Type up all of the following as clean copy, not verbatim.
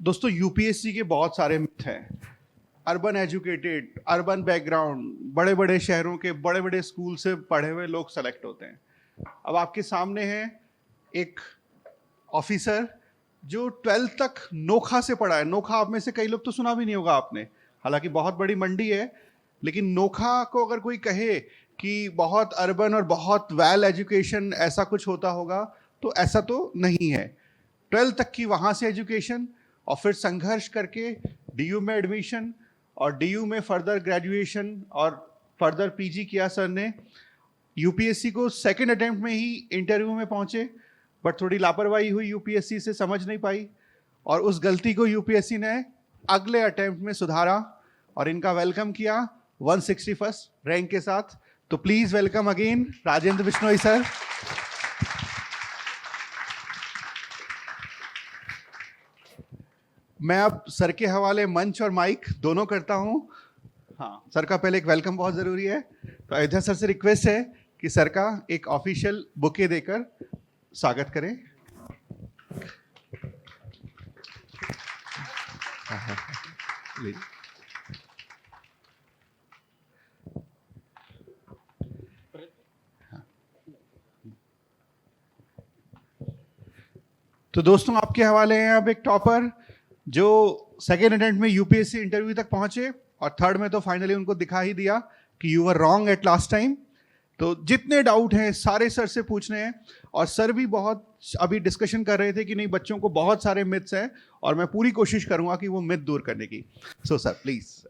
दोस्तों यूपीएससी के बहुत सारे मिथ हैं। अर्बन एजुकेटेड, अर्बन बैकग्राउंड, बड़े बड़े शहरों के बड़े बड़े स्कूल से पढ़े हुए लोग सेलेक्ट होते हैं। अब आपके सामने है एक ऑफिसर जो 12th तक नोखा से पढ़ा है। नोखा आप में से कई लोग तो सुना भी नहीं होगा आपने, हालांकि बहुत बड़ी मंडी है, लेकिन नोखा को अगर कोई कहे कि बहुत अर्बन और बहुत वेल एजुकेशन ऐसा कुछ होता होगा, तो ऐसा तो नहीं है। 12th तक की वहाँ से एजुकेशन और फिर संघर्ष करके डीयू में एडमिशन और डीयू में फर्दर ग्रेजुएशन और फर्दर पीजी किया सर ने। यूपीएससी को सेकंड अटेम्प्ट में ही इंटरव्यू में पहुंचे, बट थोड़ी लापरवाही हुई, यूपीएससी से समझ नहीं पाई और उस गलती को यूपीएससी ने अगले अटेम्प्ट में सुधारा और इनका वेलकम किया 161st रैंक के साथ। तो please welcome again Rajendra Bishnoi sir. मैं अब सर के हवाले मंच और माइक दोनों करता हूं। हाँ, सर का पहले एक वेलकम बहुत जरूरी है, तो अयोध्या सर से रिक्वेस्ट है कि सर का एक ऑफिशियल बुके देकर स्वागत करें। तो दोस्तों आपके हवाले हैं अब एक टॉपर जो सेकेंड अटेम्प्ट में यूपीएससी इंटरव्यू तक पहुंचे और थर्ड में तो फाइनली उनको दिखा ही दिया कि you were wrong at last time. तो जितने डाउट हैं सारे सर से पूछने हैं और सर भी बहुत अभी डिस्कशन कर रहे थे कि नहीं, बच्चों को बहुत सारे मिथ्स हैं और मैं पूरी कोशिश करूंगा कि वो मिथ दूर करने की। So sir please.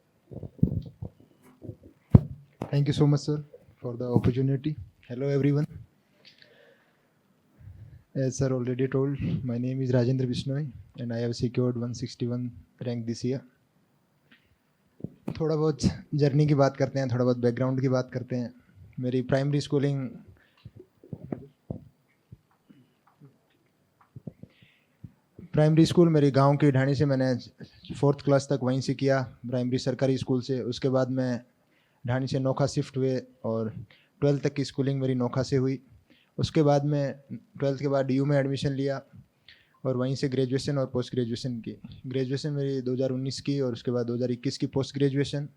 Thank you so much, sir, for the opportunity. Hello, everyone. As sir already told, my name is Rajendra Bishnoi, and I have secured 161 rank this year. थोड़ा बहुत जर्नी की बात करते हैं, थोड़ा बहुत बैकग्राउंड की बात करते हैं। मेरी प्राइमरी स्कूलिंग मेरे गांव की ढाणी से मैंने 4th क्लास तक वहीं से किया, प्राइमरी सरकारी स्कूल से। उसके बाद मैं ढाणी से नोखा शिफ्ट हुए और 12th तक की स्कूलिंग मेरी नोखा से हुई। उसके बाद मैं 12th के बाद डीयू में एडमिशन लिया और वहीं से ग्रेजुएशन और पोस्ट ग्रेजुएशन की। ग्रेजुएशन मेरी 2019 की और उसके बाद 2021 की पोस्ट ग्रेजुएशन।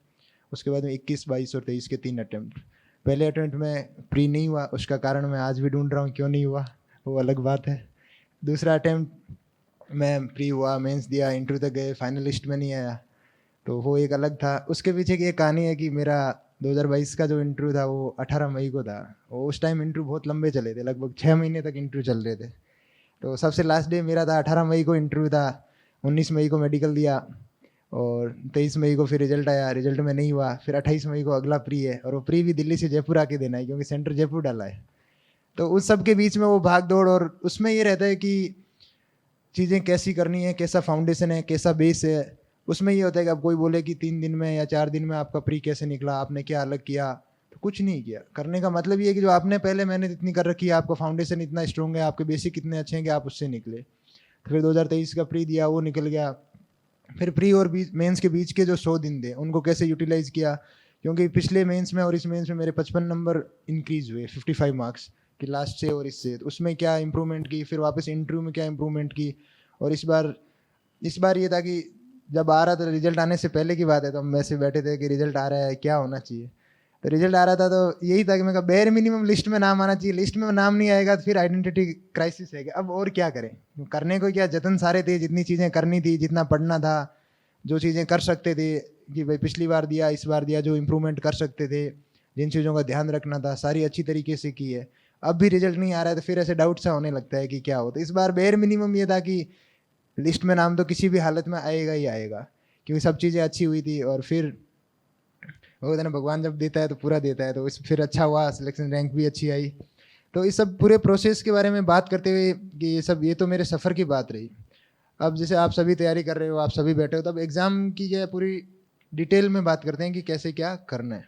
उसके बाद में 21, 22 और 23 के 3 अटैम्प्ट। पहले अटैम्प्ट में प्री नहीं हुआ, उसका कारण मैं आज भी ढूंढ रहा हूँ क्यों नहीं हुआ, वो अलग बात है। दूसरा अटैम्प्ट में प्री हुआ, मेंस दिया, इंटरव्यू तक गए, फाइनलिस्ट में नहीं आया, तो वो एक अलग था। उसके पीछे की एक कहानी है कि मेरा 2022 का जो इंटरव्यू था वो 18 मई को था। वो उस टाइम इंटरव्यू बहुत लंबे चले थे, लगभग 6 महीने तक इंटरव्यू चल रहे थे। तो सबसे लास्ट डे मेरा था 18 मई को इंटरव्यू था। 19 मई को मेडिकल दिया और 23 मई को फिर रिजल्ट आया, रिजल्ट में नहीं हुआ। फिर 28 मई को अगला प्री है और वो प्री भी दिल्ली से जयपुर आके देना है क्योंकि सेंटर जयपुर डाला है। तो उस सब के बीच में वो भाग दौड़, और उसमें ये रहता है कि चीज़ें कैसी करनी है, कैसा फाउंडेशन है, कैसा बेस है। उसमें ये होता है कि अब कोई बोले कि 3 दिन में या 4 दिन में आपका प्री कैसे निकला, आपने क्या अलग किया, तो कुछ नहीं किया। करने का मतलब ये है कि जो आपने पहले मेहनत इतनी कर रखी है, आपका फाउंडेशन इतना स्ट्रॉन्ग है, आपके बेसिक इतने अच्छे हैं कि आप उससे निकले। फिर 2023 का प्री दिया, वो निकल गया। फिर प्री और मेंस के बीच के जो 100 दिन थे उनको कैसे यूटिलाइज किया, क्योंकि पिछले मेंस में और इस मेंस में मेरे 55 नंबर इंक्रीज हुए, 55 मार्क्स कि लास्ट से और इससे। तो उसमें क्या इंप्रूवमेंट की, फिर वापस इंटरव्यू में क्या इंप्रूवमेंट की। और इस बार ये था कि जब आ रहा था, रिजल्ट आने से पहले की बात है, तो हम वैसे बैठे थे कि रिजल्ट आ रहा है, क्या होना चाहिए। तो रिजल्ट आ रहा था तो यही था कि मैं कहा बेयर मिनिमम लिस्ट में नाम आना चाहिए। लिस्ट में नाम नहीं आएगा तो फिर आइडेंटिटी क्राइसिस है कि अब और क्या करें। करने को क्या, जतन सारे थे, जितनी चीज़ें करनी थी, जितना पढ़ना था, जो चीज़ें कर सकते थे कि भाई पिछली बार दिया, इस बार दिया, जो इम्प्रूवमेंट कर सकते थे, जिन चीज़ों का ध्यान रखना था, सारी अच्छी तरीके से की है। अब भी रिजल्ट नहीं आ रहा है तो फिर ऐसे डाउट सा होने लगता है कि क्या हो। तो इस बार बेयर मिनिमम ये था कि लिस्ट में नाम तो किसी भी हालत में आएगा ही आएगा, क्योंकि सब चीज़ें अच्छी हुई थी। और फिर वो ना, भगवान जब देता है तो पूरा देता है, तो इस फिर अच्छा हुआ, सिलेक्शन रैंक भी अच्छी आई। तो इस सब पूरे प्रोसेस के बारे में बात करते हुए कि ये तो मेरे सफ़र की बात रही। अब जैसे आप सभी तैयारी कर रहे हो, आप सभी बैठे हो, तब एग्ज़ाम की जो है पूरी डिटेल में बात करते हैं कि कैसे क्या करना है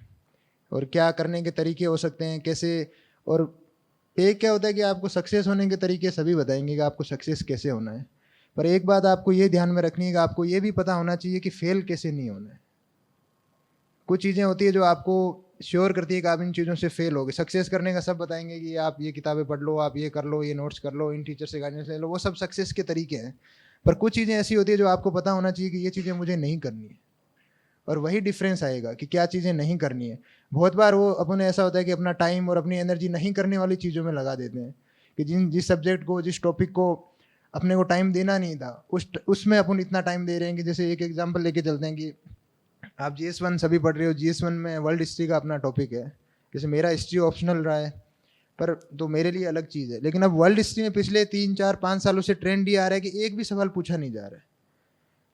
और क्या करने के तरीके हो सकते हैं, कैसे। और एक क्या होता है कि आपको सक्सेस होने के तरीके सभी बताएंगे कि आपको सक्सेस कैसे होना है, पर एक बात आपको ये ध्यान में रखनी है कि आपको ये भी पता होना चाहिए कि फेल कैसे नहीं होना है। कुछ चीज़ें होती है जो आपको श्योर करती है कि आप इन चीज़ों से फेल होगे। सक्सेस करने का सब बताएंगे कि आप ये किताबें पढ़ लो, आप ये कर लो, ये नोट्स कर लो, इन टीचर से गाइडेंस ले लो, वो सब सक्सेस के तरीके हैं। पर कुछ चीज़ें ऐसी होती है जो आपको पता होना चाहिए कि ये चीज़ें मुझे नहीं करनी है, और वही डिफरेंस आएगा कि क्या चीज़ें नहीं करनी है। बहुत बार वो अपने ऐसा होता है कि अपना टाइम और अपनी एनर्जी नहीं करने वाली चीज़ों में लगा देते हैं, कि जिस सब्जेक्ट को, जिस टॉपिक को अपने को टाइम देना नहीं था, उसमें अपन इतना टाइम दे रहे हैं। कि जैसे एक एग्जांपल लेके चलते हैं कि आप GS1 सभी पढ़ रहे हो, GS1 में वर्ल्ड हिस्ट्री का अपना टॉपिक है। जैसे मेरा हिस्ट्री ऑप्शनल रहा है, पर तो मेरे लिए अलग चीज़ है। लेकिन अब वर्ल्ड हिस्ट्री में पिछले 3 4 5 सालों से ट्रेंड ये आ रहा है कि एक भी सवाल पूछा नहीं जा रहा है।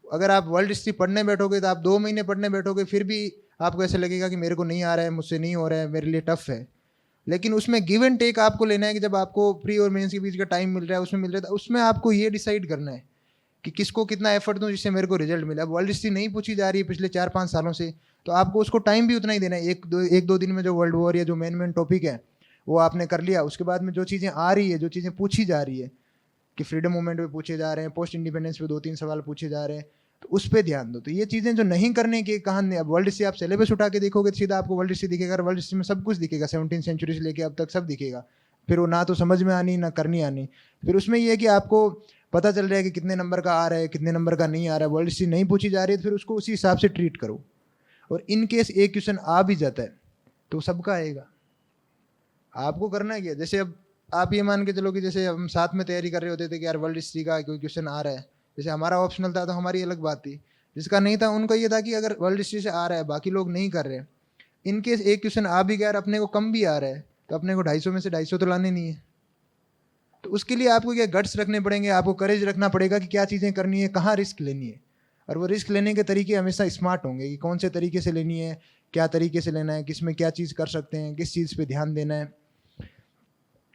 अगर आप वर्ल्ड हिस्ट्री पढ़ने बैठोगे तो आप 2 महीने पढ़ने बैठोगे, फिर भी आपको ऐसा लगेगा कि मेरे को नहीं आ रहा है, मुझसे नहीं हो रहा है, मेरे लिए टफ है। लेकिन उसमें गिव एंड टेक आपको लेना है कि जब आपको प्री और मेंस के बीच का टाइम मिल रहा है, उसमें मिल रहा है, तो उसमें आपको ये डिसाइड करना है कि किसको कितना एफर्ट दूं जिससे मेरे को रिजल्ट मिले। अब वर्ल्ड हिस्ट्री नहीं पूछी जा रही है पिछले 4 5 सालों से, तो आपको उसको टाइम भी उतना ही देना है। एक दो दिन में जो वर्ल्ड वॉर या जो मेन टॉपिक है वो आपने कर लिया। उसके बाद में जो चीज़ें आ रही है, जो चीज़ें पूछी जा रही है, कि फ्रीडम मूवमेंट पे पूछे जा रहे हैं, पोस्ट इंडिपेंडेंस पे 2 3 सवाल पूछे जा रहे हैं, तो उस पर ध्यान दो। तो ये चीज़ें जो नहीं करने की कहानी, अब वर्ल्ड हिस्ट्री आप सिलेबस उठा के देखोगे तो सीधा आपको वर्ल्ड हिस्ट्री दिखेगा। वर्ल्ड हिस्ट्री में सब कुछ दिखेगा, 17वीं सेंचुरी से लेके अब तक सब दिखेगा। फिर वो ना तो समझ में आनी ना करनी आनी। फिर उसमें ये है कि आपको पता चल रहा है कि कितने नंबर का आ रहा है, कितने नंबर का नहीं आ रहा है। वर्ल्ड हिस्ट्री नहीं पूछी जा रही है तो फिर उसको उसी हिसाब से ट्रीट करो। और इन केस एक क्वेश्चन आ भी जाता है तो सबका आएगा, आपको करना क्या। जैसे अब आप ये मान के चलो कि जैसे हम साथ में तैयारी कर रहे होते थे कि यार वर्ल्ड हिस्ट्री का कोई क्वेश्चन आ रहा है, जैसे हमारा ऑप्शनल था तो हमारी अलग बात थी, जिसका नहीं था उनका ये था कि अगर वर्ल्ड हिस्ट्री से आ रहा है, बाकी लोग नहीं कर रहे, इनकेस एक क्वेश्चन आ भी गया और अपने को कम भी आ रहा है, तो अपने को 250 में से 250 तो लाने नहीं है। तो उसके लिए आपको क्या गट्स रखने पड़ेंगे, आपको करेज रखना पड़ेगा कि क्या चीज़ें करनी है, कहाँ रिस्क लेनी है। और वो रिस्क लेने के तरीके हमेशा स्मार्ट होंगे कि कौन से तरीके से लेनी है, क्या तरीके से लेना है, किस में क्या चीज़ कर सकते हैं, किस चीज़ पे ध्यान देना है।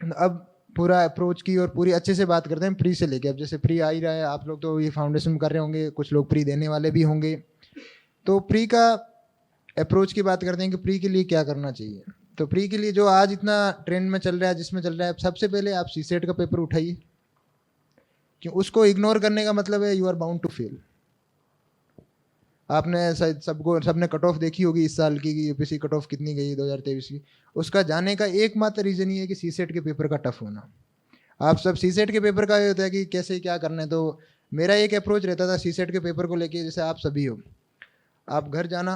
अब पूरा अप्रोच की और पूरी अच्छे से बात करते हैं प्री से लेके। अब जैसे प्री आ ही रहा है, आप लोग तो ये फाउंडेशन कर रहे होंगे, कुछ लोग प्री देने वाले भी होंगे। तो प्री का अप्रोच की बात करते हैं कि प्री के लिए क्या करना चाहिए। तो प्री के लिए जो आज इतना ट्रेंड में चल रहा है, जिसमें चल रहा है, सबसे पहले आप सीसेट का पेपर उठाइए, क्यों उसको इग्नोर करने का मतलब है you are bound to fail. आपने शायद सबने कट ऑफ देखी होगी इस साल की, कि यूपीएससी कट ऑफ कितनी गई 2023 की। उसका जाने का एकमात्र रीज़न ये है कि सीसेट के पेपर का टफ होना। आप सब सीसेट के पेपर का ये होता है कि कैसे क्या करना है। तो मेरा एक अप्रोच रहता था सीसेट के पेपर को लेके, जैसे आप सभी हो, आप घर जाना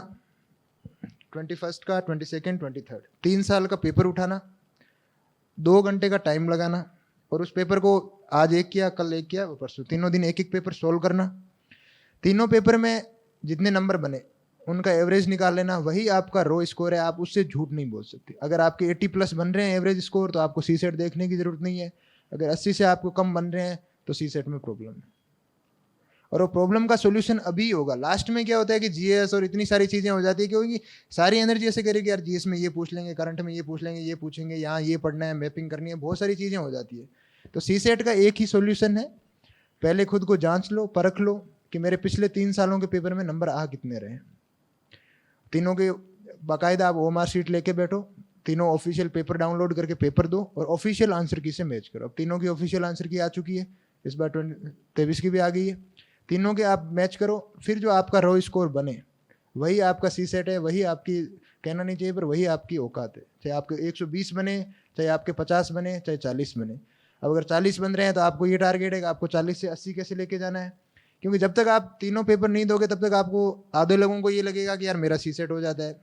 21 का, 22nd, 23rd 3 साल का पेपर उठाना, 2 घंटे का टाइम लगाना, और उस पेपर को आज एक किया, कल एक किया, परसों, तीनों दिन एक एक पेपर सोल्व करना। तीनों पेपर में जितने नंबर बने उनका एवरेज निकाल लेना, वही आपका रो स्कोर है। आप उससे झूठ नहीं बोल सकते। अगर आपके 80+ बन रहे हैं एवरेज स्कोर तो आपको सीसेट देखने की जरूरत नहीं है। अगर 80 से आपको कम बन रहे हैं तो सीसेट में प्रॉब्लम है, और वो प्रॉब्लम का सोल्यूशन अभी होगा। लास्ट में क्या होता है कि जीएस और इतनी सारी चीज़ें हो जाती है, क्योंकि सारी एनर्जी ऐसे करेगी यार जीएस में ये पूछ लेंगे, करंट में ये पूछ लेंगे, ये पूछेंगे, यहाँ ये पढ़ना है, मैपिंग करनी है, बहुत सारी चीज़ें हो जाती है। तो सीसेट का एक ही सोल्यूशन है, पहले खुद को जांच लो, परख लो कि मेरे पिछले 3 सालों के पेपर में नंबर आ कितने रहे। तीनों के बाकायदा आप ओएमआर शीट लेके बैठो, तीनों ऑफिशियल पेपर डाउनलोड करके पेपर दो और ऑफिशियल आंसर की से मैच करो। अब तीनों की ऑफिशियल आंसर की आ चुकी है, इस बार 23 की भी आ गई है। तीनों के आप मैच करो, फिर जो आपका रो स्कोर बने वही आपका सीसेट है, वही आपकी, कहना नहीं चाहिए पर वही आपकी औकात है। चाहे आपके 120 बने, चाहे आपके 50 बने, चाहे 40 बने। अब अगर 40 बन रहे हैं तो आपको ये टारगेट है कि आपको 40 से 80 कैसे लेके जाना है। क्योंकि जब तक आप तीनों पेपर नहीं दोगे तब तक आपको, आधे लोगों को ये लगेगा कि यार मेरा सीसेट हो जाता है।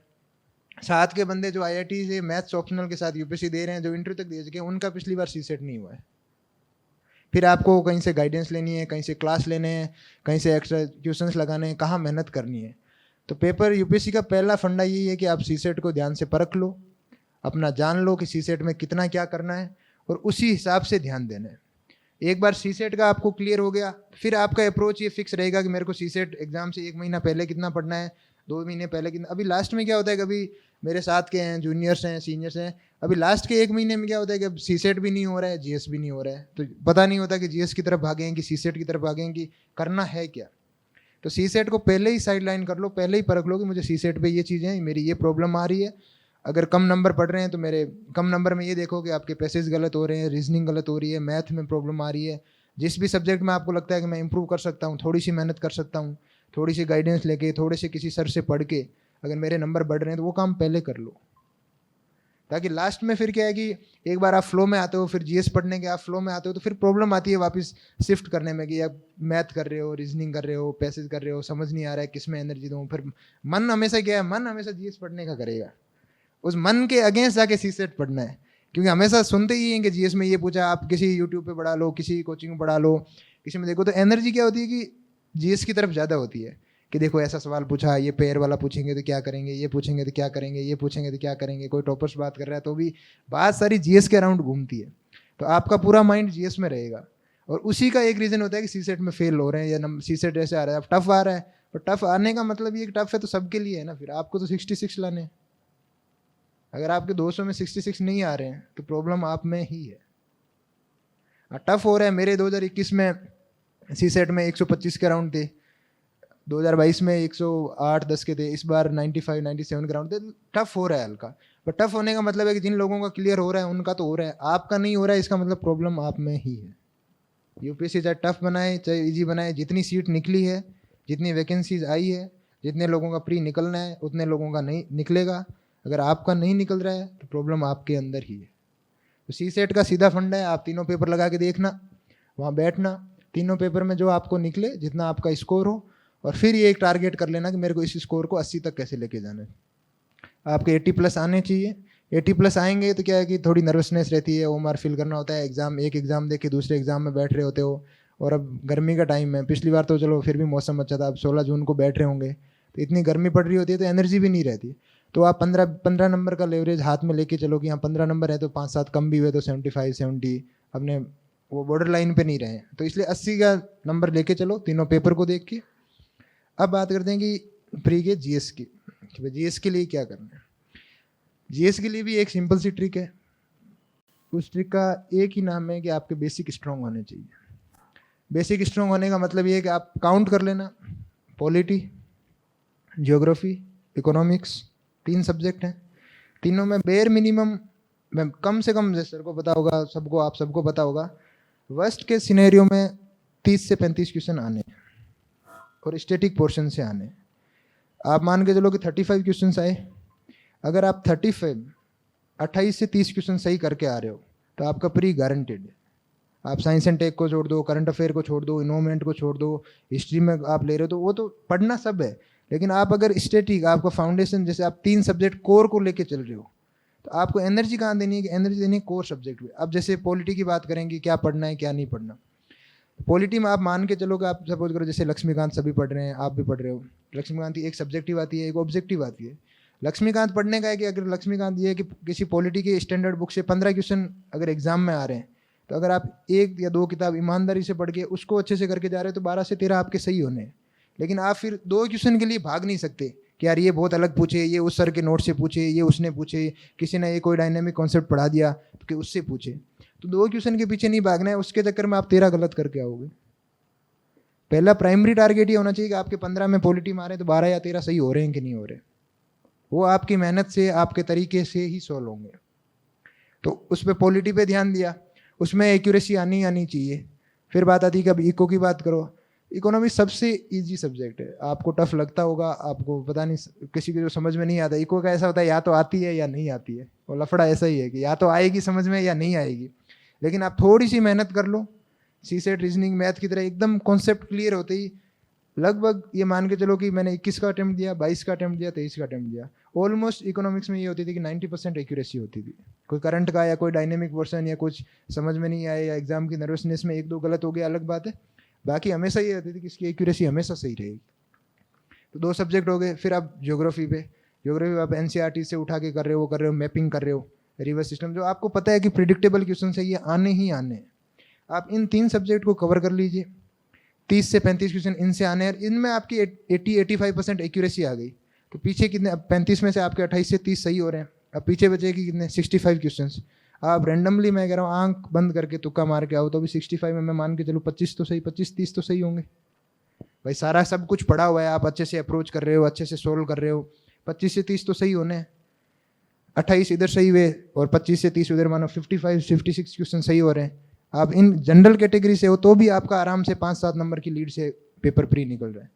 साथ के बंदे जो आईआईटी से मैथ्स ऑप्शनल के साथ यूपीएससी दे रहे हैं, जो इंटरव्यू तक दे चुके हैं, उनका पिछली बार सीसेट नहीं हुआ है। फिर आपको कहीं से गाइडेंस लेनी है, कहीं से क्लास लेने हैं, कहीं से एक्स्ट्रा ट्यूशंस लगाने हैं, कहाँ मेहनत करनी है। तो पेपर यूपीएससी का पहला फंडा यही है कि आप सीसेट को ध्यान से परख लो, अपना जान लो कि सीसेट में कितना क्या करना है, और उसी हिसाब से ध्यान देना है। एक बार सीसेट का आपको क्लियर हो गया, फिर आपका अप्रोच ये फिक्स रहेगा कि मेरे को सीसेट एग्जाम से 1 महीना पहले कितना पढ़ना है, 2 महीने पहले कितना। अभी लास्ट में क्या होता है, कभी मेरे साथ के हैं, जूनियर्स हैं, सीनियर्स हैं, अभी लास्ट के 1 महीने में क्या होता है कि अब सीसेट भी नहीं हो रहा है, जीएस भी नहीं हो रहा है, तो पता नहीं होता कि जीएस की तरफ भागें कि सीसेट की तरफ भागें, कि करना है क्या। तो सीसेट को पहले ही साइड लाइन कर लो, पहले ही परख लो कि मुझे सीसेट पे ये चीज़ें, मेरी ये प्रॉब्लम आ रही है। अगर कम नंबर पढ़ रहे हैं तो मेरे कम नंबर में ये देखो कि आपके पैसेज गलत हो रहे हैं, रीजनिंग गलत हो रही है, मैथ में प्रॉब्लम आ रही है। जिस भी सब्जेक्ट में आपको लगता है कि मैं इंप्रूव कर सकता हूँ, थोड़ी सी मेहनत कर सकता हूँ, थोड़ी सी गाइडेंस लेके, थोड़े से किसी सर से पढ़ के अगर मेरे नंबर बढ़ रहे हैं तो वो काम पहले कर लो। ताकि लास्ट में फिर क्या है कि एक बार आप फ्लो में आते हो, फिर जीएस पढ़ने के आप फ्लो में आते हो, तो फिर प्रॉब्लम आती है वापस शिफ्ट करने में कि आप मैथ कर रहे हो, रीजनिंग कर रहे हो, पैसेज कर रहे हो, समझ नहीं आ रहा है किस में एनर्जी दूँ। फिर मन हमेशा क्या है, मन हमेशा जीएस पढ़ने का करेगा, उस मन के अगेंस्ट जाके सीसेट पढ़ना है। क्योंकि हमेशा सुनते ही हैं कि जीएस में ये पूछा, आप किसी यूट्यूब पे पढ़ा लो, किसी कोचिंग में पढ़ा लो, किसी में देखो, तो एनर्जी क्या होती है कि जीएस की तरफ ज़्यादा होती है कि देखो ऐसा सवाल पूछा, ये पेयर वाला पूछेंगे तो क्या करेंगे, ये पूछेंगे तो क्या करेंगे, ये पूछेंगे तो क्या करेंगे, कोई टॉपर्स बात कर रहा है तो भी बात सारी जीएस के अराउंड घूमती है। तो आपका पूरा माइंड जीएस में रहेगा, और उसी का एक रीज़न होता है कि सीसेट में फेल हो रहे हैं या सीसेट ऐसे आ रहा है। अब टफ आ रहा है, और टफ आने का मतलब ये टफ है तो सबके लिए है ना, फिर आपको तो 66 लाने। अगर आपके 200 में 66 नहीं आ रहे हैं तो प्रॉब्लम आप में ही है। टफ हो रहा है। मेरे 2021 में सीसेट में 125 के राउंड थे, 2022 में 108-10 के थे, इस बार 95-97 के राउंड थे। टफ हो रहा है हल्का, पर टफ होने का मतलब है कि जिन लोगों का क्लियर हो रहा है उनका तो हो रहा है, आपका नहीं हो रहा है, इसका मतलब प्रॉब्लम आप में ही है। यूपीएससी चाहे टफ बनाए चाहे इजी बनाए, जितनी सीट निकली है, जितनी वैकेंसीज आई है, जितने लोगों का प्री निकलना है उतने लोगों का नहीं निकलेगा। अगर आपका नहीं निकल रहा है तो प्रॉब्लम आपके अंदर ही है। तो सीसेट का सीधा फंडा है, आप तीनों पेपर लगा के देखना, वहाँ बैठना, तीनों पेपर में जो आपको निकले, जितना आपका स्कोर हो, और फिर ये एक टारगेट कर लेना कि मेरे को इस स्कोर को 80 तक कैसे लेके जाना है। आपके 80+ आने चाहिए। 80+ आएंगे तो क्या है कि थोड़ी नर्वसनेस रहती है, ओएमआर फिल करना होता है, एग्जाम एक एग्जाम दे के दूसरे एग्जाम में बैठ रहे होते हो, और अब गर्मी का टाइम है। पिछली बार तो चलो फिर भी मौसम अच्छा था, अब 16 जून को बैठ रहे होंगे तो इतनी गर्मी पड़ रही होती है तो एनर्जी भी नहीं रहती। तो आप 15 नंबर का लेवरेज हाथ में लेके चलो कि हाँ 15 नंबर है तो 5-7 कम भी हुए तो 75-70 अपने वो बॉर्डर लाइन पे नहीं रहे, तो इसलिए 80 का नंबर लेके चलो तीनों पेपर को देख के। अब बात करते हैं कि प्री के जीएस की, कि जीएस के लिए क्या करना है। जीएस के लिए भी एक सिंपल सी ट्रिक है, उस ट्रिक का एक ही नाम है कि आपके बेसिक स्ट्रांग होने चाहिए। बेसिक स्ट्रांग होने का मतलब ये है कि आप काउंट कर लेना, पॉलिटी, ज्योग्राफी, इकोनॉमिक्स, 3 सब्जेक्ट हैं, तीनों में बेयर मिनिमम में कम से कम, जैसे सर को पता होगा, सबको, आप सबको पता होगा, वर्स्ट के सिनेरियो में 30 से 35 क्वेश्चन आने और स्टैटिक पोर्शन से आने। आप मान के चलो कि 35 क्वेश्चन आए, अगर आप 28 से 30 क्वेश्चन सही करके आ रहे हो तो आपका प्री गारंटेड है। आप साइंस एंड टेक को छोड़ दो, करंट अफेयर को छोड़ दो, इन्वायरमेंट को छोड़ दो, हिस्ट्री में आप ले रहे हो तो वो तो पढ़ना सब है, लेकिन आप अगर स्टैटिक, आपका फाउंडेशन, जैसे आप 3 सब्जेक्ट कोर को लेके चल रहे हो तो आपको एनर्जी कहाँ देनी है कि एनर्जी देनी है कोर सब्जेक्ट में। अब जैसे पॉलिटी की बात करेंगे, क्या पढ़ना है क्या नहीं पढ़ना। पॉलिटी में आप मान के चलो कि आप सपोज करो जैसे लक्ष्मीकांत सभी पढ़ रहे हैं, आप भी पढ़ रहे हो, लक्ष्मीकांत की एक सब्जेक्टिव आती है, एक ऑब्जेक्टिव आती है। लक्ष्मीकांत पढ़ने का है कि अगर लक्ष्मीकांत ये है कि किसी पॉलिटी की स्टैंडर्ड बुक से 15 क्वेश्चन अगर एग्जाम में आ रहे हैं, तो अगर आप 1 या 2 किताब ईमानदारी से पढ़ के उसको अच्छे से करके जा रहे हो तो 12 से 13 आपके सही होने हैं। लेकिन आप फिर 2 क्वेश्चन के लिए भाग नहीं सकते कि यार ये बहुत अलग पूछे, ये उस सर के नोट से पूछे, ये उसने पूछे, किसी ने ये कोई डायनेमिक कॉन्सेप्ट पढ़ा दिया कि उससे पूछे। तो 2 क्वेश्चन के पीछे नहीं भागना है, उसके चक्कर में आप 13 गलत करके आओगे। पहला प्राइमरी टारगेट ये होना चाहिए कि आपके 15 में पॉलिटी मारे तो 12 या 13 सही हो रहे हैं कि नहीं हो रहे। वो आपकी मेहनत से, आपके तरीके से ही सॉल्व होंगे। तो उस पर पॉलिटी पे ध्यान दिया, उसमें एक्यूरेसी आनी चाहिए। फिर बात आती है कि अब इको की बात करो। इकोनॉमिक्स सबसे इजी सब्जेक्ट है, आपको टफ लगता होगा, आपको पता नहीं, किसी को जो समझ में नहीं आता। इको का ऐसा होता है या तो आती है या नहीं आती है, वो लफड़ा ऐसा ही है कि या तो आएगी समझ में या नहीं आएगी। लेकिन आप थोड़ी सी मेहनत कर लो, सीसेट, रीजनिंग, मैथ की तरह एकदम कॉन्सेप्ट क्लियर होते ही लगभग ये मान के चलो कि मैंने 21 का अटेम्प्ट दिया, 22 का अटेम्प्ट दिया, 23 का अटेम्प्ट दिया, ऑलमोस्ट इकोनॉमिक्स में ये होती थी कि 90% एक्यूरेसी होती थी। कोई करंट का या कोई डायनेमिक वर्सन या कुछ समझ में नहीं आया या एग्जाम की नर्वसनेस में 1-2 गलत हो गया, अलग बात है। बाकी हमेशा ये होती थी कि इसकी एक्यूरेसी हमेशा सही रहेगी। तो 2 सब्जेक्ट हो गए। फिर आप ज्योग्राफी पे, ज्योग्राफी आप एनसीईआरटी से उठा के कर रहे हो, मैपिंग कर रहे हो, रिवर्स सिस्टम, जो आपको पता है कि प्रिडिक्टेबल क्वेश्चन है, ये आने ही आने हैं। आप इन 3 सब्जेक्ट को कवर कर लीजिए, 30 से 35 क्वेश्चन इनसे आने हैं, इनमें आपकी 80-85% एक्यूरेसी आ गई। तो पीछे कितने, 35 में से आपके 28 से 30 सही हो रहे हैं, अब पीछे बचेगी कितने, 65 क्वेश्चन। आप रैंडमली, मैं कह रहा हूँ, आंख बंद करके तुक्का मार के आओ तो भी 65 में मैं मान के चलो 25 तो सही, 25-30 तो सही होंगे। भाई सारा सब कुछ पढ़ा हुआ है, आप अच्छे से अप्रोच कर रहे हो, अच्छे से सोल्व कर रहे हो, 25 से 30 तो सही होने हैं। 28 इधर सही हुए और 25 से 30 उधर, मानो 55-56 क्वेश्चन सही हो रहे हैं। आप इन जनरल कैटेगरी से हो तो भी आपका आराम से 5-7 नंबर की लीड से पेपर प्री निकल रहा है।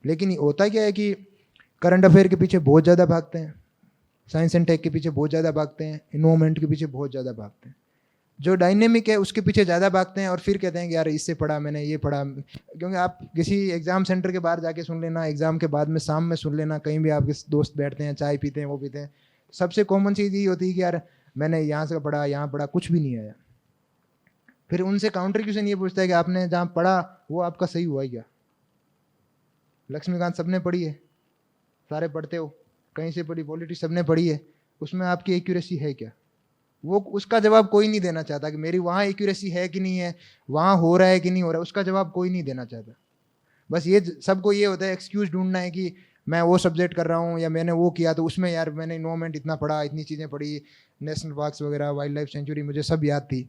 लेकिन होता क्या है कि करंट अफेयर के पीछे बहुत ज़्यादा भागते हैं, साइंस एंड टेक के पीछे बहुत ज़्यादा भागते हैं, इन्वायरमेंट के पीछे बहुत ज़्यादा भागते हैं। जो डायनेमिक है उसके पीछे ज़्यादा भागते हैं और फिर कहते हैं कि यार इससे पढ़ा मैंने, ये पढ़ा। क्योंकि आप किसी एग्ज़ाम सेंटर के बाहर जाके सुन लेना, एग्ज़ाम के बाद में शाम में सुन लेना, कहीं भी आपके दोस्त बैठते हैं, चाय पीते हैं, वो पीते हैं, सबसे कॉमन चीज़ यही होती है कि यार मैंने यहाँ से पढ़ा, यहाँ पढ़ा, कुछ भी नहीं आया। फिर उनसे काउंटर क्वेश्चन ये पूछता है कि आपने जहाँ पढ़ा वो आपका सही हुआ क्या? लक्ष्मीकांत सबने पढ़ी है, सारे पढ़ते हो, कहीं से पढ़ी, पॉलिटिक्स सबने पढ़ी है, उसमें आपकी एक्यूरेसी है क्या? वो उसका जवाब कोई नहीं देना चाहता कि मेरी वहाँ एक्यूरेसी है कि नहीं है, वहाँ हो रहा है कि नहीं हो रहा है, उसका जवाब कोई नहीं देना चाहता। बस ये सबको ये होता है, एक्सक्यूज ढूंढना है कि मैं वो सब्जेक्ट कर रहा हूँ या मैंने वो किया तो उसमें यार मैंने इन्वायरमेंट इतना पढ़ा, इतनी चीज़ें पढ़ी, नेशनल पार्क्स वगैरह, वाइल्ड लाइफ सेंचुरी, मुझे सब याद थी,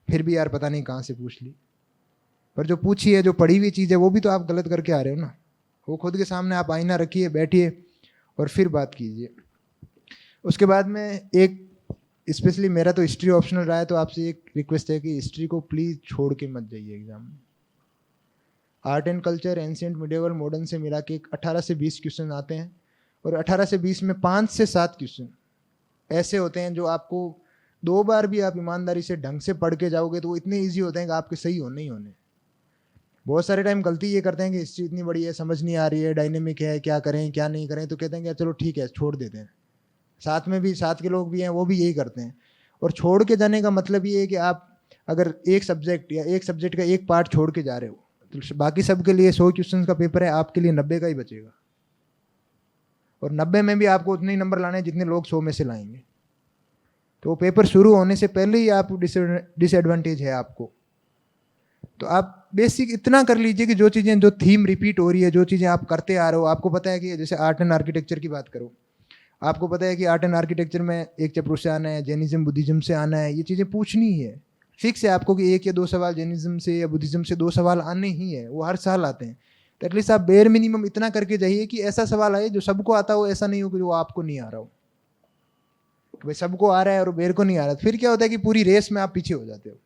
फिर भी यार पता नहीं कहाँ से पूछ ली। पर जो पूछी है, जो पढ़ी हुई चीज़ है, वो भी तो आप गलत करके आ रहे हो ना। वो खुद के सामने आप आईना रखिए, बैठिए और फिर बात कीजिए। उसके बाद में एक, स्पेशली मेरा तो हिस्ट्री ऑप्शनल रहा है, तो आपसे एक रिक्वेस्ट है कि हिस्ट्री को प्लीज़ छोड़ के मत जाइए एग्जाम में। Art and culture, ancient, medieval, modern से मिला के 18 से 20 क्वेश्चन आते हैं और 18 से 20 में 5 से 7 क्वेश्चन ऐसे होते हैं जो आपको 2 बार भी आप ईमानदारी से ढंग से पढ़ के जाओगे तो वो इतने ईजी होते हैं कि आपके सही होने ही होने। बहुत सारे टाइम गलती ये करते हैं कि हिस्ट्री इतनी बड़ी है, समझ नहीं आ रही है, डायनेमिक है, क्या करें क्या नहीं करें, तो कहते हैं कि चलो ठीक है छोड़ देते हैं। साथ में भी, साथ के लोग भी हैं, वो भी यही करते हैं। और छोड़ के जाने का मतलब ये है कि आप अगर एक सब्जेक्ट या एक सब्जेक्ट का एक पार्ट छोड़ के जा रहे हो तो बाकी सबके लिए 100 क्वेश्चन का पेपर है, आपके लिए 90 का ही बचेगा और 90 में भी आपको उतने ही नंबर लाने हैं जितने लोग 100 में से लाएंगे। तो वो पेपर शुरू होने से पहले ही आप डिसएडवांटेज है आपको। तो आप बेसिक इतना कर लीजिए कि जो चीज़ें, जो थीम रिपीट हो रही है, जो चीज़ें आप करते आ रहे हो, आपको पता है कि जैसे आर्ट एंड आर्किटेक्चर की बात करो, आपको पता है कि आर्ट एंड आर्किटेक्चर में एक चैप्टर से आना है, जैनिज्म बुद्धिज्म से आना है, ये चीज़ें पूछनी ही है। फिक्स है आपको कि 1 या 2 सवाल जैनिज्म से या बुद्धिज्म से 2 सवाल आने ही है, वो हर साल आते हैं। तो एटलीस्ट आप बेयर मिनिमम इतना करके जाइए कि ऐसा सवाल आए जो सबको आता हो, ऐसा नहीं हो कि जो आपको नहीं आ रहा हो। भाई सबको आ रहा है और बेर को नहीं आ रहा, फिर क्या होता है कि पूरी रेस में आप पीछे हो जाते हो।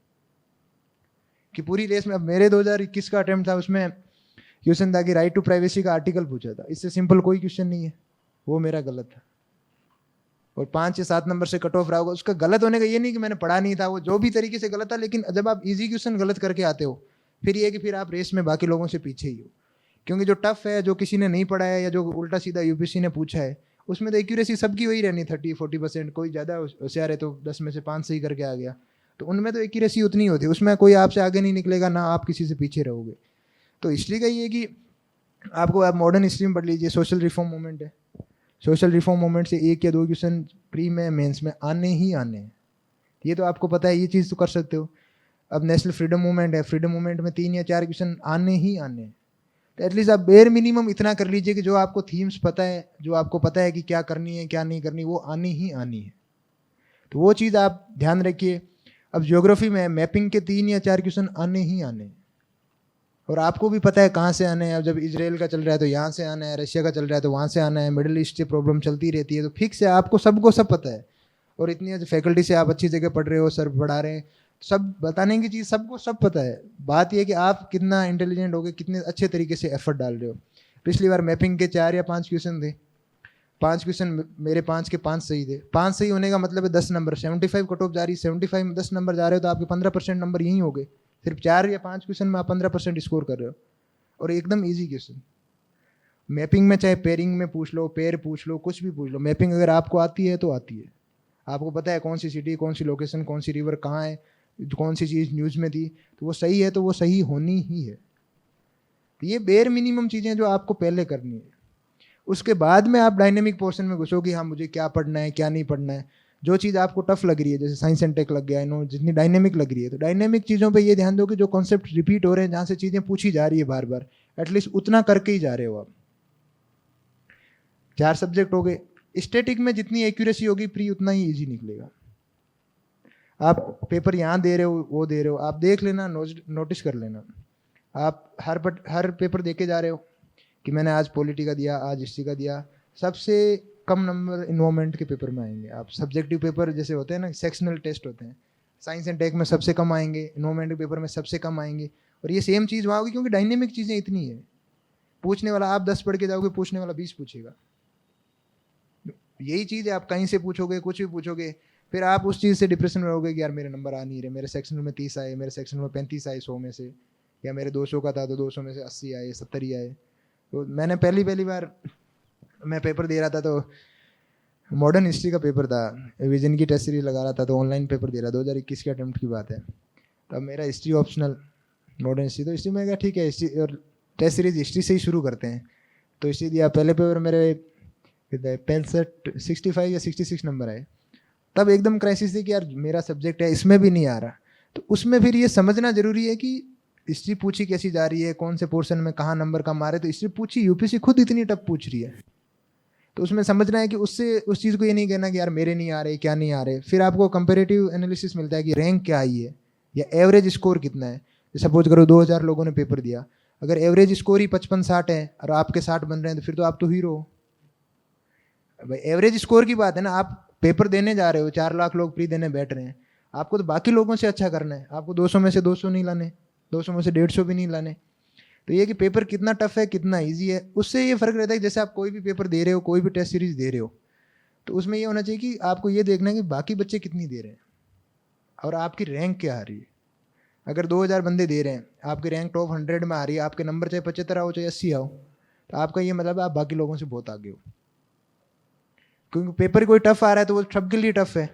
कि पूरी रेस में, अब मेरे 2021 का अटेम्प्ट था, उसमें क्वेश्चन था कि राइट टू प्राइवेसी का आर्टिकल पूछा था, इससे सिंपल कोई क्वेश्चन नहीं है, वो मेरा गलत था और 5 या 7 नंबर से कट ऑफ रहा होगा। उसका गलत होने का ये नहीं कि मैंने पढ़ा नहीं था, वो जो भी तरीके से गलत था, लेकिन जब आप इजी क्वेश्चन गलत करके आते हो फिर ये कि फिर आप रेस में बाकी लोगों से पीछे ही हो। क्योंकि जो टफ है, जो किसी ने नहीं पढ़ा है या जो उल्टा सीधा यूपीएससी ने पूछा है, उसमें तो एक्यूरेसी सबकी वही रहनी 30-40%। कोई ज़्यादा होशियार है तो 10 में से 5 सही करके आ गया, तो उनमें तो एक्यूरेसी उतनी होती है, उसमें कोई आपसे आगे नहीं निकलेगा, ना आप किसी से पीछे रहोगे। तो हिस्ट्री का ये कि आपको, आप मॉडर्न हिस्ट्री में पढ़ लीजिए, सोशल रिफॉर्म मूवमेंट है, सोशल रिफॉर्म मूवमेंट से 1 या 2 क्वेश्चन प्री में, मेंस में आने ही आने हैं, ये तो आपको पता है, ये चीज़ तो कर सकते हो। अब नेशनल फ्रीडम मूवमेंट है, फ्रीडम मूवमेंट में 3 या 4 क्वेश्चन आने ही आने हैं। तो एटलीस्ट आप बेयर मिनिमम इतना कर लीजिए कि जो आपको थीम्स पता है, जो आपको पता है कि क्या करनी है क्या नहीं करनी, वो आनी ही आनी है। तो वो चीज़ आप ध्यान रखिए। अब ज्योग्राफी में मैपिंग के 3 या 4 क्वेश्चन आने ही आने हैं और आपको भी पता है कहाँ से आने हैं। अब जब इजराइल का चल रहा है तो यहाँ से आना है, रशिया का चल रहा है तो वहाँ से आना है, मिडिल ईस्ट से प्रॉब्लम चलती रहती है, तो फिक्स है, आपको सबको सब पता है। और इतनी फैकल्टी से आप अच्छी जगह पढ़ रहे हो, सर पढ़ा रहे हैं, सब बताने की चीज़ सबको सब पता है। बात यह कि आप कितना इंटेलिजेंट हो गए, कितने अच्छे तरीके से एफर्ट डाल रहे हो। पिछली बार मैपिंग के 4 या 5 क्वेश्चन थे, 5 क्वेश्चन मेरे 5 के 5 सही थे। 5 सही होने का मतलब है 10 नंबर, 75 कट ऑफ जा रही, 75 में 10 नंबर जा रहे हो तो आपके 15% नंबर यहीं हो गए। सिर्फ 4 या 5 क्वेश्चन में आप 15% स्कोर कर रहे हो और एकदम ईजी क्वेश्चन। मैपिंग में चाहे पेयरिंग में पूछ लो, पेयर पूछ लो, कुछ भी पूछ लो, मैपिंग अगर आपको आती है तो आती है। आपको पता है कौन सी सिटी, कौन सी लोकेशन, कौन सी रिवर कहाँ है, कौन सी चीज़ न्यूज़ में थी, तो वो सही है तो वो सही होनी ही है। तो ये बेयर मिनिमम चीज़ें जो आपको पहले करनी है। उसके बाद में आप डायनेमिक पोर्शन में घुसो कि हाँ मुझे क्या पढ़ना है क्या नहीं पढ़ना है। जो चीज़ आपको टफ लग रही है, जैसे साइंस एंड टेक लग गया, नो जितनी डायनेमिक लग रही है, तो डायनेमिक चीज़ों पे ये ध्यान दो कि जो कॉन्सेप्ट रिपीट हो रहे हैं, जहाँ से चीज़ें पूछी जा रही है बार बार, एटलीस्ट उतना करके ही जा रहे हो आप। 4 सब्जेक्ट हो गए। स्टैटिक में जितनी एक्यूरेसी होगी प्री उतना ही ईजी निकलेगा। आप पेपर यहाँ दे रहे हो, वो दे रहे हो, आप देख लेना, नोटिस कर लेना। आप हर पेपर दे के जा रहे हो कि मैंने आज पॉलिटी का दिया, आज हिस्ट्री का दिया, सबसे कम नंबर इन्वायरमेंट के पेपर में आएंगे। आप सब्जेक्टिव पेपर जैसे होते हैं ना, सेक्शनल टेस्ट होते हैं, साइंस एंड टेक में सबसे कम आएंगे, इन्वायरमेंट के पेपर में सबसे कम आएंगे। और ये सेम चीज़ वहाँ होगी क्योंकि डायनेमिक चीज़ें इतनी है। पूछने वाला आप 10 पढ़ के जाओगे, पूछने वाला 20 पूछेगा। यही चीज़ है, आप कहीं से पूछोगे, कुछ भी पूछोगे, फिर आप उस चीज़ से डिप्रेशन में रहोगे कि यार मेरे नंबर आ नहीं रहे, मेरे सेक्शन में 30 आए, मेरे सेक्शन में 35 आए 100 में से, या मेरे 200 का था तो 200 में से 80 आए, 70 ही आए। तो मैंने पहली पहली बार मैं पेपर दे रहा था, तो मॉडर्न हिस्ट्री का पेपर था, विजन की टेस्ट सीरीज लगा रहा था, तो ऑनलाइन पेपर दे रहा, 2021 के अटेम्प्ट की बात है। तब मेरा हिस्ट्री ऑप्शनल, मॉडर्न हिस्ट्री, तो हिस्ट्री में कहा ठीक है, हिस्ट्री और टेस्ट सीरीज हिस्ट्री से ही शुरू करते हैं। तो हिस्ट्री दिया, पहले पेपर मेरे 65 या 66 नंबर आए। तब एकदम क्राइसिस थी कि यार मेरा सब्जेक्ट है, इसमें भी नहीं आ रहा। तो उसमें फिर ये समझना जरूरी है कि हिस्ट्री पूछी कैसी जा रही है, कौन से पोर्शन में कहाँ नंबर कम आ रहे। तो हिस्ट्री पूछी, यूपीएससी खुद इतनी टफ पूछ रही है, तो उसमें समझना है कि उससे उस चीज़ को ये नहीं कहना कि यार मेरे नहीं आ रहे, क्या नहीं आ रहे। फिर आपको कंपेरेटिव एनालिसिस मिलता है कि रैंक क्या आई है या एवरेज स्कोर कितना है। सपोज करो 2000 लोगों ने पेपर दिया, अगर एवरेज स्कोर ही 55-60 है और आपके 60 बन रहे हैं, तो फिर तो आप तो हीरो हो भाई। एवरेज स्कोर की बात है ना, आप पेपर देने जा रहे हो, 4 लाख लोग प्री देने बैठ रहे हैं, आपको तो बाकी लोगों से अच्छा करना है, आपको 200 में से 200 नहीं लाने, 200 में से 150 भी नहीं लाने। तो ये कि पेपर कितना टफ है, कितना ईजी है, उससे ये फर्क रहता है कि जैसे आप कोई भी पेपर दे रहे हो, कोई भी टेस्ट सीरीज दे रहे हो, तो उसमें ये होना चाहिए कि आपको ये देखना है कि बाकी बच्चे कितनी दे रहे हैं और आपकी रैंक क्या आ रही है। अगर 2000 बंदे दे रहे हैं, आपकी रैंक टॉप 100 में आ रही है, आपके नंबर चाहे 75 आओ चाहे 80 आओ, तो आपका ये मतलब आप बाकी लोगों से बहुत आगे हो। क्योंकि पेपर कोई टफ आ रहा है तो वो सबके लिए टफ है।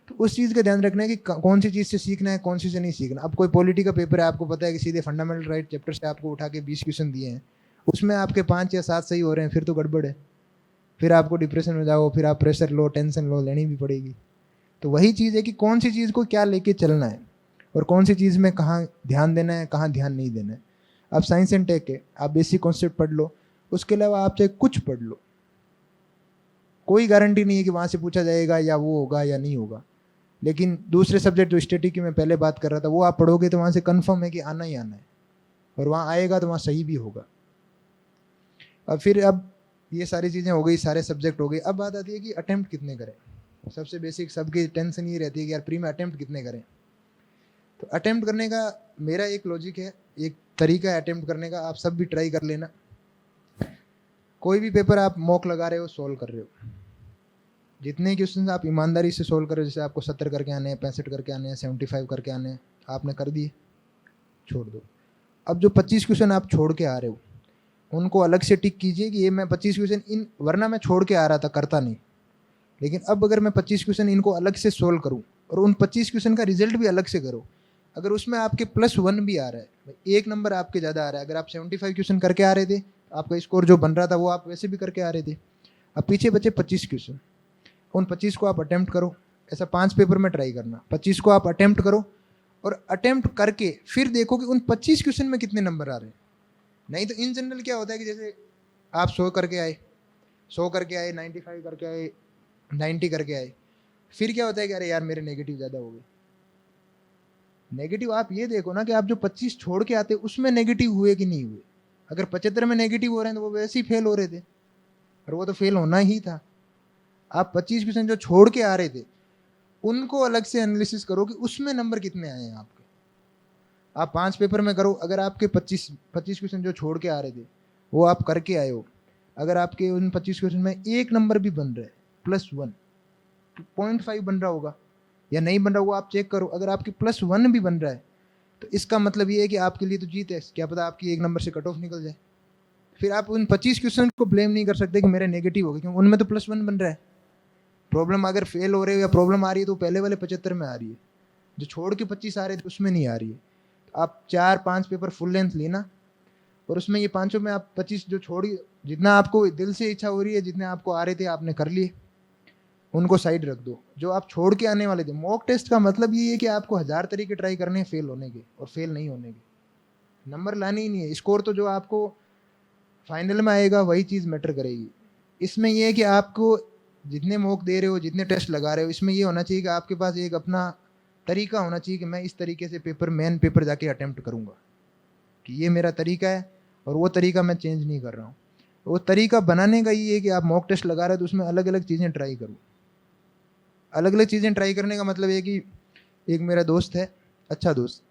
तो उस चीज़ का ध्यान रखना है कि कौन सी चीज़ से सीखना है, कौन सी से नहीं सीखना। अब कोई पॉलिटी का पेपर है, आपको पता है कि सीधे फंडामेंटल राइट चैप्टर से आपको उठा के 20 क्वेश्चन दिए हैं, उसमें आपके 5 या 7 सही हो रहे हैं, फिर तो गड़बड़ है। फिर आपको डिप्रेशन में जाओ, फिर आप प्रेशर लो, टेंशन लो, लेनी भी पड़ेगी। तो वही चीज़ है कि कौन सी चीज़ को क्या लेके चलना है और कौन सी चीज़ में कहाँ ध्यान देना है, कहाँ ध्यान नहीं देना है। आप साइंस एंड टेक है, आप बेसिक कॉन्सेप्ट पढ़ लो, उसके अलावा आप चाहे कुछ पढ़ लो, कोई गारंटी नहीं है कि वहाँ से पूछा जाएगा या वो होगा या नहीं होगा। लेकिन दूसरे सब्जेक्ट जो स्टैटिक की मैं पहले बात कर रहा था, वो आप पढ़ोगे तो वहाँ से कंफर्म है कि आना ही आना है, और वहाँ आएगा तो वहाँ सही भी होगा। अब ये सारी चीज़ें हो गई, सारे सब्जेक्ट हो गए। अब बात आती है कि अटेम्प्ट कितने करें। सबसे बेसिक सबकी टेंशन ये रहती है कि यार प्री में अटेम्प्ट कितने करें। तो अटेम्प्ट करने का मेरा एक लॉजिक है, एक तरीका है अटेम्प्ट करने का, आप सब भी ट्राई कर लेना। कोई भी पेपर आप मॉक लगा रहे हो, सोल्व कर रहे हो, जितने क्वेश्चन आप ईमानदारी से सोल्व कर रहे हो, जैसे आपको 70 करके आने हैं, 65 करके आने हैं, 75 करके आने हैं, आपने कर दिए, छोड़ दो। अब जो 25 क्वेश्चन आप छोड़ के आ रहे हो, उनको अलग से टिक कीजिए कि ये मैं 25 क्वेश्चन इन, वरना मैं छोड़ के आ रहा था, करता नहीं। लेकिन अब अगर मैं 25 क्वेश्चन इनको अलग से सोल्व करूँ और उन 25 क्वेश्चन का रिजल्ट भी अलग से करो, अगर उसमें आपके +1 भी आ रहा है, एक नंबर आपके ज़्यादा आ रहा है, अगर आप 75 क्वेश्चन करके आ रहे थे, आपका स्कोर जो बन रहा था वो आप वैसे भी करके आ रहे थे। अब पीछे बचे 25 क्वेश्चन, उन 25 को आप अटेम्प्ट करो। ऐसा 5 पेपर में ट्राई करना, 25 को आप अटेम्प्ट करो और अटेम्प्ट करके फिर देखो कि उन 25 क्वेश्चन में कितने नंबर आ रहे हैं। नहीं तो इन जनरल क्या होता है कि जैसे आप 100 करके आए, 95 करके आए, 90 करके आए, फिर क्या होता है कि अरे यार मेरे नेगेटिव ज़्यादा हो गए। नेगेटिव आप ये देखो ना कि आप जो 25 छोड़ के आते उसमें नेगेटिव हुए कि नहीं हुए। अगर 75 में नेगेटिव हो रहे हैं तो वो वैसे ही फेल हो रहे थे, और वो तो फेल होना ही था। आप 25% जो छोड़ के आ रहे थे उनको अलग से एनालिसिस करो कि उसमें नंबर कितने आए हैं आपके। आप 5 पेपर में करो, अगर आपके 25 क्वेश्चन जो छोड़ के आ रहे थे वो आप करके आए हो, अगर आपके उन 25 क्वेश्चन में एक नंबर भी बन रहा है, +1, 0.5 बन रहा होगा या नहीं बन रहा, वो आप चेक करो। अगर आपके +1 भी बन रहा है तो इसका मतलब ये है कि आपके लिए तो जीत है, क्या पता आपकी एक नंबर से कट ऑफ निकल जाए। फिर आप उन 25 क्वेश्चन को ब्लेम नहीं कर सकते कि मेरे नेगेटिव हो गए, क्योंकि उनमें तो +1 बन रहा है। प्रॉब्लम अगर फेल हो रहे हो या प्रॉब्लम आ रही है तो पहले वाले 75 में आ रही है, जो छोड़ के 25 आ रहे थे उसमें नहीं आ रही है। तो आप 4-5 पेपर फुल लेंथ लेना, और उसमें ये 500 में आप 25 जो छोड़, जितना आपको दिल से इच्छा हो रही है, जितने आपको आ रहे थे आपने कर लिए, उनको साइड रख दो। जो आप छोड़ के आने वाले थे, मॉक टेस्ट का मतलब ये है कि आपको 1000 तरीके ट्राई करने हैं फेल होने के और फेल नहीं होने के। नंबर लाने ही नहीं है, स्कोर तो जो आपको फाइनल में आएगा वही चीज़ मैटर करेगी। इसमें यह है कि आपको जितने मॉक दे रहे हो, जितने टेस्ट लगा रहे हो, इसमें ये होना चाहिए कि आपके पास एक अपना तरीका होना चाहिए कि मैं इस तरीके से मेन पेपर जाके अटेम्प्ट करूँगा, कि ये मेरा तरीका है और वो तरीका मैं चेंज नहीं कर रहा हूँ। वो तरीका बनाने का ये है कि आप मॉक टेस्ट लगा रहे हो तो उसमें अलग अलग चीज़ें ट्राई करो। अलग अलग चीज़ें ट्राई करने का मतलब ये कि एक मेरा दोस्त है, अच्छा दोस्त,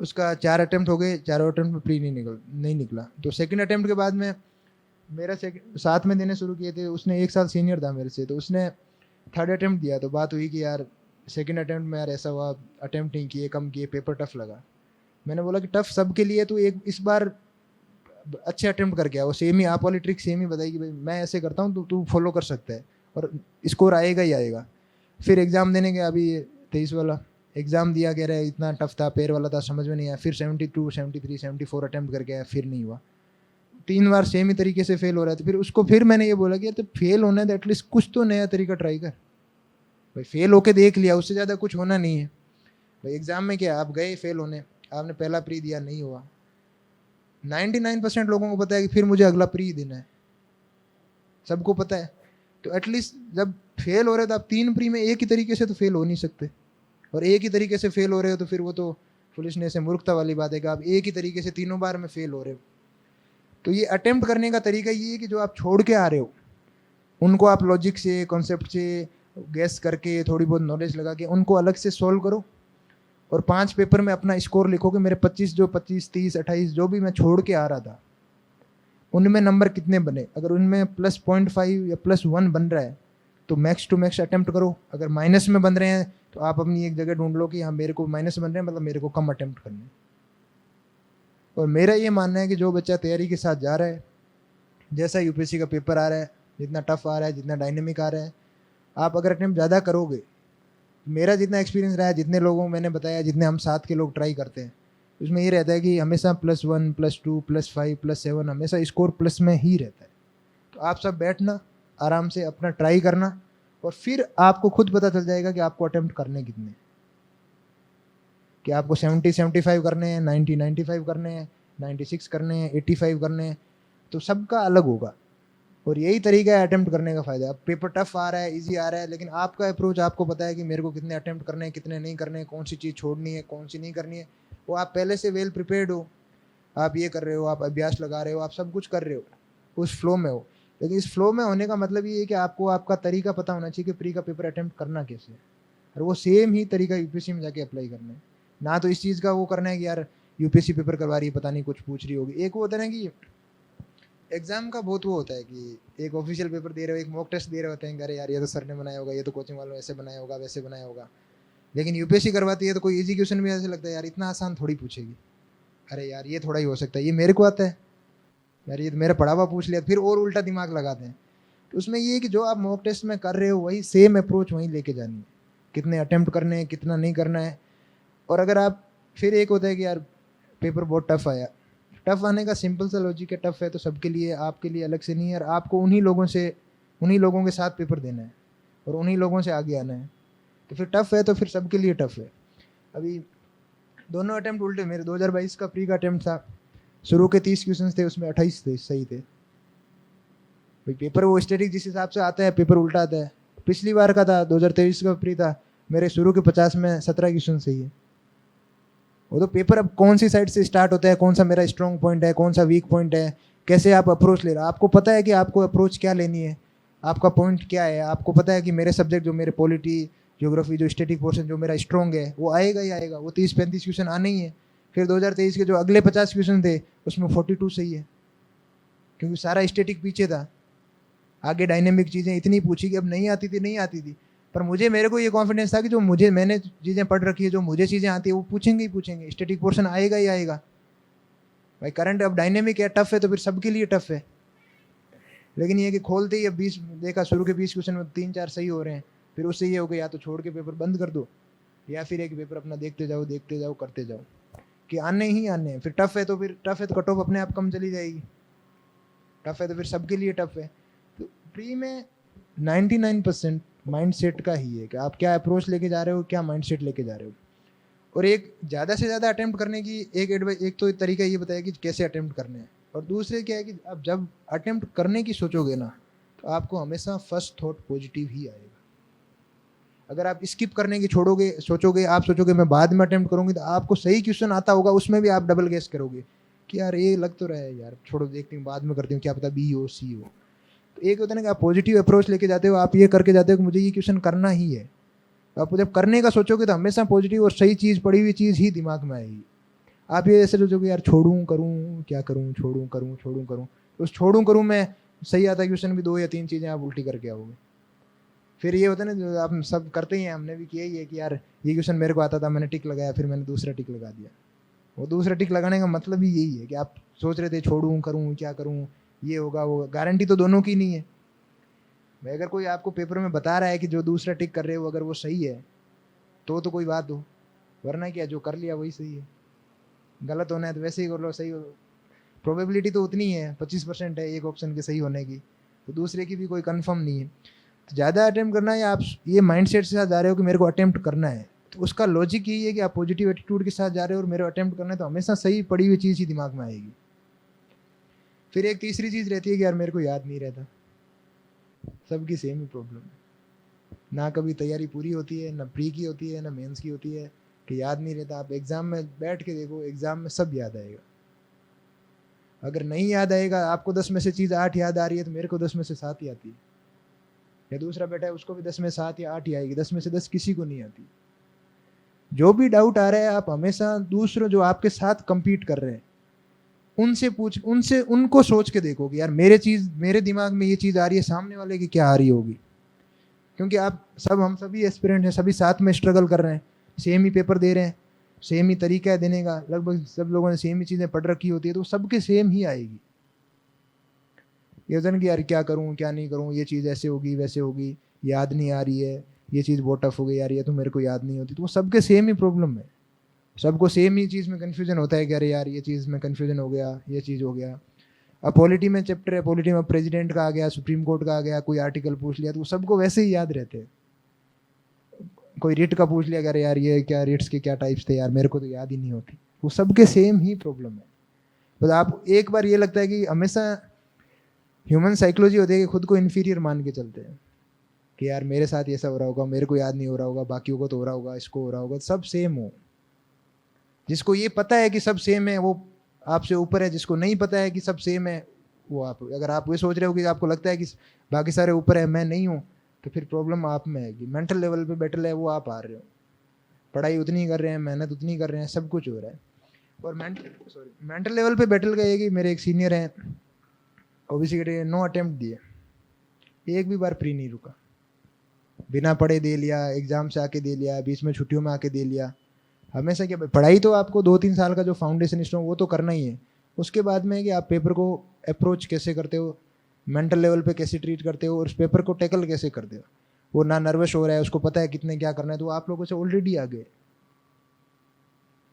उसका 4 अटेम्प्ट हो गए, चारों अटेम्प्ट में प्री नहीं निकला। तो सेकंड अटेम्प्ट के बाद में मेरा साथ में देने शुरू किए थे, उसने 1 साल सीनियर था मेरे से, तो उसने 3rd अटेम्प्ट दिया। तो बात हुई कि यार 2nd अटेम्प्ट में यार ऐसा हुआ, अटेम्प्ट नहीं किए, कम किए, पेपर टफ लगा। मैंने बोला कि टफ सबके लिए, तो एक इस बार अच्छे अटेम्प्ट करके आओ, सेम ही आप वाली ट्रिक सेम ही बताई कि भाई मैं ऐसे करता हूँ, तो तू फॉलो कर सकता है और स्कोर आएगा ही आएगा। फिर एग्ज़ाम देने गया, अभी 23 वाला एग्ज़ाम दिया, कह रहा है इतना टफ था, पैर वाला था, समझ में नहीं आया। फिर 72, 73, 74 अटेम्प्ट करके आया, फिर नहीं हुआ। 3 बार सेम ही तरीके से फेल हो रहा था। फिर उसको फिर मैंने ये बोला कि यार तो फेल होना है तो एटलीस्ट कुछ तो नया तरीका ट्राई कर भाई। फेल होके देख लिया, उससे ज़्यादा कुछ होना नहीं है भाई। एग्ज़ाम में क्या, आप गए फेल होने, आपने पहला प्री दिया, नहीं हुआ। 99% लोगों को पता है कि फिर मुझे अगला प्री देना है, सबको पता है। तो एटलीस्ट जब फेल हो रहे तो आप 3 प्री में एक ही तरीके से तो फेल हो नहीं सकते, और एक ही तरीके से फेल हो रहे हो तो फिर वो तो फुलिशनेस है, मूर्खता वाली बात है कि आप एक ही तरीके से 3 बार में फेल हो रहे हो। तो ये अटेम्प्ट करने का तरीका ये है कि जो आप छोड़ के आ रहे हो उनको आप लॉजिक से, कॉन्सेप्ट से गैस करके, थोड़ी बहुत नॉलेज लगा के उनको अलग से सॉल्व करो, और 5 पेपर में अपना स्कोर लिखो कि मेरे 25, 30, 28 जो भी मैं छोड़ के आ रहा था उनमें नंबर कितने बने। अगर उनमें +0.5 या +1 बन रहा है तो मैक्स टू मैक्स अटेम्प्ट करो। अगर माइनस में बन रहे हैं तो आप अपनी एक जगह ढूंढ लो कि हाँ मेरे को माइनस बन रहे हैं, मतलब मेरे को कम अटेम्प्ट करने। और मेरा ये मानना है कि जो बच्चा तैयारी के साथ जा रहा है, जैसा यूपीएससी का पेपर आ रहा है, जितना टफ आ रहा है, जितना डायनेमिक आ रहा है, आप अगर अटेम्प्ट ज़्यादा करोगे, मेरा जितना एक्सपीरियंस रहा है, जितने लोगों को मैंने बताया, जितने हम साथ के लोग ट्राई करते हैं, उसमें ये रहता है कि हमेशा +1, +2, +5, +7 हमेशा स्कोर प्लस में ही रहता है। तो आप सब बैठना, आराम से अपना ट्राई करना, और फिर आपको खुद पता चल जाएगा कि आपको अटेम्प्ट करने कितने, कि आपको 70, 75 करने हैं, 90, 95 करने हैं, 96 करने हैं, 85 करने हैं। तो सबका अलग होगा, और यही तरीका है अटेम्प्ट करने का फ़ायदा। अब पेपर टफ आ रहा है, इजी आ रहा है, लेकिन आपका अप्रोच, आपको पता है कि मेरे को कितने अटेम्प्ट करने हैं, कितने नहीं करने हैं, कौन सी चीज़ छोड़नी है, कौन सी नहीं करनी है, वो आप पहले से वेल प्रिपेयर्ड हो। आप ये कर रहे हो, आप अभ्यास लगा रहे हो, आप सब कुछ कर रहे हो, उस फ्लो में हो। लेकिन इस फ्लो में होने का मतलब ये है कि आपको आपका तरीका पता होना चाहिए कि प्री का पेपर अटेम्प्ट करना कैसे है, और वो सेम ही तरीका यूपीएससी में जाके अप्लाई करना है। ना तो इस चीज़ का वो करना है कि यार यूपीएससी पेपर करवा रही है, पता नहीं कुछ पूछ रही होगी। एक वो होता है ना कि एग्जाम का बहुत वो होता है कि एक ऑफिशियल पेपर दे रहे हो, एक मॉक टेस्ट दे रहे होते हैं, अरे यार ये तो सर ने बनाया होगा, ये तो कोचिंग वालों ने ऐसे बनाया होगा, वैसे बनाया होगा। लेकिन यूपीएससी करवाती है तो कोई इजी क्वेश्चन भी ऐसे लगता है यार इतना आसान थोड़ी पूछेगी, अरे यार ये थोड़ा ही हो सकता है, ये मेरे को आता है, यार ये तो मेरा पढ़ा हुआ पूछ लिया, फिर और उल्टा दिमाग लगाते हैं। तो उसमें ये है कि जो आप मॉक टेस्ट में कर रहे हो वही सेम अप्रोच वहीं लेके जानी है, कितने अटेम्प्ट करने हैं, कितना नहीं करना है। और अगर आप, फिर एक होता है कि यार पेपर बहुत टफ आया, टफ आने का सिंपल सा लॉजिक है, टफ है तो सबके लिए, आपके लिए अलग से नहीं है, और आपको उन्हीं लोगों के साथ पेपर देना है और उन्हीं लोगों से आगे आना है। तो फिर टफ है तो फिर सबके लिए टफ है। अभी दोनों अटेम्प्ट उल्टे, मेरे 2022 का प्री का अटेम्प्ट था, शुरू के 30 क्वेश्चन थे, उसमें 28 थे सही थे भाई। पेपर वो स्टैटिक जिस हिसाब से आता है, पेपर उल्टा आता है। पिछली बार का था 2023 का प्री था, मेरे शुरू के 50 में 17 क्वेश्चन सही है। वो तो पेपर अब कौन सी साइड से स्टार्ट होता है, कौन सा मेरा स्ट्रॉन्ग पॉइंट है, कौन सा वीक पॉइंट है, कैसे आप अप्रोच ले रहे हो, आपको पता है कि आपको अप्रोच क्या लेनी है, आपका पॉइंट क्या है, आपको पता है कि मेरे सब्जेक्ट जो मेरे पॉलिटी, ज्योग्राफी, जो स्टैटिक पोर्शन जो मेरा स्ट्रॉन्ग है वो आएगा ही आएगा, वो 30-35 क्वेश्चन आने ही है। फिर 2023 के जो अगले 50 क्वेश्चन थे उसमें 42 सही है, क्योंकि सारा स्टैटिक पीछे था, आगे डायनेमिक चीज़ें इतनी पूछी कि अब नहीं आती थी। पर मेरे को ये कॉन्फिडेंस था कि जो मैंने चीज़ें पढ़ रखी है, जो मुझे चीज़ें आती है वो पूछेंगे, स्टैटिक पोर्शन आएगा ही आएगा भाई। करंट अब डायनेमिक है, टफ है, तो फिर सबके लिए टफ है। लेकिन ये कि खोलते ही अब 20 देखा, शुरू के 20 क्वेश्चन में 3-4 सही हो रहे हैं, फिर उससे ये हो गया या तो छोड़ के पेपर बंद कर दो, या फिर एक पेपर अपना देखते जाओ करते जाओ कि आने ही आने हैं। फिर टफ है तो कट ऑफ अपने आप कम चली जाएगी, टफ है तो फिर सबके लिए टफ है। तो प्री में 99% माइंडसेट का ही है कि आप क्या अप्रोच लेके जा रहे हो, क्या माइंडसेट लेके जा रहे हो। और एक ज़्यादा से ज़्यादा अटेम्प्ट करने की एक तो तरीका ये बताया कि कैसे अटेम्प्ट करने हैं, और दूसरे क्या है कि आप जब अटेम्प्ट करने की सोचोगे ना तो आपको हमेशा फर्स्ट थॉट पॉजिटिव ही आएगा। अगर आप स्किप करने की आप सोचोगे मैं बाद में अटेम्प्ट करूँगी, तो आपको सही क्वेश्चन आता होगा उसमें भी आप डबल गेस करोगे कि यार ये लग तो रहा है, यार छोड़ो देखती हूँ, बाद में करती हूँ, क्या पता बी हो सी हो। तो एक होता है ना कि आप पॉजिटिव अप्रोच लेके जाते हो, आप ये करके जाते हो कि मुझे ये क्वेश्चन करना ही है। आप जब करने का सोचोगे तो हमेशा पॉजिटिव और सही चीज़, पढ़ी हुई चीज़ ही दिमाग में आएगी। आप ये ऐसे सोचोगे यार छोड़ूं करूं, क्या करूं, छोड़ूं करूं, तो छोड़ूं करूं मैं, सही आता क्वेश्चन भी 2 या 3 चीज़ें आप उल्टी करके आओगे। फिर ये होता है ना, जो आप सब करते ही हैं, हमने भी किया ही है कि यार ये क्वेश्चन मेरे को आता था, मैंने टिक लगाया, फिर मैंने दूसरा टिक लगा दिया। वो दूसरा टिक लगाने का मतलब ही यही है कि आप सोच रहे थे छोड़ूं करूं क्या करूं, ये होगा वो, गारंटी तो दोनों की नहीं है भाई। अगर कोई आपको पेपर में बता रहा है कि जो दूसरा टिक कर रहे हो अगर वो सही है तो कोई बात हो, वरना क्या, जो कर लिया वही सही है, गलत होना है तो वैसे ही कर लो, सही हो। प्रोबेबिलिटी तो उतनी है, 25% है एक ऑप्शन के सही होने की, तो दूसरे की भी कोई कंफर्म नहीं है। तो ज़्यादा अटेम्प्ट करना है, आप ये माइंडसेट के साथ जा रहे हो कि मेरे को अटेम्प्ट करना है, तो उसका लॉजिक यही है कि आप पॉजिटिव एटीट्यूड के साथ जा रहे हो और मेरे को अटेम्प्ट करना है, तो हमेशा सही पड़ी हुई चीज़ ही दिमाग में आएगी। फिर एक तीसरी चीज़ रहती है कि यार मेरे को याद नहीं रहता। सबकी सेम ही प्रॉब्लम है, ना कभी तैयारी पूरी होती है, ना प्री की होती है, ना मेंस की होती है, कि याद नहीं रहता। आप एग्ज़ाम में बैठ के देखो, एग्ज़ाम में सब याद आएगा। अगर नहीं याद आएगा, आपको 10 में से चीज़ 8 याद आ रही है तो मेरे को 10 में से 7 ही आती है, या दूसरा बैठा है उसको भी 10 में 7 या 8 ही आएगी, 10 में से 10 किसी को नहीं आती। जो भी डाउट आ रहा है, आप हमेशा दूसरों जो आपके साथ compete कर रहे हैं उनसे उनको सोच के देखो कि यार मेरे दिमाग में ये चीज़ आ रही है, सामने वाले की क्या आ रही होगी। क्योंकि हम सभी एस्पिरेंट हैं, सभी साथ में स्ट्रगल कर रहे हैं, सेम ही पेपर दे रहे हैं, सेम ही तरीका है देने का, लगभग सब लोगों ने सेम ही चीज़ें पढ़ रखी होती है, तो सबके सेम ही आएगी। ये होता है कि यार क्या करूँ क्या नहीं करूँ, ये चीज़ ऐसे होगी वैसे होगी, याद नहीं आ रही है, ये चीज़ बहुत टफ हो गई यार, ये तो मेरे को याद नहीं होती, तो वो सबके सेम ही प्रॉब्लम है। सबको सेम ही चीज़ में कन्फ्यूजन होता है कि अरे यार ये चीज़ में कन्फ्यूजन हो गया, ये चीज़ हो गया। अब पॉलिटी में चैप्टर है, पॉलिटी में प्रेसिडेंट का आ गया, सुप्रीम कोर्ट का आ गया, कोई आर्टिकल पूछ लिया, तो वो सबको वैसे ही याद रहते हैं। कोई रिट का पूछ लिया, अरे यार ये क्या रिट्स के क्या टाइप्स थे यार, मेरे को तो याद ही नहीं होती। वो सबके सेम ही प्रॉब्लम है। बस आप एक बार ये लगता है कि हमेशा ह्यूमन साइकोलॉजी होती है कि खुद को इन्फीरियर मान के चलते हैं कि यार मेरे साथ ऐसा हो रहा होगा, मेरे को याद नहीं हो रहा होगा, बाकियों को तो हो रहा होगा, इसको हो रहा होगा, सब सेम हो। जिसको ये पता है कि सब सेम है वो आपसे ऊपर है, जिसको नहीं पता है कि सब सेम है वो आप, अगर आप ये सोच रहे हो कि आपको लगता है कि बाकी सारे ऊपर है मैं नहीं हूँ, तो फिर प्रॉब्लम आप में है कि मेंटल लेवल पे बैटल है वो आप आ रहे हो। पढ़ाई उतनी कर रहे हैं, मेहनत उतनी कर रहे हैं, सब कुछ हो रहा है। और मेंटल लेवल पे बैटल का ये कि मेरे एक सीनियर हैं, ओबीसी के 9 अटेम्प्ट दिए, एक भी बार प्री नहीं रुका, बिना पढ़े दे लिया, एग्जाम से आके दे लिया, बीच में छुट्टियों में आके दे लिया। हमेशा क्या, पढ़ाई तो आपको 2-3 साल का जो फाउंडेशन स्ट्रॉन्ग वो तो करना ही है, उसके बाद में कि आप पेपर को अप्रोच कैसे करते हो, मेंटल लेवल पे कैसे ट्रीट करते हो और उस पेपर को टैकल कैसे करते हो। वो ना नर्वस हो रहा है, उसको पता है कितने क्या करना है, तो आप लोगों से ऑलरेडी आ गए,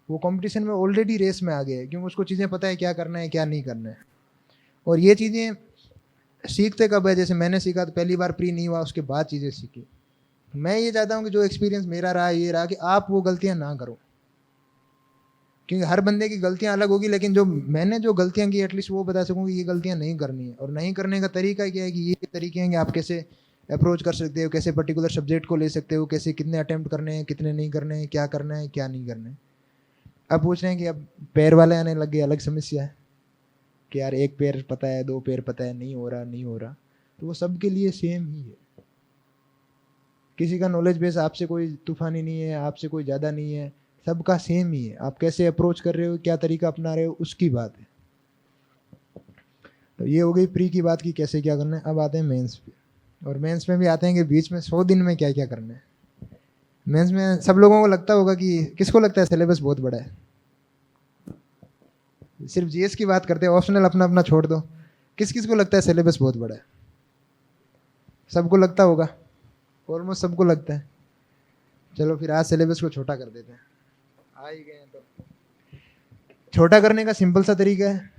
वो कंपटीशन में ऑलरेडी रेस में आ गए, क्योंकि उसको चीज़ें पता है क्या करना है क्या नहीं करना है। और ये चीज़ें सीखते कब है, जैसे मैंने सीखा तो पहली बार प्री नहीं हुआ, उसके बाद चीज़ें सीखी। मैं ये चाहता हूँ कि जो एक्सपीरियंस मेरा रहा ये रहा कि आप वो गलतियाँ ना करो, क्योंकि हर बंदे की गलतियां अलग होगी, लेकिन जो मैंने जो गलतियां की एटलीस्ट वो बता सकूँ कि ये गलतियां नहीं करनी है। और नहीं करने का तरीका क्या है कि ये तरीके हैं कि आप कैसे अप्रोच कर सकते हो, कैसे पर्टिकुलर सब्जेक्ट को ले सकते हो, कैसे कितने अटेम्प्ट करने हैं, कितने नहीं करने हैं, क्या करना है क्या नहीं करना है। अब पूछ रहे हैं कि अब पैर वाले आने लग गए, अलग समस्या है कि यार एक पैर पता है, 2 पैर पता है, नहीं हो रहा नहीं हो रहा, तो वो सबके लिए सेम ही है। किसी का नॉलेज बेस आपसे कोई तूफानी नहीं है, आपसे कोई ज़्यादा नहीं है, सबका सेम ही है। आप कैसे अप्रोच कर रहे हो, क्या तरीका अपना रहे हो, उसकी बात है। तो ये हो गई प्री की बात की कैसे क्या करना है। अब आते हैं मेंस पे, और मेंस में भी आते हैं कि बीच में 100 दिन में क्या क्या करना है। मेंस में सब लोगों को लगता होगा कि, किसको लगता है सिलेबस बहुत बड़ा है, सिर्फ जीएस की बात करते हैं, ऑप्शनल अपना अपना छोड़ दो, किस किस को लगता है सिलेबस बहुत बड़ा है? सबको लगता होगा, ऑलमोस्ट सबको लगता है। चलो फिर आज सिलेबस को छोटा कर देते हैं, आ ही गए हैं तो। छोटा करने का सिंपल सा तरीका है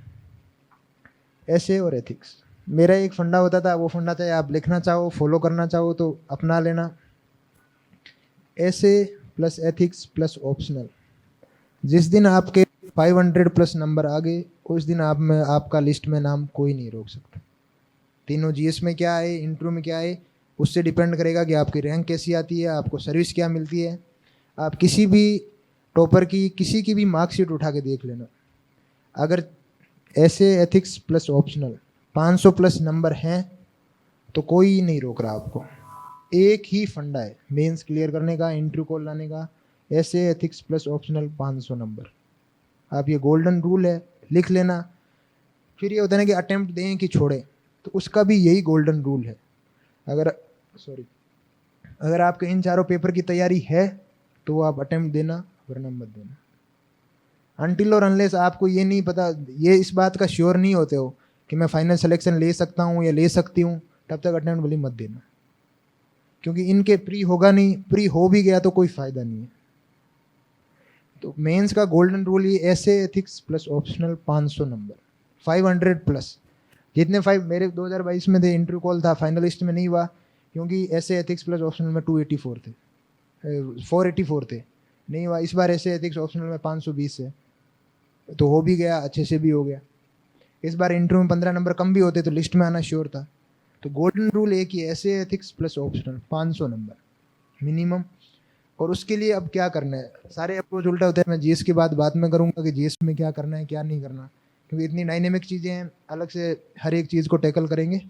ऐसे और एथिक्स। मेरा एक फंडा होता था, वो फंडा चाहे आप लिखना चाहो फॉलो करना चाहो तो अपना लेना, ऐसे प्लस एथिक्स प्लस ऑप्शनल। जिस दिन आपके 500 प्लस नंबर आ गए उस दिन आप में आपका लिस्ट में नाम कोई नहीं रोक सकता। तीनों जीएस में क्या आए, इंटरव्यू में क्या आए, उससे डिपेंड करेगा कि आपकी रैंक कैसी आती है, आपको सर्विस क्या मिलती है। आप किसी भी टॉपर की किसी की भी मार्कशीट उठा के देख लेना, अगर ऐसे ethics plus optional 500 plus number हैं तो कोई नहीं रोक रहा आपको। एक ही फंडा है मेंस क्लियर करने का, इंटरव्यू कॉल लाने का, ऐसे एथिक्स प्लस ऑप्शनल 500 नंबर। आप ये गोल्डन रूल है, लिख लेना। फिर ये होता है ना कि अटेम्प्ट दें कि छोड़ें, तो उसका भी यही गोल्डन रूल है। अगर आपके इन चारों पेपर की तैयारी है तो आप अटेम्प्ट देना, वरना मत देना। अनटिल और अनलेस आपको ये नहीं पता, ये इस बात का श्योर नहीं होते हो कि मैं फाइनल सिलेक्शन ले सकता हूँ या ले सकती हूँ, तब तक अटेम्प्ट भले मत देना, क्योंकि इनके प्री होगा नहीं, प्री हो भी गया तो कोई फायदा नहीं है। तो मेंस का गोल्डन रूल ये ऐसे ethics plus optional 500 number, 500 plus. जितने 5 मेरे 2022 में थे, इंटरव्यू कॉल था, फाइनलिस्ट में नहीं हुआ क्योंकि ऐसे एथिक्स प्लस ऑप्शनल में 284 थे, 484 थे, नहीं हुआ। इस बार ऐसे एथिक्स ऑप्शनल में 520 है, तो हो भी गया, अच्छे से भी हो गया। इस बार इंटरव्यू में 15 नंबर कम भी होते तो लिस्ट में आना श्योर था। तो गोल्डन रूल एक ही, ऐसे ethics plus optional 500 number minimum. और उसके लिए अब क्या करना है, सारे अप्रोच उल्टा होता है। मैं जीएस की बात में करूंगा कि जीएस में क्या करना है क्या नहीं करना, क्योंकि इतनी डायनेमिक चीज़ें हैं, अलग से हर एक चीज़ को टैकल करेंगे।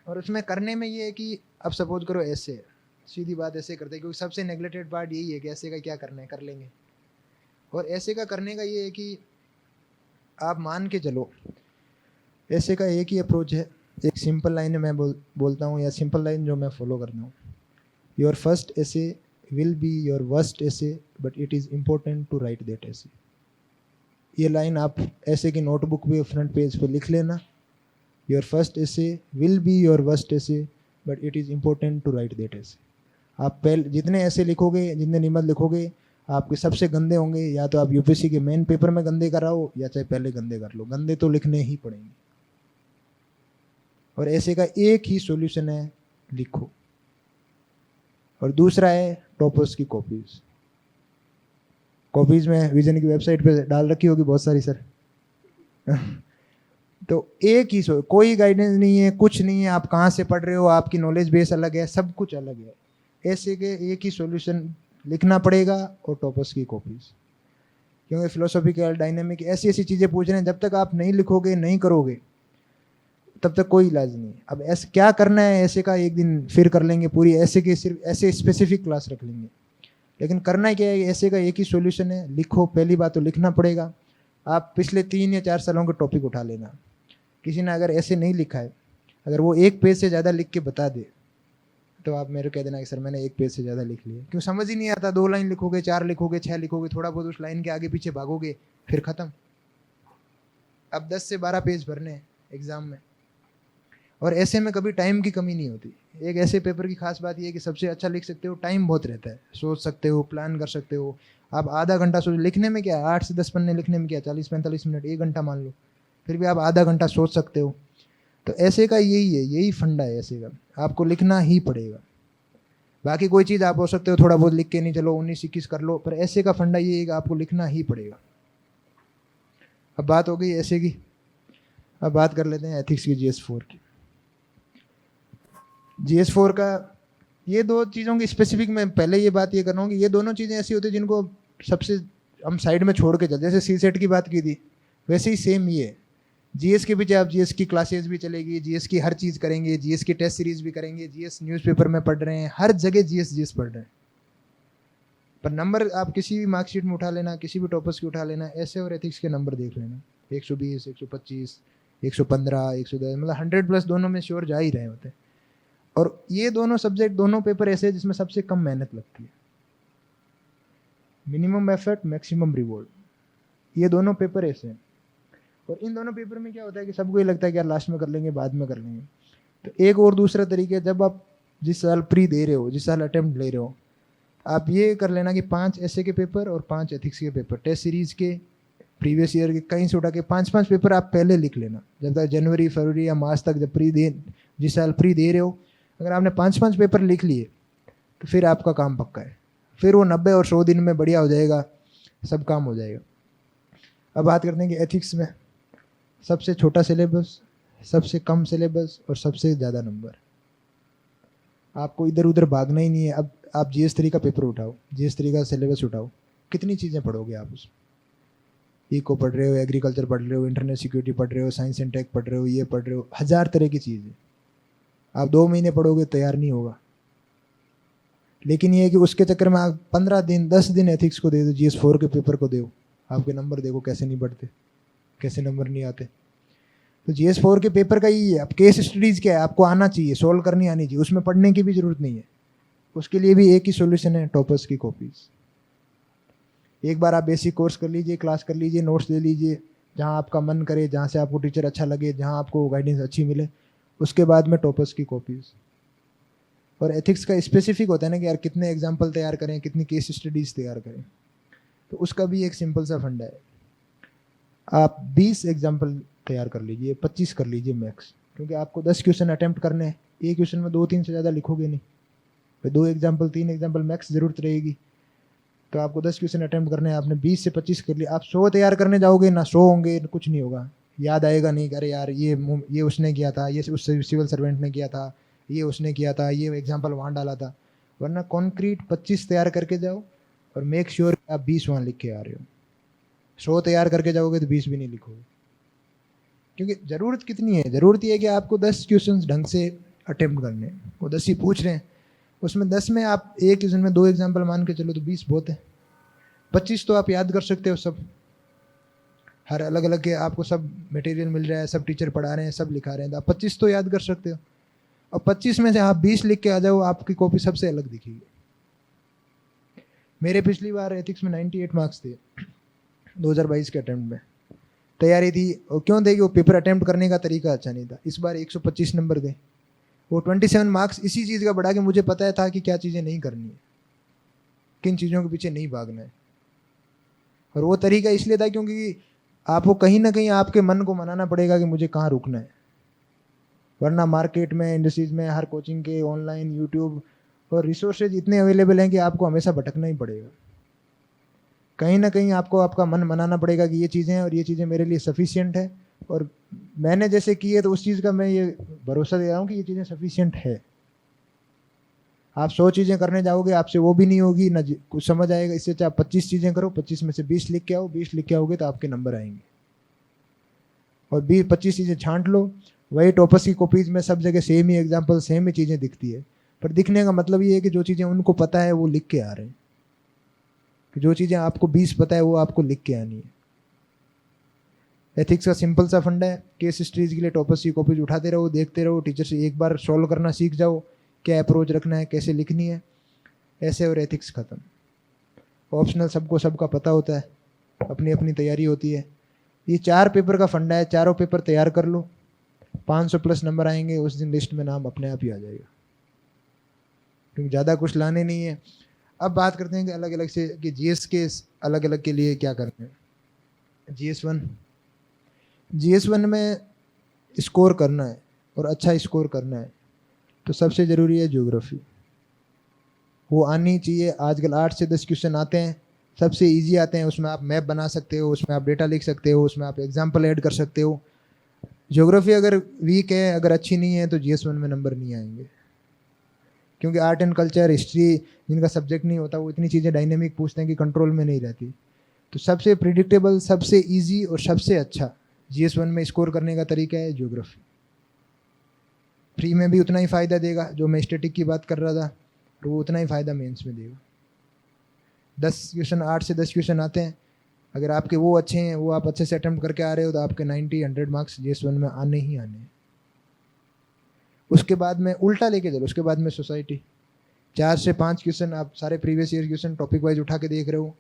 और उसमें करने में ये है कि अब सपोज करो ऐसे, सीधी बात ऐसे करते हैं, क्योंकि सबसे नेगलेक्टेड पार्ट यही है कि ऐसे का क्या करना है, कर लेंगे। और ऐसे का करने का ये है कि आप मान के चलो, ऐसे का एक ही अप्रोच है, एक सिंपल लाइन है, मैं बोलता हूँ, या सिंपल लाइन जो मैं फॉलो करता हूँ, your first essay will be your worst essay, but it is important to write that essay. ये लाइन आप ऐसे की नोटबुक पे फ्रंट पेज पे लिख लेना, your first essay will be your worst essay, but it is important to write that essay. आप पहले जितने ऐसे लिखोगे, जितने निबंध लिखोगे, आपके सबसे गंदे होंगे। या तो आप यूपीएससी के मेन पेपर में गंदे कराओ, या चाहे पहले गंदे कर लो, गंदे तो लिखने ही पड़ेंगे। और ऐसे का एक ही सॉल्यूशन है, लिखो। और दूसरा है टॉपर्स की कॉपीज में विजन की वेबसाइट पे डाल रखी होगी बहुत सारी सर। तो एक ही कोई गाइडेंस नहीं है, कुछ नहीं है, आप कहाँ से पढ़ रहे हो, आपकी नॉलेज बेस अलग है, सब कुछ अलग है। ऐसे के एक ही सॉल्यूशन, लिखना पड़ेगा और टॉपर्स की कॉपीज। क्योंकि फिलोसॉफिकल डायनेमिक ऐसी ऐसी चीज़ें पूछ रहे हैं, जब तक आप नहीं लिखोगे, नहीं करोगे, तब तक कोई इलाज नहीं। अब ऐसे क्या करना है, ऐसे का एक दिन फिर कर लेंगे पूरी, ऐसे के सिर्फ ऐसे स्पेसिफिक क्लास रख लेंगे। लेकिन करना क्या है, ऐसे का एक ही सॉल्यूशन है, लिखो। पहली बात तो लिखना पड़ेगा। आप पिछले 3 या 4 सालों के टॉपिक उठा लेना। किसी ने अगर ऐसे नहीं लिखा है, अगर वो 1 पेज से ज़्यादा लिख के बता दे, तो आप मेरे कह देना कि सर मैंने 1 पेज से ज़्यादा लिख लिया। क्यों, समझ ही नहीं आता। 2 लाइन लिखोगे, 4 लिखोगे, 6 लिखोगे, थोड़ा बहुत उस लाइन के आगे पीछे भागोगे, फिर ख़त्म। अब 10 से 12 पेज भरने एग्ज़ाम में। और ऐसे में कभी टाइम की कमी नहीं होती। एक ऐसे पेपर की खास बात यह है कि सबसे अच्छा लिख सकते हो, टाइम बहुत रहता है, सोच सकते हो, प्लान कर सकते हो। आप आधा घंटा सोच, लिखने में क्या है, 8 से 10 पन्ने लिखने में क्या, 40-45 मिनट, 1 घंटा मान लो, फिर भी आप आधा घंटा सोच सकते हो। तो ऐसे का यही है, यही फंडा है ऐसे का, आपको लिखना ही पड़ेगा। बाकी कोई चीज़ आप हो सकते हो थोड़ा बहुत लिख के, नहीं चलो 19-21 कर लो, पर ऐसे का फंडा ये है कि आपको लिखना ही पड़ेगा। अब बात हो गई ऐसे की, अब बात कर लेते हैं एथिक्स की, GS4 की। GS4 का ये 2 चीज़ों की स्पेसिफिक, मैं पहले ये बात ये कर रहा हूँ कि ये दोनों चीज़ें ऐसी होती हैं जिनको सबसे हम साइड में छोड़ के चलते। जैसे CSET की बात की थी, वैसे ही सेम ये GS के पीछे आप GS की क्लासेस भी चलेगी, GS की हर चीज़ करेंगे, GS की टेस्ट सीरीज भी करेंगे, GS न्यूज़पेपर में पढ़ रहे हैं, हर जगह GS पढ़ रहे हैं। पर नंबर आप किसी भी मार्कशीट में उठा लेना, किसी भी टॉपर्स की उठा लेना, ऐसे और एथिक्स के नंबर देख लेना, 120, 125, 115, 110, मतलब 100+ दोनों में श्योर जा ही रहे होते हैं। और ये दोनों सब्जेक्ट, दोनों पेपर ऐसे हैं जिसमें सबसे कम मेहनत लगती है। मिनिमम एफर्ट, मैक्सिमम रिवॉर्ड, ये दोनों पेपर ऐसे हैं। और इन दोनों पेपर में क्या होता है कि सबको ये लगता है कि यार लास्ट में कर लेंगे, बाद में कर लेंगे। तो एक और दूसरा तरीका है, जब आप जिस साल प्री दे रहे हो, जिस साल अटेम्प्ट ले रहे हो, आप ये कर लेना कि 5 ऐसे के पेपर और 5 एथिक्स के पेपर, टेस्ट सीरीज के, प्रीवियस ईयर के, कहीं से उठा के 5-5 पेपर आप पहले लिख लेना। जब तक जनवरी, फरवरी या मार्च तक, जब जिस साल प्री दे रहे हो, अगर आपने 5-5 पेपर लिख लिए तो फिर आपका काम पक्का है। फिर वो 90 और 100 दिन में बढ़िया हो जाएगा, सब काम हो जाएगा। अब बात करते हैं कि एथिक्स में सबसे छोटा सिलेबस, सबसे कम सिलेबस और सबसे ज़्यादा नंबर। आपको इधर उधर भागना ही नहीं है। अब आप GS3 का पेपर उठाओ, GS3 का सिलेबस उठाओ, कितनी चीज़ें पढ़ोगे आप उसमें? इको पढ़ रहे हो, एग्रीकल्चर पढ़ रहे हो, इंटरनेट सिक्योरिटी पढ़ रहे हो, साइंस एंड टेक पढ़ रहे हो, ये पढ़ रहे हो, 1000 तरह की चीज़ें। आप 2 महीने पढ़ोगे, तैयार नहीं होगा। लेकिन ये है कि उसके चक्कर में आप 15 दिन, 10 दिन एथिक्स को दे दो, GS4 के पेपर को दो, आपके नंबर देखो कैसे नहीं बढ़ते, कैसे नंबर नहीं आते। तो GS4 के पेपर का यही है। अब केस स्टडीज क्या है, आपको आना चाहिए, सोल्व करनी आनी चाहिए, उसमें पढ़ने की भी जरूरत नहीं है। उसके लिए भी एक ही सॉल्यूशन है, टॉपर्स की कॉपीज। एक बार आप बेसिक कोर्स कर लीजिए, क्लास कर लीजिए, नोट्स ले लीजिए, जहाँ आपका मन करे, जहाँ से आपको टीचर अच्छा लगे, जहाँ आपको गाइडेंस अच्छी मिले, उसके बाद में टॉपर्स की कॉपीज। और एथिक्स का स्पेसिफिक होता है ना कि यार कितने एग्जाम्पल तैयार करें, कितनी केस स्टडीज तैयार करें, तो उसका भी एक सिंपल सा फंडा है। आप 20 एग्जाम्पल तैयार कर लीजिए, 25 कर लीजिए मैक्स, क्योंकि आपको 10 क्वेश्चन अटेम्प्ट करने हैं। एक क्वेश्चन में 2-3 से ज़्यादा लिखोगे नहीं, फिर 2 एग्जाम्पल 3 एग्जाम्पल मैक्स ज़रूरत रहेगी। तो आपको 10 क्वेश्चन अटेम्प्ट करने हैं, आपने 20 से 25 कर लिए। आप 100 तैयार करने जाओगे ना, 100 होंगे, कुछ नहीं होगा, याद आएगा नहीं। अरे यार ये उसने किया था, ये उस सिविल सर्वेंट ने किया था, ये उसने किया था, ये एग्जाम्पल वहाँ डाला था। वरना कॉन्क्रीट 25 तैयार करके जाओ और मेक श्योर आप 20 वहाँ लिख के आ रहे हो। 100 तैयार करके जाओगे तो 20 भी नहीं लिखोगे। क्योंकि ज़रूरत कितनी है, ज़रूरत ये है कि आपको 10 क्वेश्चन ढंग से अटेम्प्ट करने हैं, वो 10 ही पूछ रहे हैं, उसमें 10 में आप एक क्वेश्चन में 2 एग्जाम्पल मान के चलो तो 20 बहुत है। 25 तो आप याद कर सकते हो सब, हर अलग अलग के आपको सब मटेरियल मिल रहा है, सब टीचर पढ़ा रहे हैं, सब लिखा रहे हैं, तो आप 25 तो याद कर सकते हो। और 25 में से आप 20 लिख के आ जाओ, आपकी कॉपी सबसे अलग दिखेगी। मेरे पिछली बार एथिक्स में 98 मार्क्स थे 2022 के अटेम्प्ट में। तैयारी थी, और क्यों थे कि वो पेपर अटेम्प्ट करने का तरीका अच्छा नहीं था। इस बार 125 नंबर थे, वो 27 मार्क्स इसी चीज़ का बढ़ा कि मुझे पता था कि क्या चीज़ें नहीं करनी है, किन चीज़ों के पीछे नहीं भागना है। और वो तरीका इसलिए था क्योंकि आपको कहीं ना कहीं आपके मन को मनाना पड़ेगा कि मुझे कहाँ रुकना है। वरना मार्केट में, इंडस्ट्रीज में, हर कोचिंग के, ऑनलाइन, यूट्यूब और रिसोर्सेज इतने अवेलेबल हैं कि आपको हमेशा भटकना ही पड़ेगा। कहीं ना कहीं आपको आपका मन मनाना पड़ेगा कि ये चीज़ें हैं और ये चीज़ें मेरे लिए सफिशिएंट है, और मैंने जैसे की है तो उस चीज़ का मैं ये भरोसा दे रहा हूँ कि ये चीज़ें सफिशिएंट है। आप 100 चीज़ें करने जाओगे, आपसे वो भी नहीं होगी ना, कुछ समझ आएगा। इससे चाहे आप 25 चीज़ें करो, 25 में से 20 लिख के आओ, 20 लिख के आओगे तो आपके नंबर आएंगे। और 20-25 चीज़ें छांट लो। वही टॉपर्स की कॉपीज में सब जगह सेम ही एग्जाम्पल, सेम ही चीज़ें दिखती है, पर दिखने का मतलब ये है कि जो चीज़ें उनको पता है वो लिख के आ रहे हैं, कि जो चीज़ें आपको 20 पता है वो आपको लिख के आनी है। एथिक्स का सिंपल सा फंडा है, केस स्टडीज के लिए टॉपर्स की कॉपीज उठाते रहो, देखते रहो, टीचर से एक बार सॉल्व करना सीख जाओ, क्या अप्रोच रखना है, कैसे लिखनी है, ऐसे और एथिक्स खत्म। ऑप्शनल सबको सबका पता होता है, अपनी अपनी तैयारी होती है। ये 4 पेपर का फंडा है, चारों पेपर तैयार कर लो, 500 प्लस नंबर आएंगे, उस दिन लिस्ट में नाम अपने आप ही आ जाएगा, क्योंकि ज़्यादा कुछ लाने नहीं है। अब बात करते हैं कि अलग अलग से कि जीएस के अलग अलग के लिए क्या करना है। जीएस1 में स्कोर करना है और अच्छा स्कोर करना है तो सबसे ज़रूरी है ज्योग्राफी, वो आनी चाहिए। आजकल 8 से 10 क्वेश्चन आते हैं, सबसे इजी आते हैं, उसमें आप मैप बना सकते हो, उसमें आप डेटा लिख सकते हो, उसमें आप एग्जाम्पल ऐड कर सकते हो। ज्योग्राफी अगर वीक है, अगर अच्छी नहीं है, तो जीएस1 में नंबर नहीं आएंगे, क्योंकि आर्ट एंड कल्चर, हिस्ट्री जिनका सब्जेक्ट नहीं होता वो इतनी चीज़ें डायनेमिक पूछते हैं कि कंट्रोल में नहीं रहती। तो सबसे प्रिडिक्टेबल, सबसे इजी और सबसे अच्छा जीएस1 में स्कोर करने का तरीका है ज्योग्राफी। प्री में भी उतना ही फ़ायदा देगा, जो मैं स्टैटिक की बात कर रहा था, तो वो उतना ही फ़ायदा मेंस में देगा। 10 क्वेश्चन, 8 से 10 क्वेश्चन आते हैं, अगर आपके वो अच्छे हैं, वो आप अच्छे से अटेम्प्ट करके आ रहे हो, तो आपके 90-100 मार्क्स जीएस1 में आने ही आने हैं। उसके बाद में उल्टा लेके चलो, उसके बाद में सोसाइटी, 4 से 5 क्वेश्चन आप सारे previous year question topic wise उठा के देख रहे हो,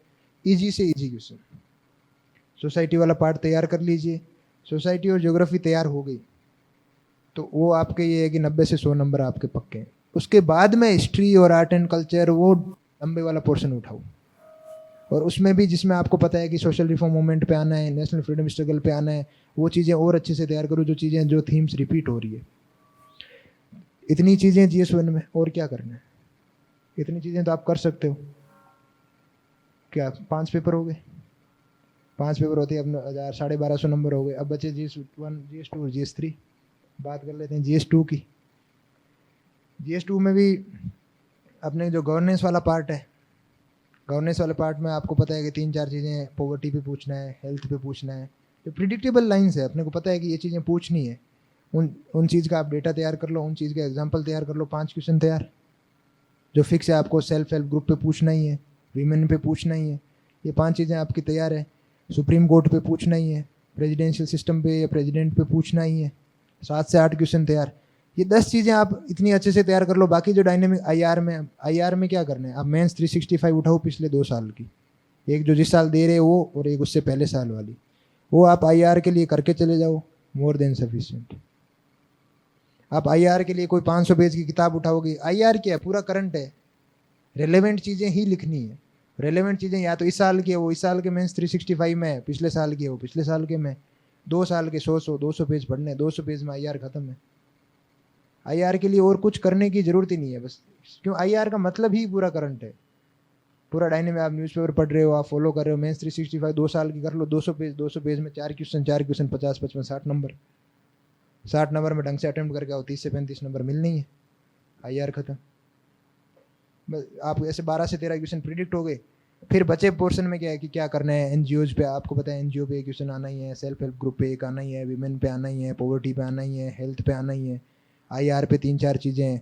ईजी से ईजी क्वेश्चन। सोसाइटी वाला पार्ट तैयार कर लीजिए, सोसाइटी और ज्योग्राफी तैयार हो गई तो वो आपके ये है कि 90 से 100 नंबर आपके पक्के हैं। उसके बाद में हिस्ट्री और आर्ट एंड कल्चर, वो लंबे वाला पोर्शन उठाओ, और उसमें भी जिसमें आपको पता है कि सोशल रिफॉर्म मूवमेंट पे आना है, नेशनल फ्रीडम स्ट्रगल पे आना है, वो चीज़ें और अच्छे से तैयार करो, जो चीज़ें, जो थीम्स रिपीट हो रही है। इतनी चीज़ें जीएस1 में, और क्या करना है, इतनी चीज़ें तो आप कर सकते हो। क्या 5 पेपर हो गए, 5 पेपर होते हैं, अपना 1250 नंबर हो गए। अब बचे GS1, GS2 और GS3। बात कर लेते हैं GS2 की। GS2 में भी अपने जो गवर्नेंस वाला पार्ट है, गवर्नेंस वाले पार्ट में आपको पता है कि 3-4 चीज़ें, पॉवर्टी पे पूछना है, हेल्थ पे पूछना है, जो प्रिडिक्टेबल लाइंस है, अपने को पता है कि ये चीज़ें पूछनी है, उन चीज़ का आप डेटा तैयार कर लो, उन चीज़ का एग्जाम्पल तैयार कर लो। 5 क्वेश्चन तैयार, जो फिक्स है, आपको सेल्फ हेल्प ग्रुप पे पूछना ही है, वीमेन पे पूछना ही है, ये 5 चीज़ें आपकी तैयार है। सुप्रीम कोर्ट पे पूछना ही है, प्रेसिडेंशियल सिस्टम पे या प्रेसिडेंट पे पूछना ही है, 7 से 8 क्वेश्चन तैयार। ये 10 चीज़ें आप इतनी अच्छे से तैयार कर लो। बाकी जो डायनेमिक आई आर में क्या करना है, आप मेंस 365 उठाओ पिछले 2 साल की, एक जो जिस साल दे रहे हो वो और एक उससे पहले साल वाली, वो आप आई के लिए करके चले जाओ, मोर देन सफिशिएंट। आप आई के लिए कोई 500 पेज की किताब उठाओगे, आई क्या है, पूरा करंट है, रेलेवेंट चीज़ें ही लिखनी है। रेलेवेंट चीज़ें या तो इस साल की है वो इस साल के मेंस 365 में है, पिछले साल की है वो पिछले साल के में, 2 साल के 200 पेज पढ़ने, 200 पेज में आई खत्म है। आई के लिए और कुछ करने की जरूरत ही नहीं है बस, क्यों आई का मतलब ही पूरा करंट है, पूरा डायनेमिक। आप न्यूज़पेपर पढ़ रहे हो, आप फॉलो कर रहे हो, मेंस 365 2 साल की कर लो, 200 पेज में 4 क्वेश्चन 50 55 60 नंबर, 60 नंबर में ढंग से अटेम्प्ट करके आओ, 30 से 35 नंबर मिलने ही है, आई खत्म। बस आप ऐसे 12 से 13 क्वेश्चन प्रिडिक्ट हो गए। फिर बचे पोर्शन में क्या है कि क्या करना है, एनजीओज पे आपको पता है, एनजीओ पे क्वेश्चन आना ही है, सेल्फ हेल्प ग्रुप पे एक आना ही है, विमेन पे आना ही है, पॉवर्टी पे आना ही है, हेल्थ पे आना ही है, आई पे 3-4 चीज़ें,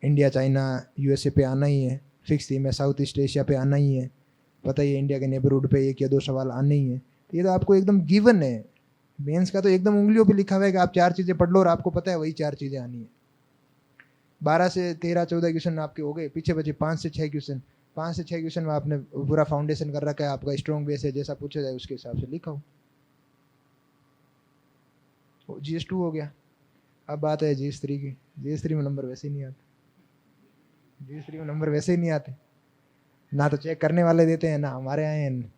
इंडिया चाइना यूएसए पे आना ही है, फिक्स थीम है, साउथ ईस्ट एशिया पे आना ही है, पता ही है इंडिया के नेबरहुड पे 1 या 2 सवाल आने ही है। तो ये तो आपको एकदम गिवन है। मेंस का तो एकदम उंगलियों पे लिखा हुआ है कि आप 4 चीज़ें पढ़ लो और आपको पता है वही 4 चीज़ें आनी है। 12 से 13-14 क्वेश्चन आपके हो गए, पीछे बचे 5 से 6 क्वेश्चन। 5 से 6 क्वेश्चन में आपने पूरा फाउंडेशन कर रखा है, आपका स्ट्रॉन्ग बेस है, जैसा पूछा जाए उसके हिसाब से लिखो। GS2 हो गया। अब बात है GS3 की। GS3 में नंबर वैसे ही नहीं आते, GS3 में नंबर वैसे ही नहीं आते, ना तो चेक करने वाले देते हैं ना हमारे आए हैं।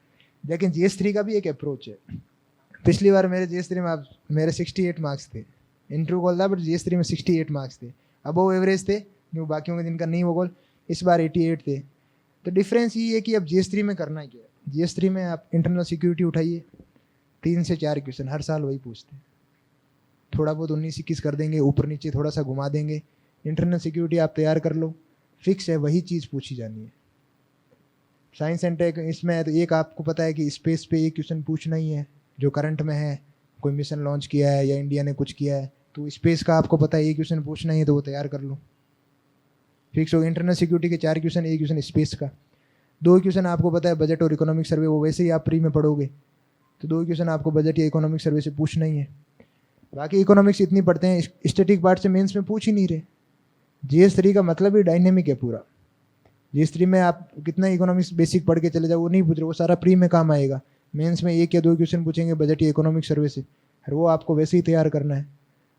लेकिन GS3 का भी एक अप्रोच है। पिछली बार मेरे GS3 में मेरे 68 मार्क्स थे, इंटरव्यू कॉल था बट GS3 में 68 मार्क्स थे, अब वो एवरेज थे क्योंकि बाकियों के दिन का नहीं वो गोल, इस बार 88 थे। तो डिफरेंस ये है कि अब GS3 में करना क्या है, GS3 में आप इंटरनल सिक्योरिटी उठाइए, 3 से 4 क्वेश्चन हर साल वही पूछते हैं, थोड़ा बहुत 19-21 कर देंगे, ऊपर नीचे थोड़ा सा घुमा देंगे। इंटरनल सिक्योरिटी आप तैयार कर लो, फिक्स है, वही चीज़ पूछी जानी है। साइंस एंड टेक इसमें तो एक आपको पता है कि स्पेस पे एक क्वेश्चन पूछना ही है जो करंट में है, कोई मिशन लॉन्च किया है या इंडिया ने कुछ किया है तो स्पेस का आपको पता है एक क्वेश्चन पूछना ही है, तो वो तैयार कर लो, फिक्स हो। इंटरनल सिक्योरिटी के 4 क्वेश्चन, एक क्वेश्चन स्पेस का, 2 क्वेश्चन आपको पता है बजट और इकोनॉमिक सर्वे, वो वैसे ही आप प्री में पढ़ोगे, तो 2 क्वेश्चन आपको बजट या इकोनॉमिक सर्वे से पूछना ही है। बाकी इकोनॉमिक्स इतनी पढ़ते हैं, स्टैटिक पार्ट से मेंस में पूछ ही नहीं रहे। GS3 का मतलब ही डायनेमिक है पूरा। GS3 में आप कितना इकोनॉमिक्स बेसिक पढ़ के चले जाओ, वो नहीं पूछ रहे, वो सारा प्री में काम आएगा। मेंस में 1 या 2 क्वेश्चन पूछेंगे बजट या इकोनॉमिक सर्वे से, और वो आपको वैसे ही तैयार करना है,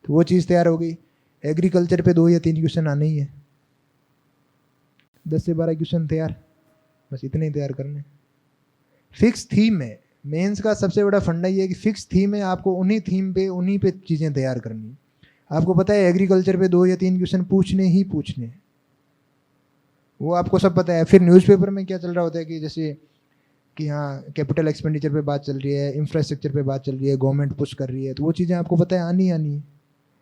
तो वो चीज़ तैयार हो गई। एग्रीकल्चर पे 2 या 3 क्वेश्चन आने ही है, 10 से 12 क्वेश्चन तैयार, बस इतने ही तैयार करने। फिक्स थीम है मेंस का, सबसे बड़ा फंडा ये है कि फिक्स थीम है, आपको उन्हीं थीम पे उन्हीं पे चीज़ें तैयार करनी। आपको पता है एग्रीकल्चर पे 2 या 3 क्वेश्चन पूछने ही पूछने, वो आपको सब पता है। फिर न्यूज़पेपर में क्या चल रहा होता है कि जैसे कि हाँ कैपिटल एक्सपेंडिचर पे बात चल रही है, इंफ्रास्ट्रक्चर पे बात चल रही है, गवर्नमेंट पुश कर रही है, तो वो चीज़ें आपको पता है आनी है।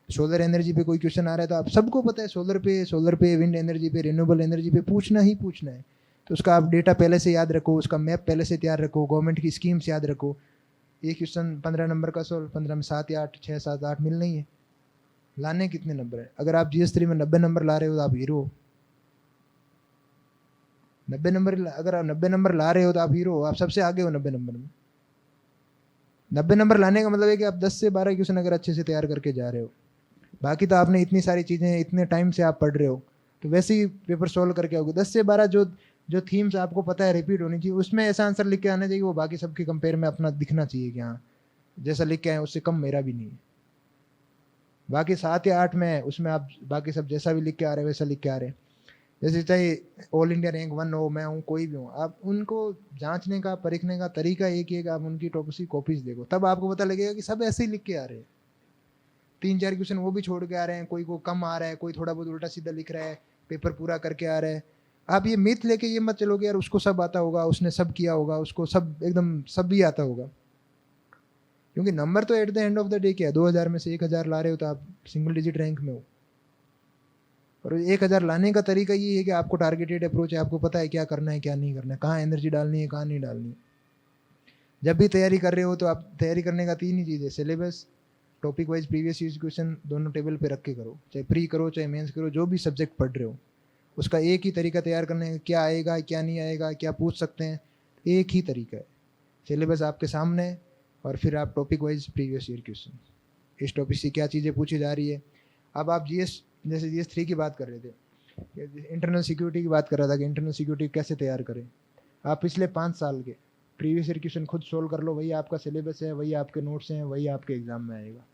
सोलर एनर्जी पे कोई क्वेश्चन आ रहा है तो आप सबको पता है सोलर पे विंड एनर्जी पे रिन्यूएबल एनर्जी पे पूछना ही पूछना है, तो उसका आप डेटा पहले से याद रखो, उसका मैप पहले से तैयार रखो, गवर्नमेंट की स्कीम्स याद रखो। एक क्वेश्चन 15 नंबर का सोल्व, 15 में 7 या 8, 6 7 8 मिलना ही है। लाने कितने नंबर है, अगर आप GS3 में 90 नंबर ला रहे हो तो आप हीरो हो। 90 नंबर, अगर आप 90 नंबर ला रहे हो तो आप हीरो हो, आप सबसे आगे हो 90 नंबर में। 90 नंबर लाने का मतलब है कि आप 10 से 12 क्वेश्चन अगर अच्छे से तैयार करके जा रहे हो। बाकी तो आपने इतनी सारी चीज़ें इतने टाइम से आप पढ़ रहे हो, तो वैसे ही पेपर सोल्व करके आओगे। 10 से 12 जो जो थीम्स आपको पता है रिपीट होनी चाहिए, उसमें ऐसा आंसर लिख के आना चाहिए वो बाकी सबके कंपेयर में अपना दिखना चाहिए कि हाँ जैसा लिख के आए उससे कम मेरा भी नहीं है। बाकी 7 या 8 में उसमें आप बाकी सब जैसा भी लिख के आ रहे हैं वैसा लिख के आ रहे हैं, जैसे चाहे ऑल इंडिया रैंक 1 हो, मैं हूँ, कोई भी हूँ, आप उनको जांचने का परखने का तरीका एक ही है कि आप उनकी टॉपिक कॉपीज देखो, तब आपको पता लगेगा कि सब ऐसे ही लिख के आ रहे हैं। 3-4 क्वेश्चन वो भी छोड़ के आ रहे हैं, कोई को कम आ रहा है, कोई थोड़ा बहुत उल्टा सीधा लिख रहा है, पेपर पूरा करके आ रहा है। आप ये मिथ लेके ये मत चलोगे यार उसको सब आता होगा, उसने सब किया होगा, उसको सब एकदम सब भी आता होगा, क्योंकि नंबर तो eight the end of the day क्या है, 2000 में से 1000 ला रहे हो तो आप सिंगल डिजिट रैंक में हो। और 1000 लाने का तरीका ये है कि आपको टारगेटेड अप्रोच है, आपको पता है क्या करना है क्या नहीं करना है, कहाँ एनर्जी डालनी है कहाँ नहीं डालनी है। जब भी तैयारी कर रहे हो तो आप तैयारी करने का 3 ही चीज़ है, syllabus, topic wise previous year question दोनों टेबल पे रख के करो, चाहे प्री करो चाहे मेंस करो, जो भी सब्जेक्ट पढ़ रहे हो उसका एक ही तरीका तैयार करने का, क्या आएगा क्या नहीं आएगा क्या पूछ सकते हैं, एक ही तरीका है। सिलेबस आपके सामने है, और फिर आप topic wise previous year question, इस टॉपिक से क्या चीज़ें पूछी जा रही है। अब आप जीएस, जैसे जीएस 3 की बात कर रहे थे, इंटरनल सिक्योरिटी की बात कर रहा था कि इंटरनल सिक्योरिटी कैसे तैयार करें। आप पिछले 5 साल के प्रीवियस ईयर क्वेश्चन खुद सोल्व कर लो, वही आपका सिलेबस है, वही आपके नोट्स हैं, वही आपके एग्जाम में आएगा।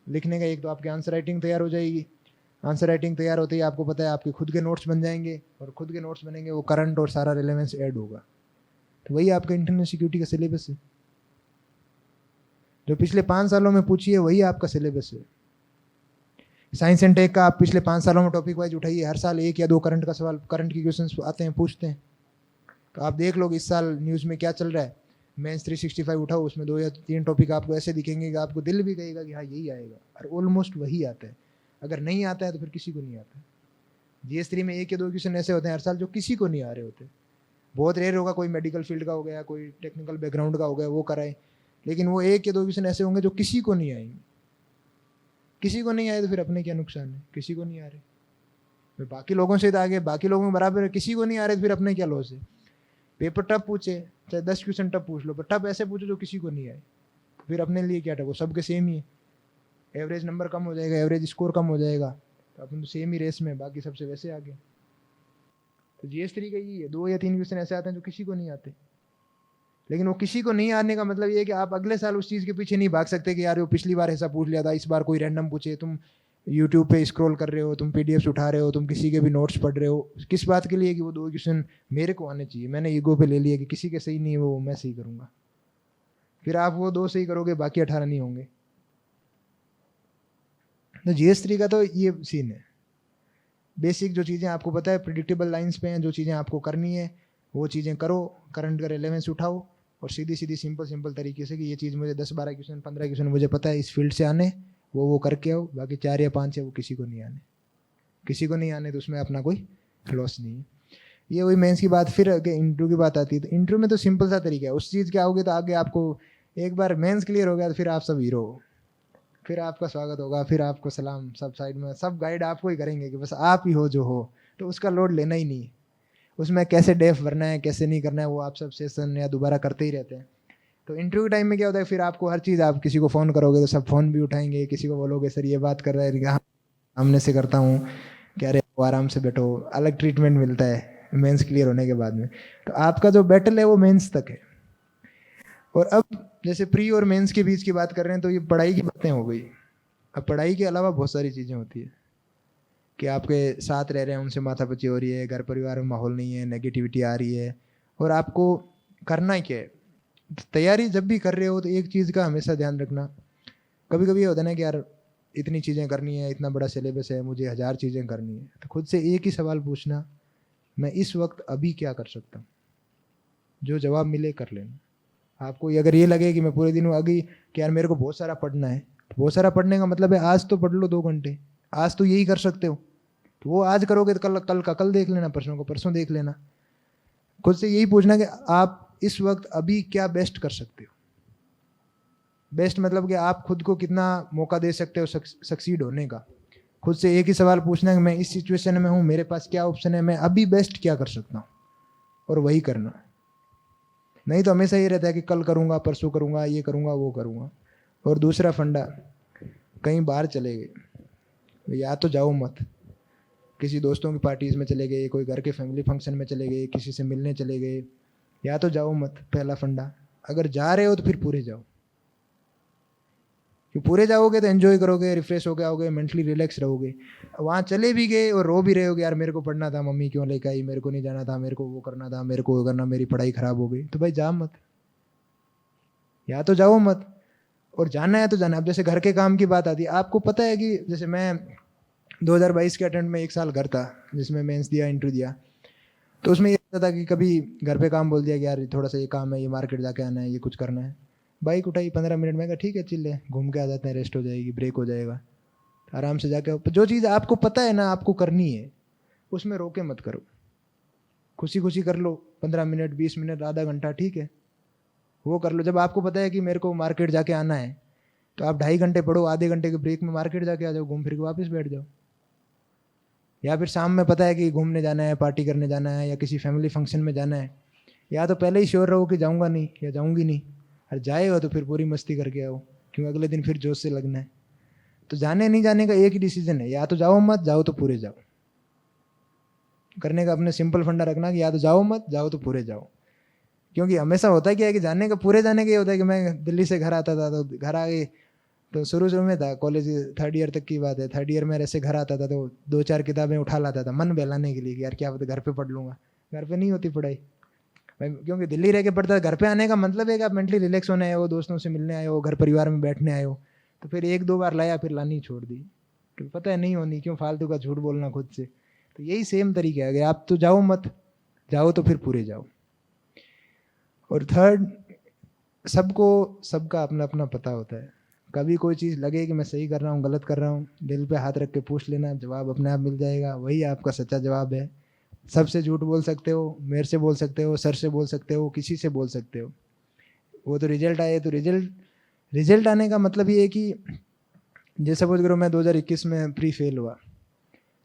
लिखने का एक तो आपकी आंसर राइटिंग तैयार हो जाएगी, आंसर राइटिंग तैयार होते ही आपको पता है आपके खुद के नोट्स बन जाएंगे, और खुद के नोट्स बनेंगे वो करंट और सारा रिलेवेंस ऐड होगा। तो वही आपका इंटरनल सिक्योरिटी का सिलेबस है, जो पिछले 5 सालों में पूछी है वही आपका सिलेबस है। साइंस एंड टेक का आप पिछले 5 सालों में टॉपिक वाइज उठाइए, हर साल 1 या 2 करंट का सवाल, करंट की क्वेश्चन आते हैं, पूछते हैं। तो आप देख लो इस साल न्यूज़ में क्या चल रहा है, मेंस 365 उठाओ, उसमें 2 या 3 टॉपिक आपको ऐसे दिखेंगे कि आपको दिल भी कहेगा कि हाँ यही आएगा, और ऑलमोस्ट वही आता है। अगर नहीं आता है तो फिर किसी को नहीं आता। GS3 में 1 या 2 क्वेश्चन ऐसे होते हैं हर साल जो किसी को नहीं आ रहे होते। बहुत रेयर होगा कोई मेडिकल फील्ड का हो गया, कोई टेक्निकल बैकग्राउंड का हो गया, वो कराए, लेकिन वो 1 या 2 क्वेश्चन ऐसे होंगे जो किसी को नहीं आएंगे। किसी को नहीं आए तो फिर अपने क्या नुकसान है, किसी को नहीं आ रहे, फिर बाकी लोगों से तो आगे, बाकी लोगों में बराबर है, किसी को नहीं आ रहे तो फिर अपने क्या लॉस है। पेपर टफ पूछे, चाहे 10 क्वेश्चन टफ पूछ लो, पर टफ ऐसे पूछो जो किसी को नहीं आए, फिर अपने लिए क्या टफ, वो सबके सेम ही है, एवरेज नंबर कम हो जाएगा, एवरेज स्कोर कम हो जाएगा, तो अपन तो सेम ही रेस में, बाकी सबसे वैसे आगे। तो GS3 का यही है, 2 या 3 क्वेश्चन ऐसे आते हैं जो किसी को नहीं आते, लेकिन वो किसी को नहीं आने का मतलब ये है कि आप अगले साल उस चीज़ के पीछे नहीं भाग सकते कि यार वो पिछली बार ऐसा पूछ लिया था, इस बार कोई रैंडम पूछे। तुम यूट्यूब पे स्क्रॉल कर रहे हो, तुम PDFs उठा रहे हो, तुम किसी के भी नोट्स पढ़ रहे हो, किस बात के लिए कि वो 2 क्वेश्चन मेरे को आने चाहिए। मैंने ईगो पे ले लिया कि किसी के सही नहीं है वो मैं सही करूँगा, फिर आप वो 2 सही करोगे, बाकी 18 नहीं होंगे। तो GS3 का तो ये सीन है। बेसिक जो चीज़ें आपको पता है प्रिडिक्टेबल लाइंस पे हैं, जो चीज़ें आपको करनी है वो चीज़ें करो, करंट का रेलेवेंस उठाओ, और सीधी सीधी सिंपल तरीके से कि ये चीज़ मुझे 10-12 क्वेश्चन 15 क्वेश्चन मुझे पता है इस फील्ड से आने, वो करके आओ। बाकी 4 या 5 है वो किसी को नहीं आने, किसी को नहीं आने तो उसमें अपना कोई लॉस नहीं है। ये वही मेंस की बात। फिर आगे इंटरव्यू की बात आती है, तो इंटरव्यू में तो सिंपल सा तरीका है, उस चीज़ के आओगे तो आगे आपको एक बार मेंस क्लियर हो गया तो फिर आप सब हीरो हो, फिर आपका स्वागत होगा, फिर आपको सलाम, सब साइड में सब गाइड आपको ही करेंगे कि बस आप ही हो जो हो, तो उसका लोड लेना ही नहीं। उसमें कैसे डेफ भरना है कैसे नहीं करना है वो आप सब सेशन या दोबारा करते ही रहते हैं। तो इंटरव्यू टाइम में क्या होता है, फिर आपको हर चीज़, आप किसी को फ़ोन करोगे तो सब फ़ोन भी उठाएंगे, किसी को बोलोगे सर ये बात कर रहा है, हाँ सामने से करता हूँ, कह रहे हो आराम से बैठो, अलग ट्रीटमेंट मिलता है मेंस क्लियर होने के बाद में। तो आपका जो बैटल है वो मेंस तक है। और अब जैसे प्री और मेंस के बीच की बात कर रहे हैं तो ये पढ़ाई की बातें हो गई। अब पढ़ाई के अलावा बहुत सारी चीज़ें होती है कि आपके साथ रह रहे हैं उनसे माथापच्ची हो रही है, घर परिवार में माहौल नहीं है, नेगेटिविटी आ रही है, और आपको करना क्या है। तैयारी जब भी कर रहे हो तो एक चीज़ का हमेशा ध्यान रखना, कभी कभी ये होता है ना कि यार इतनी चीज़ें करनी है, इतना बड़ा सिलेबस है, मुझे 1000 चीज़ें करनी है, तो खुद से एक ही सवाल पूछना, मैं इस वक्त अभी क्या कर सकता हूँ, जो जवाब मिले कर लेना। आपको अगर ये लगे कि मैं पूरे दिन अभी कि यार मेरे को बहुत सारा पढ़ना है, तो बहुत सारा पढ़ने का मतलब है आज तो पढ़ लो 2 घंटे, आज तो यही कर सकते हो, तो वो आज करोगे तो कल का कल देख लेना, परसों को परसों देख लेना। खुद से यही पूछना कि आप इस वक्त अभी क्या बेस्ट कर सकते हो। बेस्ट मतलब कि आप खुद को कितना मौका दे सकते हो सक्सीड होने का। खुद से एक ही सवाल पूछना है कि मैं इस सिचुएशन में हूँ, मेरे पास क्या ऑप्शन है, मैं अभी बेस्ट क्या कर सकता हूँ, और वही करना। नहीं तो हमेशा ये रहता है कि कल करूँगा, परसों करूँगा, ये करूँगा, वो करूँगा। और दूसरा फंडा, कहीं बाहर चले गए या तो जाओ मत, किसी दोस्तों की पार्टीज में चले गए, कोई घर के फैमिली फंक्शन में चले गए, किसी से मिलने चले गए, या तो जाओ मत। पहला फंडा, अगर जा रहे हो तो फिर पूरे जाओ, कि पूरे जाओगे तो एंजॉय करोगे, रिफ्रेश हो गए आओगे, मेंटली रिलैक्स रहोगे। वहाँ चले भी गए और रो भी रहे होगे, यार मेरे को पढ़ना था, मम्मी क्यों लेकर आई, मेरे को नहीं जाना था, मेरे को वो करना था, मेरे को वो करना, मेरी पढ़ाई खराब हो गई, तो भाई जा मत, या तो जाओ मत। और जाना है तो जाना। अब जैसे घर के काम की बात आती है, आपको पता है कि जैसे मैं 2022 के अटेम्प्ट में 1 साल घर था जिसमें मेंस दिया, इंटरव्यू दिया, तो उसमें ये होता था कि कभी घर पे काम बोल दिया कि यार थोड़ा सा ये काम है, ये मार्केट जाके आना है, ये कुछ करना है, बाइक उठाई 15 मिनट में, कहा ठीक है चिल्ले घूम के आ जाते हैं, रेस्ट हो जाएगी, ब्रेक हो जाएगा, आराम से जाके। जो चीज़ आपको पता है ना आपको करनी है उसमें रोके मत करो, खुशी खुशी कर लो, 15 मिनट 20 मिनट आधा घंटा ठीक है वो कर लो। जब आपको पता है कि मेरे को मार्केट जाके आना है तो आप 2.5 घंटे पढ़ो, आधे घंटे के ब्रेक में मार्केट जाके आ जाओ, घूम फिर के वापस बैठ जाओ। या फिर शाम में पता है कि घूमने जाना है, पार्टी करने जाना है, या किसी फैमिली फंक्शन में जाना है, या तो पहले ही श्योर रहो कि जाऊंगा नहीं या जाऊंगी नहीं, और जाए हो तो फिर पूरी मस्ती करके आओ, क्योंकि अगले दिन फिर जोश से लगना है। तो जाने नहीं जाने का एक ही डिसीजन है, या तो जाओ मत, जाओ तो पूरे जाओ। करने का अपने सिंपल फंडा रखना कि या तो जाओ मत, जाओ तो पूरे जाओ। क्योंकि हमेशा होता है क्या है कि जाने का, पूरे जाने का ये होता है कि मैं दिल्ली से घर आता था तो घर आगे, तो शुरू शुरू में था कॉलेज 3rd ईयर तक की बात है, 3rd ईयर में ऐसे घर आता था तो 2-4 किताबें उठा लाता था मन बहलाने के लिए कि यार क्या पता घर पे पढ़ लूंगा। घर पे नहीं होती पढ़ाई भाई, क्योंकि दिल्ली रह के पढ़ता था। घर पे आने का मतलब है कि आप मेंटली रिलैक्स होने आए हो, दोस्तों से मिलने आए हो, घर परिवार में बैठने आए हो। तो फिर 1-2 बार लाया, फिर लानी छोड़ दी, क्योंकि पता है नहीं होनी, क्यों फालतू का झूठ बोलना खुद से। तो यही सेम तरीका है कि आप तो जाओ मत, जाओ तो फिर पूरे जाओ। और थर्ड, सबको सबका अपना अपना पता होता है। कभी कोई चीज़ लगे कि मैं सही कर रहा हूँ गलत कर रहा हूँ, दिल पे हाथ रख के पूछ लेना, जवाब अपने आप मिल जाएगा, वही आपका सच्चा जवाब है। सबसे झूठ बोल सकते हो, मेरे से बोल सकते हो, सर से बोल सकते हो, किसी से बोल सकते हो। वो तो रिजल्ट आए तो रिजल्ट आने का मतलब ये है कि जैसे सपोज करो मैं 2021 में प्री फेल हुआ,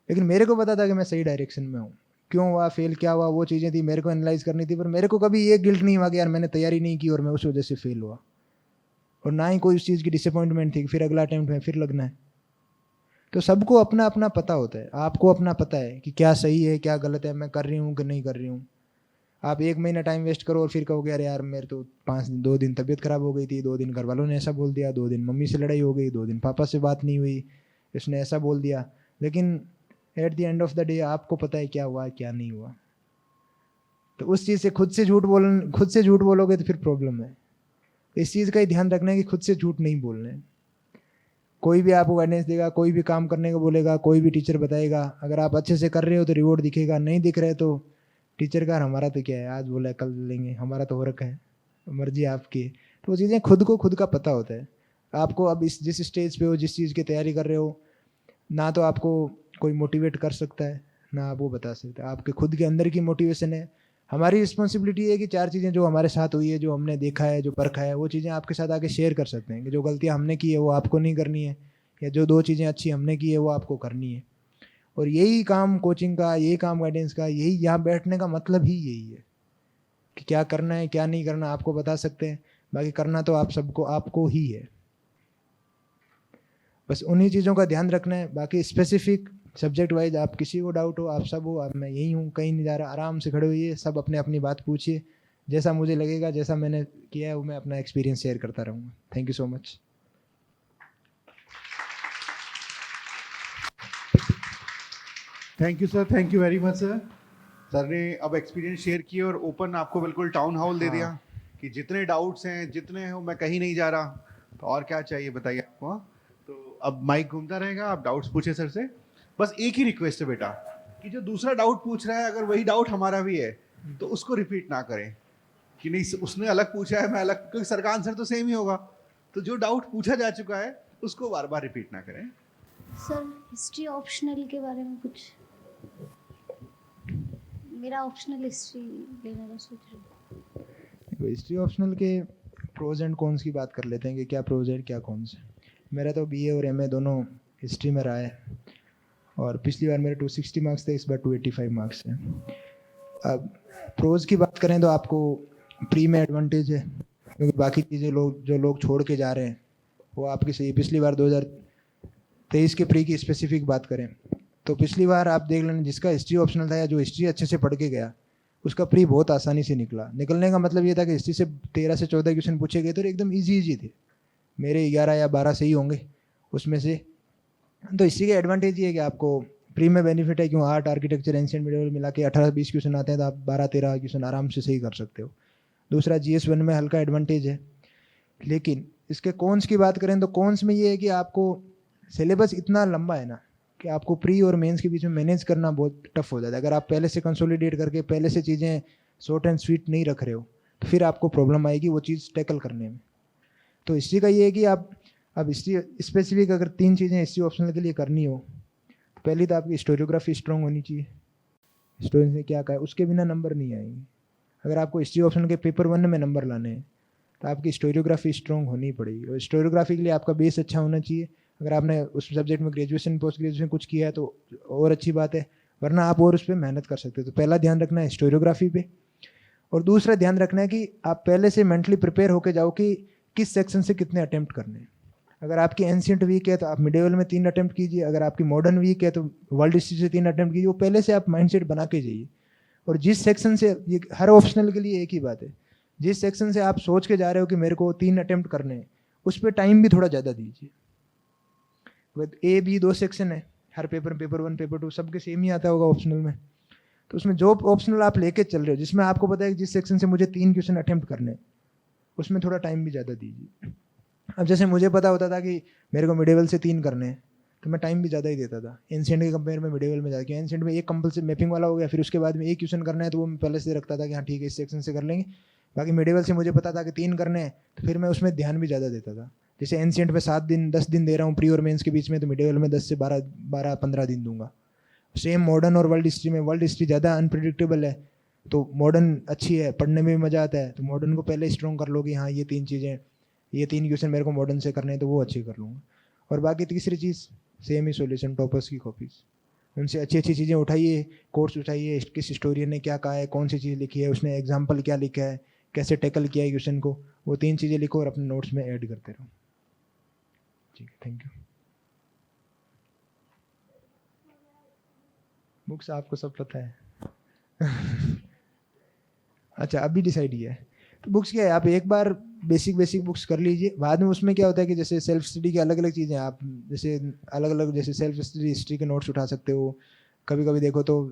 लेकिन मेरे को पता था कि मैं सही डायरेक्शन में हूँ। क्यों हुआ फेल, क्या हुआ, वो चीज़ें थी मेरे को एनालाइज करनी थी, पर मेरे को कभी ये गिल्ट नहीं हुआ कि यार मैंने तैयारी नहीं की और मैं उस वजह से फेल हुआ। और ना ही कोई उस चीज़ की डिसअपॉइंटमेंट थी कि फिर अगला अटेम्प्ट में फिर लगना है। तो सबको अपना अपना पता होता है, आपको अपना पता है कि क्या सही है क्या गलत है, मैं कर रही हूँ कि नहीं कर रही हूँ। आप 1 महीना टाइम वेस्ट करो और फिर कहोगे अरे यार मेरे तो 2 दिन तबीयत खराब हो गई थी, 2 दिन घर वालों ने ऐसा बोल दिया, 2 दिन मम्मी से लड़ाई हो गई, 2 दिन पापा से बात नहीं हुई, इसने ऐसा बोल दिया। लेकिन eight the end of the day आपको पता है क्या हुआ क्या नहीं हुआ। तो उस चीज़ से खुद से झूठ बोलोगे तो फिर प्रॉब्लम है। इस चीज़ का ही ध्यान रखना है कि खुद से झूठ नहीं बोलना है। कोई भी आपको गाइडेंस देगा, कोई भी काम करने को बोलेगा, कोई भी टीचर बताएगा, अगर आप अच्छे से कर रहे हो तो रिवॉर्ड दिखेगा, नहीं दिख रहे तो टीचर का हमारा तो क्या है, आज बोला है कल लेंगे, हमारा तो हो रखा है, मर्जी आपकी है। तो वो चीज़ें खुद का पता होता है। आपको अब जिस स्टेज पे हो, जिस चीज़ की तैयारी कर रहे हो, ना तो आपको कोई मोटिवेट कर सकता है ना आप वो बता सकते हैं, आपके खुद के अंदर की मोटिवेशन है। हमारी रिस्पॉन्सिबिलिटी है कि 4 चीज़ें जो हमारे साथ हुई है, जो हमने देखा है, जो परखा है, वो चीज़ें आपके साथ आके शेयर कर सकते हैं कि जो गलतियाँ हमने की है वो आपको नहीं करनी है, या जो 2 चीज़ें अच्छी हमने की है वो आपको करनी है। और यही काम कोचिंग का, यही काम गाइडेंस का, यही यहाँ बैठने का मतलब ही यही है कि क्या करना है क्या नहीं करना आपको बता सकते हैं, बाकी करना तो आप सबको आपको ही है। बस उन्हीं चीज़ों का ध्यान रखना है। बाकी स्पेसिफिक सब्जेक्ट वाइज आप किसी को डाउट हो, आप सब हो, आप मैं यही हूँ, कहीं नहीं जा रहा, आराम से खड़े होइए, सब अपने अपनी बात पूछिए, जैसा मुझे लगेगा, जैसा मैंने किया है वो मैं अपना एक्सपीरियंस शेयर करता रहूँगा। Thank you so much. Thank you sir, thank you very much sir. Sir ने अब एक्सपीरियंस शेयर किए और ओपन आपको बिल्कुल टाउन हॉल दे दिया कि जितने डाउट्स हैं, जितने हो, मैं कहीं नहीं जा रहा, तो और क्या चाहिए बताइए आपको। हाँ? तो अब माइक घूमता रहेगा, आप डाउट्स पूछे सर से। बस एक ही रिक्वेस्ट है बेटा कि जो दूसरा डाउट पूछ रहा है, अगर वही डाउट हमारा भी है तो उसको रिपीट ना करें कि नहीं उसने अलग पूछा है मैं अलग, क्योंकि सर का आंसर तो सेम ही होगा। तो जो डाउट पूछा जा चुका है उसको बार बार रिपीट ना करें। सर हिस्ट्री ऑप्शनल के बारे में कुछ, मेरा ऑप्शनल हिस्ट्री लेने का सोच रही हूँ। हिस्ट्री ऑप्शनल के प्रोज एंड कॉन्स की बात कर लेते हैं कि क्या प्रोज है क्या कॉन्स है। मेरा तो बीए और एमए दोनों हिस्ट्री में रहा है, और पिछली बार मेरे 260 मार्क्स थे, इस बार 285 मार्क्स हैं। अब प्रोज की बात करें तो आपको प्री में एडवांटेज है, क्योंकि बाकी चीज़ें जो लोग छोड़ के जा रहे हैं वो आपकी सही। पिछली बार 2023 के प्री की स्पेसिफिक बात करें तो पिछली बार आप देख लेना, जिसका हिस्ट्री ऑप्शनल था या जो हिस्ट्री अच्छे से पढ़ के गया उसका प्री बहुत आसानी से निकला। निकलने का मतलब ये था कि हिस्ट्री से 13 से 14 क्वेश्चन पूछे गए थे और एकदम ईजी थे, मेरे 11 या 12 सही होंगे उसमें से। तो हिस्ट्री का एडवांटेज ये है कि आपको प्री में बेनिफिट है, क्यों आर्ट आर्किटेक्चर एंशिएंट मिडिवल मिला के 18-20 क्वेश्चन आते हैं, तो आप 12-13 क्वेश्चन आराम से सही कर सकते हो। दूसरा GS1 में हल्का एडवांटेज है। लेकिन इसके कॉन्स की बात करें तो कॉन्स में ये है कि आपको सिलेबस इतना लंबा है ना कि आपको प्री और मेंस के बीच में मैनेज करना बहुत टफ हो जाता है। अगर आप पहले से कंसोलिडेट करके पहले से चीज़ें शॉर्ट एंड स्वीट नहीं रख रहे हो तो फिर आपको प्रॉब्लम आएगी वो चीज़ टैकल करने में। तो हिस्ट्री का ये है कि आप अब हिस्ट्री स्पेसिफिक अगर 3 चीज़ें हिस्ट्री ऑप्शनल के लिए करनी हो तो पहली तो आपकी हिस्टोरियोग्राफी स्ट्रॉन्ग होनी चाहिए। हिस्टोरियन ने क्या कहा है उसके बिना नंबर नहीं आएंगे। अगर आपको हिस्ट्री ऑप्शनल के पेपर 1 में नंबर लाने हैं तो आपकी हिस्टोरियोग्राफी स्ट्रॉन्ग होनी पड़ेगी, और हिस्टोरियोग्राफी के लिए आपका बेस अच्छा होना चाहिए। अगर आपने उस सब्जेक्ट में ग्रेजुएशन पोस्ट ग्रेजुएशन कुछ किया है तो और अच्छी बात है, वरना आप और उस पर मेहनत कर सकते हो। तो पहला ध्यान रखना है हिस्टोरियोग्राफी पे। और दूसरा ध्यान रखना है कि आप पहले से मेंटली प्रिपेयर होके जाओ कि किस सेक्शन से कितने अटेम्प्ट करने हैं। अगर आपकी एंशियंट वीक है तो आप मिडिवल में 3 अटेम्प्ट कीजिए, अगर आपकी मॉडर्न वीक है तो वर्ल्ड हिस्ट्री से 3 अटेम्प्ट कीजिए। वो पहले से आप माइंडसेट बना के जाइए। और जिस सेक्शन से, ये हर ऑप्शनल के लिए एक ही बात है, जिस सेक्शन से आप सोच के जा रहे हो कि मेरे को 3 अटेम्प्ट करने हैं, उस पर टाइम भी थोड़ा ज़्यादा दीजिए। ए बी 2 सेक्शन है, हर पेपर 1 पेपर 2 सबके सेम ही आता होगा ऑप्शनल में। तो उसमें जो ऑप्शनल आप लेके चल रहे हो, जिसमें आपको पता है कि जिस सेक्शन से मुझे 3 क्वेश्चन अटेम्प्ट करने हैं, उसमें थोड़ा टाइम भी ज़्यादा दीजिए। अब जैसे मुझे पता होता था कि मेरे को मिडिवल से 3 करने हैं, तो मैं टाइम भी ज़्यादा ही देता था एंशिएंट के कंपेयर में मिडिवल में जाके। एंशिएंट में एक कंपल्सरी मैपिंग वाला हो गया, फिर उसके बाद में एक क्वेश्चन करना है, तो वो मैं पहले से रखता था कि हाँ ठीक है इस सेक्शन से कर लेंगे। बाकी मिडिवल से मुझे पता था कि 3 करने हैं, तो फिर मैं उसमें ध्यान भी ज़्यादा देता था। जैसे एंशिएंट पे 7 दिन 10 दिन दे रहा हूँ प्री और मेंस के बीच में, तो मिडिवल में 10 से 12-15 दिन दूंगा। सेम मॉडर्न और वर्ल्ड हिस्ट्री में, वर्ल्ड हिस्ट्री ज़्यादा अनप्रिडिक्टेबल है तो मॉडर्न अच्छी है, पढ़ने में भी मज़ा आता है, तो मॉडर्न को पहले स्ट्रॉन्ग कर लो कि हाँ ये 3 चीज़ें, ये 3 क्वेश्चन मेरे को मॉडर्न से करने हैं, तो वो अच्छी कर लूँगा। और बाकी तीसरी चीज़ सेम ही सॉल्यूशन, टॉपर्स की कॉपीज़, उनसे अच्छी अच्छी चीज़ें उठाइए, कोट्स उठाइए, किस हिस्टोरियन ने क्या कहा है, कौन सी चीज़ लिखी है, उसने एग्जाम्पल क्या लिखा है, कैसे टैकल किया है क्वेश्चन को, वो 3 चीज़ें लिखो और अपने नोट्स में ऐड करते रहो। ठीक है, थैंक यू। बुक्स आपको सब पता है। अच्छा, अभी डिसाइड किया है तो बुक्स क्या है, आप एक बार बेसिक बुक्स कर लीजिए। बाद में उसमें क्या होता है कि जैसे सेल्फ स्टडी की अलग अलग चीज़ें, आप जैसे अलग अलग जैसे सेल्फ स्टडी हिस्ट्री के नोट्स उठा सकते हो। कभी कभी देखो तो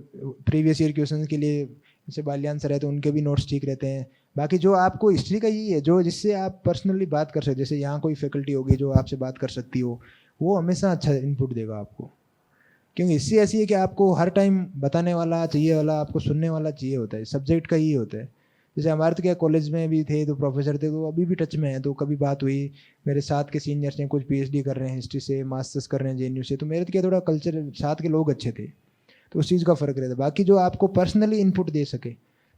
प्रीवियस ईयर क्वेश्चन के लिए जैसे बाल्यान सर है तो उनके भी नोट्स ठीक रहते हैं। बाकी जो आपको हिस्ट्री का यही है जो जिससे आप पर्सनली बात कर सकते, जैसे यहाँ कोई फैकल्टी होगी जो आपसे बात कर सकती हो, वो हमेशा अच्छा इनपुट देगा आपको। क्योंकि हिस्ट्री ऐसी है कि आपको हर टाइम बताने वाला चाहिए वाला, आपको सुनने वाला चाहिए होता है, सब्जेक्ट का ही होता है। जैसे हमारे तो क्या कॉलेज में भी थे तो प्रोफेसर थे, तो अभी भी टच में है, तो कभी बात हुई, मेरे साथ के सीनियर्स हैं, कुछ पीएचडी कर रहे हैं हिस्ट्री से, मास्टर्स कर रहे हैं जेएनयू से, तो मेरे तो क्या थोड़ा कल्चर, साथ के लोग अच्छे थे, तो उस चीज़ का फ़र्क रहता है। बाकी जो आपको पर्सनली इनपुट दे सके,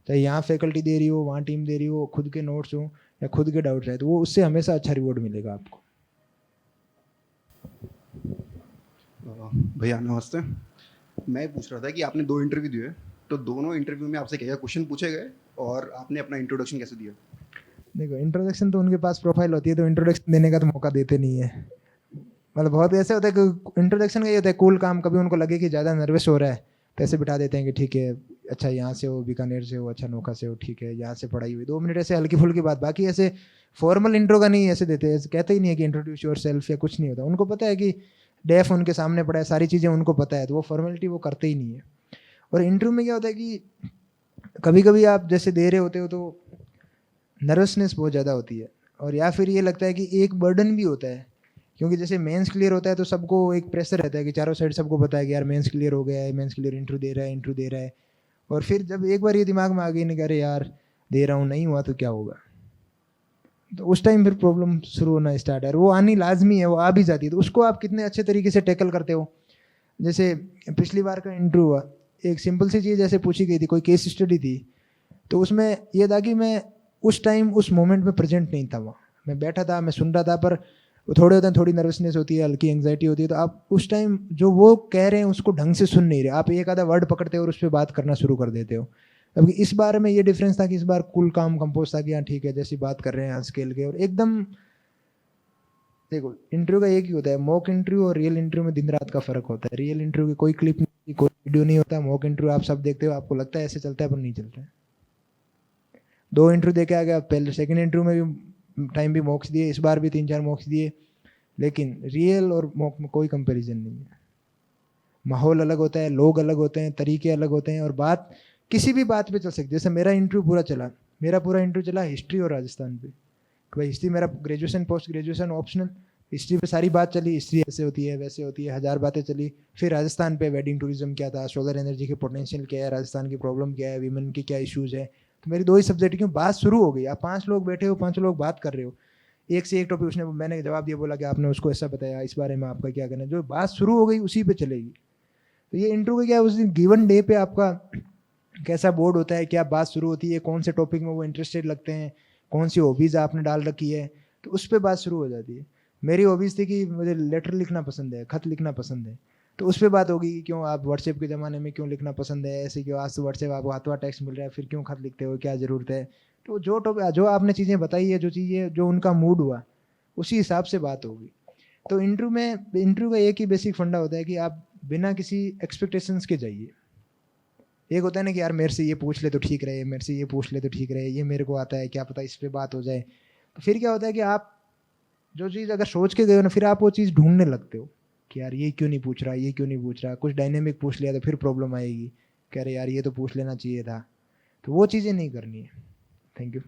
चाहे यहाँ फैकल्टी दे रही हो, वहाँ टीम दे रही हो, खुद के नोट्स हो या खुद के डाउट्स है, तो वो उससे हमेशा अच्छा रिवॉर्ड मिलेगा आपको। भैया नमस्ते। मैं पूछ रहा था कि आपने 2 इंटरव्यू दिए, तो दोनों इंटरव्यू में आपसे क्या क्वेश्चन पूछे गए और आपने अपना इंट्रोडक्शन कैसे दिया? देखो, इंट्रोडक्शन तो उनके पास प्रोफाइल होती है, तो इंट्रोडक्शन देने का तो मौका देते नहीं है। मतलब बहुत ऐसे होता है कि इंट्रोडक्शन का ये होता है कूल काम, कभी उनको लगे कि ज़्यादा नर्वस हो रहा है तो ऐसे बिठा देते हैं कि ठीक है, अच्छा यहाँ से हो, बीकानेर से हो, अच्छा नोखा से हो, ठीक है यहाँ से पढ़ाई हुई, 2 मिनट ऐसे हल्की फुल्की बात। बाकी ऐसे फॉर्मल इंट्रो का नहीं ऐसे देते, ऐसे कहते ही नहीं है कि इंट्रोड्यूस योर सेल्फ या कुछ नहीं होता। उनको पता है कि डेफ उनके सामने पड़ा है, सारी चीज़ें उनको पता है, तो वो फॉर्मेलिटी वो करते ही नहीं है। और इंटरव्यू में क्या होता है कि कभी कभी आप जैसे दे रहे होते हो तो नर्वसनेस बहुत ज़्यादा होती है, और या फिर ये लगता है कि एक बर्डन भी होता है, क्योंकि जैसे मेंस क्लियर होता है तो सबको एक प्रेशर रहता है कि चारों साइड सबको पता है कि यार मेंस क्लियर हो गया है, मेंस क्लियर इंटरव्यू दे रहा है। और फिर जब एक बार ये दिमाग में आ गई ना कि अरे यार दे रहा हूँ, नहीं हुआ तो क्या होगा, तो उस टाइम फिर प्रॉब्लम शुरू होना स्टार्ट है। वो आनी लाजमी है, वो आ भी जाती है, तो उसको आप कितने अच्छे तरीके से टैकल करते हो। जैसे पिछली बार का इंटरव्यू हुआ, एक सिंपल सी चीज़ जैसे पूछी गई थी, कोई केस स्टडी थी, तो उसमें यह था कि मैं उस टाइम उस मोमेंट में प्रेजेंट नहीं था, वहाँ मैं बैठा था, मैं सुन रहा था, पर थोड़े होते हैं, थोड़ी नर्वसनेस होती है, हल्की एंग्जाइटी होती है, तो आप उस टाइम जो वो कह रहे हैं उसको ढंग से सुन नहीं रहे, आप एक आधा वर्ड पकड़ते हो और उस पर बात करना शुरू कर देते हो। अब इस बार में ये डिफरेंस था कि इस बार कूल काम कंपोज था कि हाँ ठीक है जैसी बात कर रहे हैं स्केल के, और एकदम देखो इंटरव्यू का एक ही होता है, मॉक इंटरव्यू और रियल इंटरव्यू में दिन रात का फर्क होता है। रियल इंटरव्यू की कोई क्लिप नहीं, कोई वीडियो नहीं होता, मॉक इंटरव्यू आप सब देखते हो, आपको लगता है ऐसे चलता है पर नहीं चलता है। 2 इंटरव्यू देके आ गया, पहले सेकंड इंटरव्यू में भी टाइम भी मॉक्स दिए, इस बार भी 3-4 मॉक्स दिए, लेकिन रियल और मॉक में कोई कंपैरिजन नहीं है। माहौल अलग होता है, लोग अलग होते हैं, तरीके अलग होते हैं, और बात किसी भी बात पे चल सकती है। जैसे मेरा पूरा इंटरव्यू चला हिस्ट्री और राजस्थान पे, भाई हिस्ट्री मेरा graduation post graduation optional, history पे सारी बात चली, हिस्ट्री ऐसे होती है वैसे होती है, 1000 बातें चली। फिर राजस्थान पे वेडिंग टूरिज्म क्या था, सोलर एनर्जी के पोटेंशियल क्या है, राजस्थान की प्रॉब्लम क्या है, वीमेन की क्या इश्यूज है, तो मेरी 2 ही सब्जेक्ट की बात शुरू हो गई। आप 5 लोग बैठे हो, 5 लोग बात कर रहे हो, एक से एक टॉपिक, उसने मैंने जवाब दिया, बोला कि आपने उसको ऐसा बताया, इस बारे में आपका क्या कहना है, जो बात शुरू हो गई उसी पे चलेगी। तो ये इंटरव्यू क्या है, उस दिन गिवन डे पे आपका कैसा बोर्ड होता है, क्या बात शुरू होती है, कौन से टॉपिक में वो इंटरेस्टेड लगते हैं, कौन सी हॉबीज़ आपने डाल रखी है, तो उस पर बात शुरू हो जाती है। मेरी हॉबीज़ थी कि मुझे लेटर लिखना पसंद है, खत लिखना पसंद है, तो उस पर बात होगी कि क्यों आप व्हाट्सएप के ज़माने में क्यों लिखना पसंद है, ऐसे क्यों, आज तो व्हाट्सएप आपको हाथों हाथ टेक्स्ट मिल रहा है, फिर क्यों खत लिखते हो, क्या ज़रूरत है। तो जो आपने चीज़ें बताई है, जो चीज़ें जो उनका मूड हुआ, उसी हिसाब से बात होगी। तो इंटरव्यू का एक ही बेसिक फंडा होता है कि आप बिना किसी एक्सपेक्टेशंस के जाइए। एक होता है ना कि यार मेरे से ये पूछ ले तो ठीक रहे, मेरे से ये पूछ ले तो ठीक रहे, ये मेरे को आता है, क्या पता इस पे बात हो जाए। तो फिर क्या होता है कि आप जो चीज़ अगर सोच के गए हो ना, फिर आप वो चीज़ ढूंढने लगते हो कि यार ये क्यों नहीं पूछ रहा, ये क्यों नहीं पूछ रहा। कुछ डायनेमिक पूछ लिया तो फिर प्रॉब्लम आएगी, कह रहे यार ये तो पूछ लेना चाहिए था। तो वो चीज़ें नहीं करनी है। Thank you.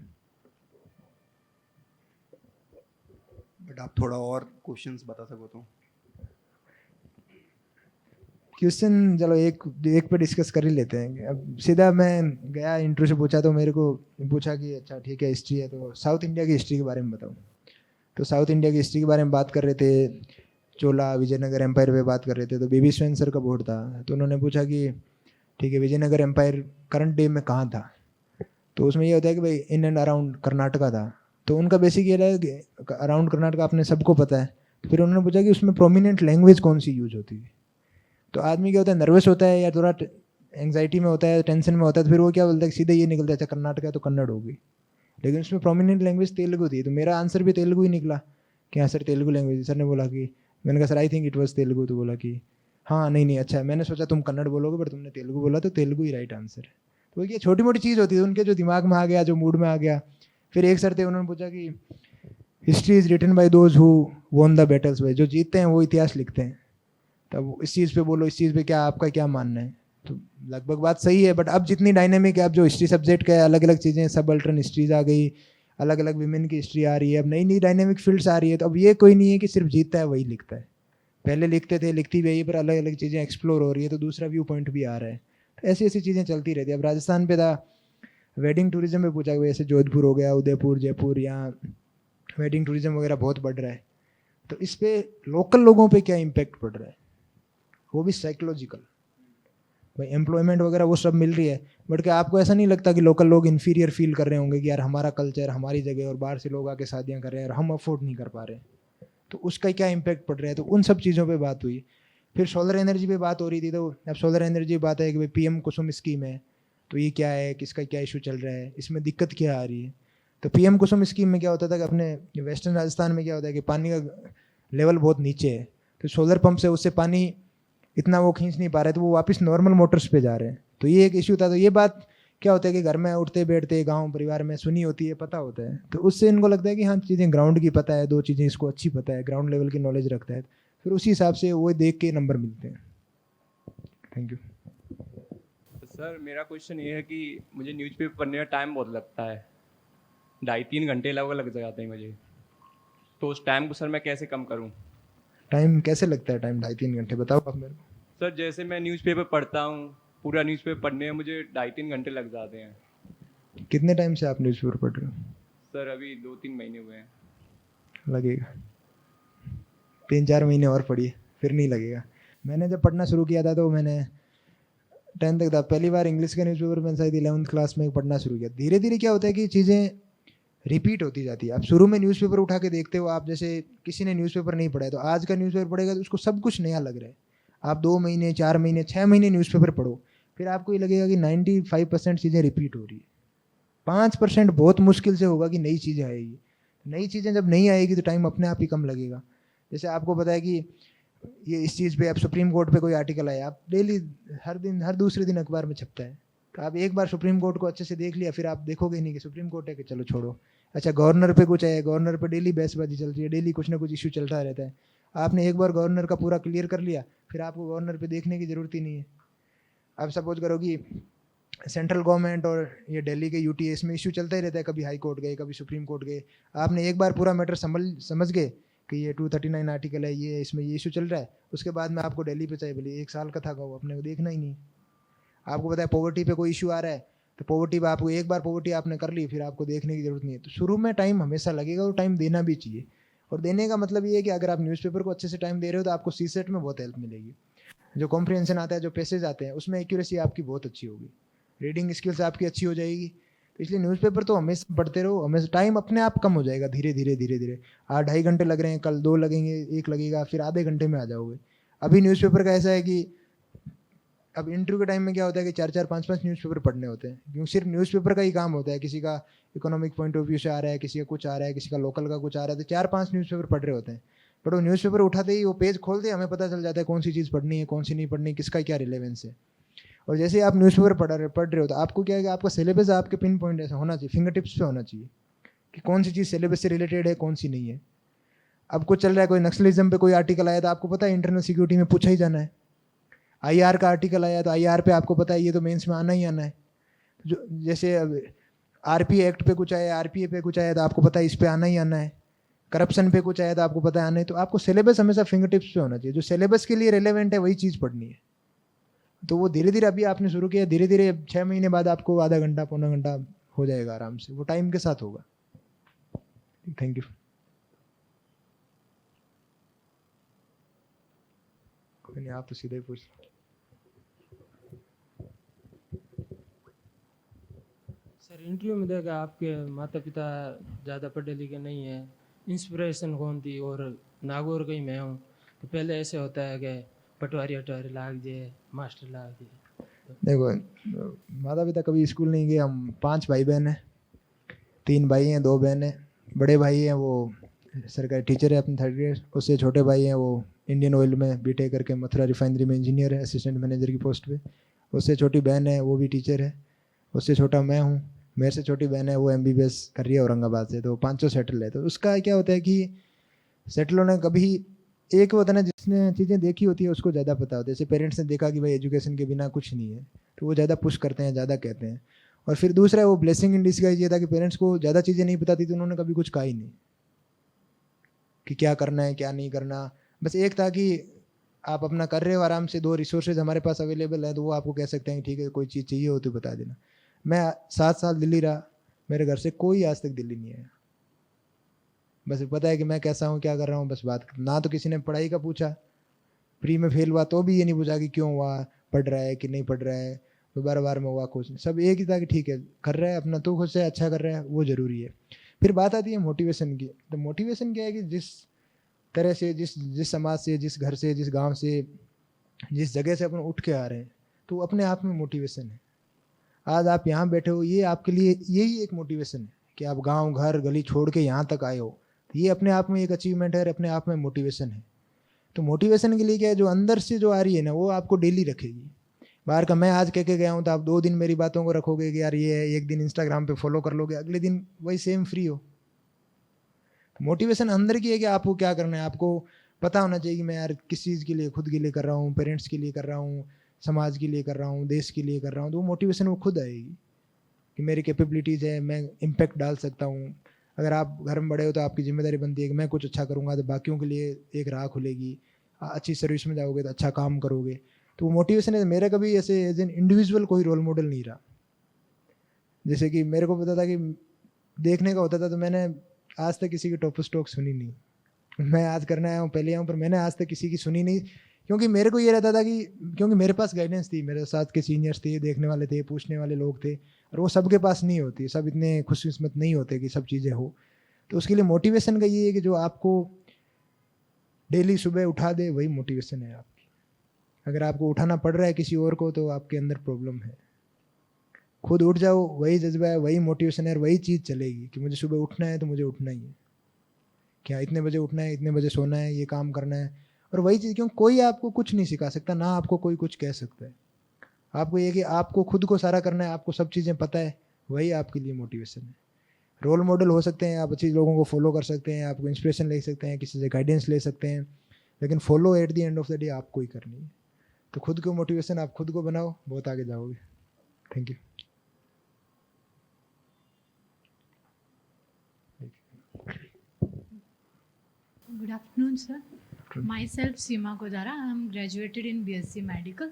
बट आप थोड़ा और क्वेश्चंस बता सको तो। क्वेश्चन चलो एक एक पे डिस्कस कर ही लेते हैं। अब सीधा मैं गया, इंटरव्यू से पूछा तो मेरे को पूछा कि अच्छा ठीक है हिस्ट्री है, तो साउथ इंडिया की हिस्ट्री के बारे में बताओ। तो साउथ इंडिया की हिस्ट्री के बारे में बात कर रहे थे, चोला विजयनगर एम्पायर पे बात कर रहे थे। तो बेबी स्वेन सर का बोर्ड था, तो उन्होंने पूछा कि ठीक है विजयनगर एम्पायर करंट डे में कहाँ था। तो उसमें ये होता है कि भाई इन एंड अराउंड कर्नाटका था। तो उनका बेसिक ये रहा कि अराउंड कर्नाटका अपने सबको पता है। तो फिर उन्होंने पूछा कि उसमें प्रोमिनेंट लैंग्वेज कौन सी यूज होती है। तो आदमी क्या होता है, नर्वस होता है या थोड़ा एंग्जाइटी में होता है, टेंशन में होता है, तो फिर वो क्या बोलता है, सीधे ये निकलता है अच्छा कर्नाटक है तो कन्नड़ होगी। लेकिन उसमें प्रोमिनेंट लैंग्वेज तेलुगु थी, तो मेरा आंसर भी तेलुगु ही निकला कि हाँ सर तेलुगु लैंग्वेज। सर ने बोला कि, मैंने कहा sir I think it was Telugu. तो बोला कि हाँ नहीं अच्छा, मैंने सोचा तुम कन्नड़ बोलोगे बट तुमने तेलुगु बोला, तो तेलुगु ही राइट आंसर है। तो ये छोटी मोटी चीज़ होती है उनके जो दिमाग में आ गया, जो मूड में आ गया। फिर एक सर थे, उन्होंने पूछा कि history is written by those who won the battles, भाई जो जीतते हैं वो इतिहास लिखते हैं। तब इस चीज़ पे बोलो, इस चीज़ पे क्या आपका क्या मानना है। तो लगभग बात सही है, बट अब जितनी डायनेमिक है, अब जो हिस्ट्री सब्जेक्ट का है, अलग अलग चीज़ें, सब अल्टरन हिस्ट्रीज आ गई, अलग अलग विमेन की हिस्ट्री आ रही है, अब नई नई डायनेमिक फील्ड्स आ रही है। तो अब ये कोई नहीं है कि सिर्फ जीतता है वही लिखता है। पहले लिखते थे, लिखती भी है, पर अलग अलग चीज़ें एक्सप्लोर हो रही है, तो दूसरा व्यू पॉइंट भी आ रहा है। तो ऐसी ऐसी चीज़ें चलती रहती है। अब राजस्थान पे था, वेडिंग टूरिज्म में पूछा गया, जैसे जोधपुर हो गया, उदयपुर, जयपुर, यहाँ वेडिंग टूरिज्म वगैरह बहुत बढ़ रहा है। तो इस पे लोकल लोगों पे क्या इम्पेक्ट पड़ रहा है, वो भी साइकोलॉजिकल। भाई एम्प्लॉयमेंट वगैरह वो सब मिल रही है, बट क्या आपको ऐसा नहीं लगता कि लोकल लोग इन्फीरियर फील कर रहे होंगे कि यार हमारा कल्चर, हमारी जगह, और बाहर से लोग आके शादियाँ कर रहे हैं और हम अफोर्ड नहीं कर पा रहे हैं। तो उसका क्या इम्पैक्ट पड़ रहा है। तो उन सब चीज़ों पे बात हुई। फिर सोलर एनर्जी पे बात हो रही थी। तो अब सोलर एनर्जी बात है कि भाई पीएम कुसुम स्कीम है, तो ये क्या है, किसका क्या इशू चल रहा है, इसमें दिक्कत क्या आ रही है। तो पीएम कुसुम स्कीम में क्या होता था कि अपने वेस्टर्न राजस्थान में क्या होता है कि पानी का लेवल बहुत नीचे है, तो सोलर पंप से उससे पानी इतना वो खींच नहीं पा रहे, तो वो वापस नॉर्मल मोटर्स पे जा रहे हैं। तो ये एक इशू था। तो ये बात क्या होता है कि घर में उठते बैठते गांव परिवार में सुनी होती है, पता होता है, तो उससे इनको लगता है कि हाँ चीज़ें ग्राउंड की पता है, दो चीज़ें इसको अच्छी पता है, ग्राउंड लेवल की नॉलेज रखता है, फिर उसी हिसाब से वो देख के नंबर मिलते हैं। Thank you. सर मेरा क्वेश्चन ये है कि मुझे न्यूज़पेपर पढ़ने का टाइम बहुत लगता है, 2.5-3 घंटे लगभग लग जाते हैं मुझे। तो उस टाइम को सर मैं कैसे कम करूं? टाइम कैसे लगता है, टाइम 2.5-3 घंटे बताओ आप मेरे को। सर जैसे मैं न्यूज़पेपर पढ़ता हूं, पूरा न्यूज़पेपर पढ़ने में मुझे 2.5-3 घंटे लग जाते हैं। कितने टाइम से आप न्यूज़पेपर पढ़ रहे हो। सर अभी 2-3 महीने हुए हैं। लगेगा 3-4 महीने और पढ़िए, फिर नहीं लगेगा। मैंने जब पढ़ना शुरू किया था तो मैंने 10th तक था, पहली बार इंग्लिश का न्यूज़पेपर मैंने शायद 11th क्लास में पढ़ना शुरू किया। धीरे धीरे क्या होता है कि चीज़ें रिपीट होती जाती है। आप शुरू में न्यूज़पेपर उठा के देखते हो, आप जैसे किसी ने न्यूज़पेपर नहीं पढ़ा है तो आज का न्यूज़पेपर पढ़ेगा तो उसको सब कुछ नया लग रहा है। आप 2 महीने, 4 महीने, 6 महीने न्यूज़पेपर पढ़ो, फिर आपको ये लगेगा कि 95% चीज़ें रिपीट हो रही है। 5% बहुत मुश्किल से होगा कि नई चीज़ें आएगी। नई चीज़ें जब नहीं आएगी तो टाइम अपने आप ही कम लगेगा। जैसे आपको पता है कि ये इस चीज़ पे, अब सुप्रीम कोर्ट पे कोई आर्टिकल आया, आप डेली हर दिन, हर दूसरे दिन अखबार में छपता है, तो आप एक बार सुप्रीम कोर्ट को अच्छे से देख लिया, फिर आप देखोगे नहीं कि सुप्रीम कोर्ट है कि चलो छोड़ो। अच्छा गवर्नर पे कुछ है, गवर्नर पे डेली बहसबाजी चल रही है, डेली कुछ ना कुछ इशू चलता रहता है। आपने एक बार गवर्नर का पूरा क्लियर कर लिया, फिर आपको गवर्नर पे देखने की ज़रूरत ही नहीं है। आप सपोज करो कि सेंट्रल गवर्नमेंट और ये दिल्ली के यूटी, इसमें इशू चलता ही रहता है, कभी हाई कोर्ट गए, कभी सुप्रीम कोर्ट गए। आपने एक बार पूरा मैटर समझ गए कि ये 239 आर्टिकल है, ये इसमें ये इशू चल रहा है, उसके बाद में आपको दिल्ली पे चाहिए बोलिए 1 साल का था वो अपने को देखना ही नहीं। आपको पता है पॉवर्टी पे कोई इशू आ रहा है, तो पॉवर्टी पे आपको एक बार पॉवर्टी आपने कर ली, फिर आपको देखने की जरूरत नहीं है। तो शुरू में टाइम हमेशा लगेगा और टाइम देना भी चाहिए। और देने का मतलब ये है कि अगर आप न्यूज़पेपर को अच्छे से टाइम दे रहे हो तो आपको सीसेट में बहुत हेल्प मिलेगी। जो कॉम्प्रिहेंशन आता है, जो पैसेज आते हैं, उसमें एक्यूरेसी आपकी बहुत अच्छी होगी, रीडिंग स्किल्स आपकी अच्छी हो जाएगी। तो इसलिए न्यूज़पेपर तो हमेशा पढ़ते रहो, हमेशा टाइम अपने आप कम हो जाएगा धीरे धीरे धीरे धीरे। आज 2.5 घंटे लग रहे हैं, कल 2 लगेंगे, 1 लगेगा, फिर आधे घंटे में आ जाओगे। अभी न्यूज़पेपर का ऐसा है कि अब इंटरव्यू के टाइम में क्या होता है कि 4-4 5-5 न्यूज़पेपर पढ़ने होते हैं, क्योंकि सिर्फ न्यूज़पेपर का ही काम होता है। किसी का इकोनॉमिक पॉइंट ऑफ व्यू से आ रहा है, किसी का कुछ आ रहा है, किसी का लोकल का कुछ आ रहा है, तो 4-5 न्यूज़पेपर पढ़ रहे होते हैं। बट वो न्यूज़पेपर उठाते ही वो पेज खोलते ही हमें पता चल जाता है कौन सी चीज़ पढ़नी है, कौन सी नहीं पढ़नी, किसका क्या रिलेवेंस है। और जैसे ही आप न्यूज़पेपर पढ़ रहे हो तो आपको क्या है कि आपका सिलेबस आपके पिन पॉइंट ऐसा होना चाहिए, फिंगर टिप्स पे होना चाहिए कि कौन सी चीज़ सिलेबस से रिलेटेड है, कौन सी नहीं है। अब कुछ चल रहा है, कोई नक्सलिज्म पे कोई आर्टिकल आया तो आपको पता है इंटरनल सिक्योरिटी में पूछा ही जाना है। आईआर का आर्टिकल आया तो आईआर पे आपको पता है ये तो मेंस में आना ही आना है। जो जैसे अब आरपी एक्ट पे कुछ आया, आरपीए पे कुछ आया तो आपको पता है इस पे आना ही आना है। करप्शन पे कुछ आया तो आपको पता है आना है। तो आपको सिलेबस हमेशा फिंगर टिप्स पे होना चाहिए, जो सिलेबस के लिए रिलेवेंट है वही चीज़ पढ़नी है। तो वो धीरे धीरे अभी आपने शुरू किया, धीरे धीरे 6 महीने बाद आपको आधा घंटा पौना घंटा हो जाएगा आराम से, वो टाइम के साथ होगा। Thank you. नहीं, आप तो सीधे ही पूछ। सर इंटरव्यू में देखा आपके माता पिता ज़्यादा पढ़े लिखे नहीं है, इंस्पिरेशन कौन थी? और नागौर का ही मैं हूँ, तो पहले ऐसे होता है कि पटवारी अटवारी लाग जाए, मास्टर लाग जाए। देखो, माता पिता कभी स्कूल नहीं गए। हम 5 भाई बहन हैं, 3 भाई हैं 2 बहन हैं। बड़े भाई हैं वो सरकारी टीचर है अपने 3rd ईयर। उससे छोटे भाई हैं वो इंडियन ऑयल में बीटेक करके मथुरा रिफाइनरी में इंजीनियर है, असिस्टेंट मैनेजर की पोस्ट पे। उससे छोटी बहन है वो भी टीचर है। उससे छोटा मैं हूँ। मेरे से छोटी बहन है वो MBBS कर रही है औरंगाबाद से। तो 5 सेटल है। तो उसका क्या होता है कि सेटल होने कभी एक होता है ना, जिसने चीज़ें देखी होती है उसको ज़्यादा पता होता है। जैसे पेरेंट्स ने देखा कि भाई एजुकेशन के बिना कुछ नहीं है, तो वो ज़्यादा पुश करते हैं, ज़्यादा कहते हैं। और फिर दूसरा है वो ब्लेसिंग इन डिस्गाइज, ये था कि पेरेंट्स को ज़्यादा चीज़ें नहीं पता थी तो उन्होंने कभी कुछ कहा ही नहीं कि क्या करना है क्या नहीं करना। बस एक था कि आप अपना कर रहे हो आराम से, 2 रिसोर्सेज हमारे पास अवेलेबल है, तो वो आपको कह सकते हैं ठीक है कोई चीज़ चाहिए हो तो बता देना। मैं 7 साल दिल्ली रहा, मेरे घर से कोई आज तक दिल्ली नहीं आया। बस पता है कि मैं कैसा हूँ, क्या कर रहा हूँ, बस बात। ना तो किसी ने पढ़ाई का पूछा, प्री में फेल हुआ तो भी ये नहीं पूछा कि क्यों हुआ, पढ़ रहा है कि नहीं पढ़ रहा है, दोबारा बार में हुआ कुछ नहीं। सब एक ही था कि ठीक है कर रहा है अपना, तो खुद से अच्छा कर रहा है, वो ज़रूरी है। फिर बात आती है मोटिवेशन की। तो मोटिवेशन क्या है कि जिस तरह से, जिस समाज से, जिस घर से, जिस गांव से, जिस जगह से अपन उठ के आ रहे हैं, तो अपने आप में मोटिवेशन है। आज आप यहाँ बैठे हो, ये आपके लिए यही एक मोटिवेशन है कि आप गांव घर गली छोड़ के यहाँ तक आए हो। ये अपने आप में एक अचीवमेंट है और अपने आप में मोटिवेशन है। तो मोटिवेशन के लिए क्या है, जो अंदर से जो आ रही है ना, वो आपको डेली रखेगी। बाहर का मैं आज कह के गया हूँ तो आप 2 दिन मेरी बातों को रखोगे कि यार ये है, एक दिन इंस्टाग्राम पे फॉलो कर लोगे, अगले दिन वही सेम फ्री हो। मोटिवेशन अंदर की है कि आपको क्या करना है। आपको पता होना चाहिए कि मैं यार किस चीज़ के लिए, खुद के लिए कर रहा हूँ, पेरेंट्स के लिए कर रहा हूँ, समाज के लिए कर रहा हूँ, देश के लिए कर रहा हूँ। तो वो मोटिवेशन वो खुद आएगी कि मेरी कैपेबिलिटीज़ है, मैं इम्पैक्ट डाल सकता हूँ। अगर आप घर में बड़े हो तो आपकी जिम्मेदारी बनती है कि मैं कुछ अच्छा करूँगा तो बाकियों के लिए एक राह खुलेगी, अच्छी सर्विस में जाओगे तो अच्छा काम करोगे। तो वो मोटिवेशन है। मेरा कभी ऐसे एज एन इंडिविजुअल कोई रोल मॉडल नहीं रहा। जैसे कि मेरे को पता था कि देखने का होता था, तो मैंने आज तक किसी की टॉप स्टॉक सुनी नहीं। मैं आज करने आया हूँ, पहले आया हूँ, पर मैंने आज तक किसी की सुनी नहीं, क्योंकि मेरे को ये रहता था कि क्योंकि मेरे पास गाइडेंस थी, मेरे साथ के सीनियर्स थे, देखने वाले थे, पूछने वाले लोग थे, और वो सबके पास नहीं होती। सब इतने खुशकिस्मत नहीं होते कि सब चीज़ें हो। तो उसके लिए मोटिवेशन का ये है कि जो आपको डेली सुबह उठा दे, वही मोटिवेशन है आपकी। अगर आपको उठाना पड़ रहा है किसी और को, तो आपके अंदर प्रॉब्लम है। खुद उठ जाओ, वही जज्बा है, वही मोटिवेशन है, और वही चीज़ चलेगी कि मुझे सुबह उठना है तो मुझे उठना ही है। क्या इतने बजे उठना है, इतने बजे सोना है, ये काम करना है। और वही चीज़, क्यों कोई आपको कुछ नहीं सिखा सकता, ना आपको कोई कुछ कह सकता है। आपको ये कि आपको खुद को सारा करना है, आपको सब चीज़ें पता है, वही आपके लिए मोटिवेशन है। रोल मॉडल हो सकते हैं, आप अच्छी लोगों को फॉलो कर सकते हैं, आपको इंस्पिरेशन ले सकते हैं, किसी से गाइडेंस ले सकते हैं, लेकिन follow at the end of the day आपको ही करनी है। तो खुद को मोटिवेशन आप खुद को बनाओ, बहुत आगे जाओगे। Thank you. Good afternoon, sir. Myself, Seema Kodara. I'm graduated in BSc Medical.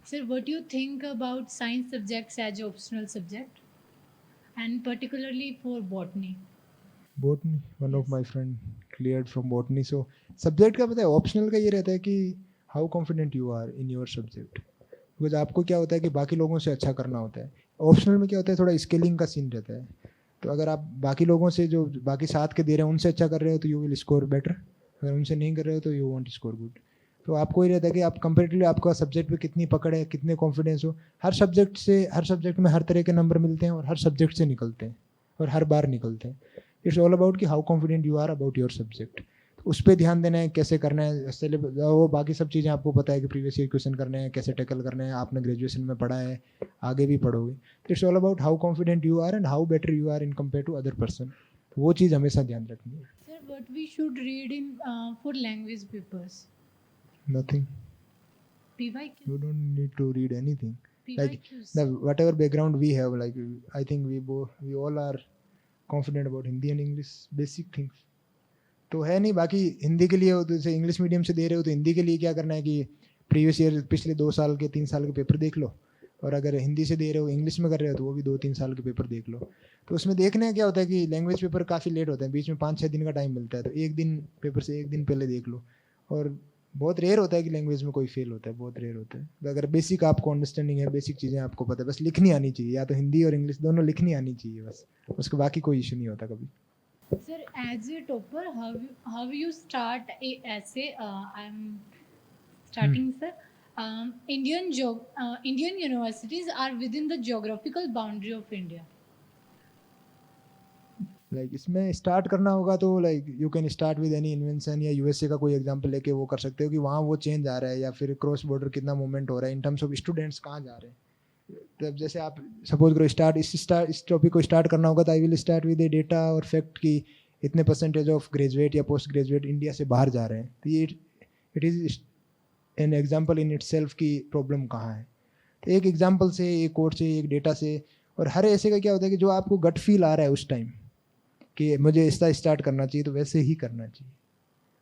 Sir, what do you think about science subjects as optional subject, and particularly for botany? Botany, one of my friend cleared from botany. So subject का पता है, optional का ये रहता है कि how confident you are in your subject. Because आपको क्या होता है कि बाकी लोगों से अच्छा करना होता है। ऑप्शनल में क्या होता है, थोड़ा स्केलिंग का सीन रहता है। तो अगर आप बाकी लोगों से, जो बाकी साथ के दे रहे हैं, उनसे अच्छा कर रहे हो तो यू विल स्कोर बेटर। अगर उनसे नहीं कर रहे हो तो यू वॉन्ट स्कोर गुड। तो आपको ही रहता है कि आप कंपेरेटिवली आपका सब्जेक्ट पे कितनी पकड़ है, कितने कॉन्फिडेंस हो। हर सब्जेक्ट में हर तरह के नंबर मिलते हैं और हर सब्जेक्ट से निकलते हैं और हर बार निकलते हैं। इट्स ऑल अबाउट कि how confident you are about your subject. उस पर ध्यान देना है, कैसे करना है सिलेबस, वो बाकी सब चीज़ें आपको पता है कि प्रीवियस ईयर क्वेश्चन करने हैं, कैसे टैकल करना है, आपने ग्रेजुएशन में पढ़ा है, आगे भी पढ़ोगे। तो it's all about how confident you are and how better you are in compare to other person. तो वो चीज़ हमेशा ध्यान रखनी है। Sir, what we should read in for language papers? Nothing, PYQ. you don't need to read anything. Like PYQs. the whatever background we have, like I think we all are confident about Hindi and English basic things. तो है नहीं। बाकी हिंदी के लिए हो तो जैसे English medium से दे रहे हो तो हिंदी के लिए क्या करना है कि प्रीवियस ईयर पिछले 2 साल के 3 साल के पेपर देख लो, और अगर हिंदी से दे रहे हो इंग्लिश में कर रहे हो तो वो भी 2-3 साल के पेपर देख लो। तो उसमें देखने का क्या होता है कि लैंग्वेज पेपर काफ़ी लेट होता है, बीच में 5-6 दिन का टाइम मिलता है, तो एक दिन पेपर से एक दिन पहले देख लो। और बहुत रेयर होता है कि लैंग्वेज में कोई फेल होता है, बहुत रेयर होता है। तो अगर बेसिक आपको अंडरस्टैंडिंग है, बेसिक चीज़ें आपको पता है, बस लिखनी आनी चाहिए, या तो हिंदी और इंग्लिश दोनों लिखनी आनी चाहिए बस, उसके बाकी कोई इशू नहीं होता कभी। Sir, as a topper, how you start a essay? I'm starting, sir. Indian universities are within the geographical boundary of India. Like इसमें स्टार्ट करना होगा तो like you can start with any invention, या USA का कोई example लेके वो कर सकते हो कि वहाँ वो चेंज आ रहा है, या फिर क्रॉस बॉर्डर कितना मूवमेंट हो रहा है इन टर्म्स ऑफ स्टूडेंट्स कहाँ जा रहे हैं। तो अब जैसे आप सपोज करो इस टॉपिक को स्टार्ट करना होगा तो I will start with A data और फैक्ट कि इतने परसेंटेज ऑफ ग्रेजुएट या पोस्ट ग्रेजुएट इंडिया से बाहर जा रहे हैं। तो ये it is an example in it self की प्रॉब्लम कहाँ है। तो एक एग्जाम्पल से, एक कोड से, एक डेटा से, और हर ऐसे का क्या होता है कि जो आपको गट फील आ रहा है उस टाइम कि मुझे इसका स्टार्ट करना चाहिए तो वैसे ही करना चाहिए।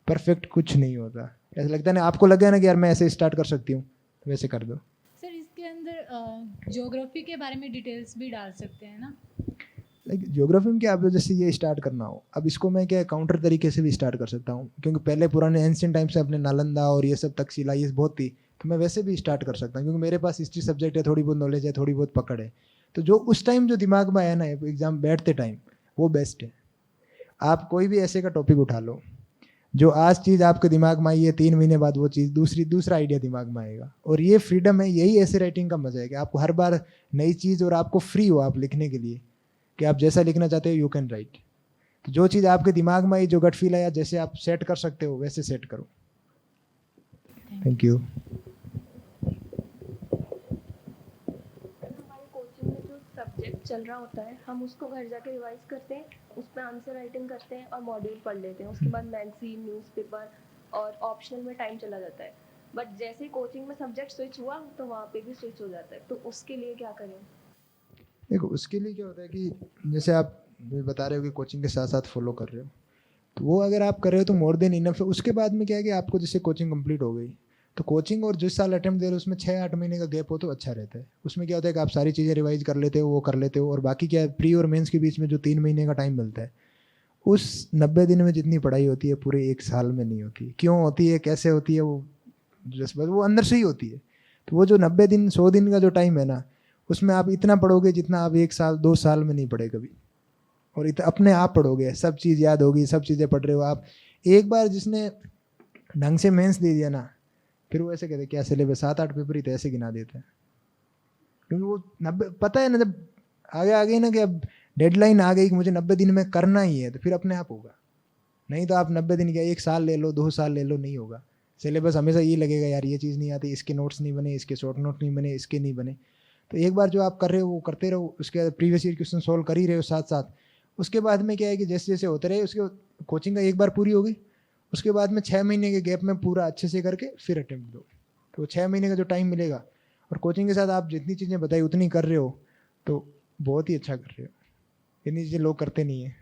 परफेक्ट कुछ नहीं होता। ऐसा लगता है ना, आपको लगे ना कि यार मैं ऐसे स्टार्ट कर सकती हूँ तो वैसे कर दो। सर, इसके अंदर ज्योग्राफी के बारे में डिटेल्स भी डाल सकते हैं ना? लाइक ज्योग्राफी में क्या, आप जैसे ये स्टार्ट करना हो, अब इसको मैं क्या काउंटर तरीके से भी स्टार्ट कर सकता हूँ, क्योंकि पहले पुराने एंशिएंट टाइम से अपने नालंदा और ये सब तक्षशिला ये बहुत थी, तो मैं वैसे भी स्टार्ट कर सकता हूँ क्योंकि मेरे पास हिस्ट्री सब्जेक्ट है, थोड़ी बहुत नॉलेज है, थोड़ी बहुत पकड़ है। तो जो उस टाइम जो दिमाग में आया ना एग्जाम बैठते टाइम, वो बेस्ट है। आप कोई भी ऐसे का टॉपिक उठा लो, जो आज चीज़ आपके दिमाग में आई है 3 महीने बाद वो चीज़ दूसरा आइडिया दिमाग में आएगा। और ये फ्रीडम है, यही ऐसे राइटिंग का मजा है कि आपको हर बार नई चीज़, और आपको फ्री हो आप लिखने के लिए कि आप जैसा लिखना चाहते हो यू कैन राइट। तो जो चीज़ आपके दिमाग में आई, जो गट फील आया, जैसे आप सेट कर सकते हो वैसे सेट करो। Thank you. हमारी कोचिंग में जो सब्जेक्ट चल रहा होता है हम उसको घर जाके रिवाइज करते हैं, उस पर आंसर राइटिंग करते हैं और मॉड्यूल पढ़ लेते हैं। उसके बाद मैगजीन, न्यूज़पेपर और ऑप्शनल में टाइम चला जाता है। बट जैसे कोचिंग में सब्जेक्ट स्विच हुआ तो वहाँ पे भी स्विच हो जाता है। तो उसके लिए क्या करें? देखो उसके लिए क्या होता है कि जैसे आप बता रहे हो कि कोचिंग के साथ साथ फॉलो कर रहे हो, तो वो अगर आप कर रहे हो तो मोर देन इनफ है। उसके बाद में क्या है कि आपको जैसे कोचिंग कंप्लीट हो गई, तो कोचिंग और जिस साल अटेम्प्ट दे रहे हो उसमें 6-8 महीने का गैप हो तो अच्छा रहता है। उसमें क्या होता है कि आप सारी चीज़ें रिवाइज कर लेते हो, वो कर लेते हो, और बाकी क्या है प्री और मेंस के बीच में जो 3 महीने का टाइम मिलता है, उस 90 दिन में जितनी पढ़ाई होती है पूरे 1 साल में नहीं होती। क्यों होती है, कैसे होती है, वो बस वो अंदर से ही होती है। तो वो जो 90 दिन 100 दिन का जो टाइम है ना, उसमें आप इतना पढ़ोगे जितना आप 1 साल 2 साल में नहीं पढ़े कभी, और अपने आप पढ़ोगे, सब चीज़ याद होगी, सब चीज़ें पढ़ रहे हो आप। एक बार जिसने ढंग से मेंस दे दिया ना, फिर वो ऐसे कहते क्या सिलेबस 7-8 पेपर ही तो ऐसे गिना देते हैं, क्योंकि वो 90 पता है ना, जब आगे आ गई ना कि अब डेडलाइन आ गई कि मुझे 90 दिन में करना ही है, तो फिर अपने आप होगा। नहीं तो आप 90 दिन क्या 1 साल ले लो, 2 साल ले लो, नहीं होगा। सिलेबस हमेशा ये लगेगा यार ये चीज़ नहीं आती, इसके नोट्स नहीं बने, इसके शॉर्ट नोट नहीं बने, इसके नहीं बने। तो एक बार जो आप कर रहे हो वो करते रहो, उसके बाद प्रीवियस ईयर क्वेश्चन सॉल्व कर ही रहे हो साथ साथ। उसके बाद में क्या है कि जैसे जैसे होते रहे, उसके कोचिंग का एक बार पूरी हो गई, उसके बाद में 6 महीने के गैप में पूरा अच्छे से करके फिर अटेम्प्ट दो। तो 6 महीने का जो टाइम मिलेगा, और कोचिंग के साथ आप जितनी चीज़ें बताई उतनी कर रहे हो तो बहुत ही अच्छा कर रहे हो। इतनी चीज़ें लोग करते नहीं हैं।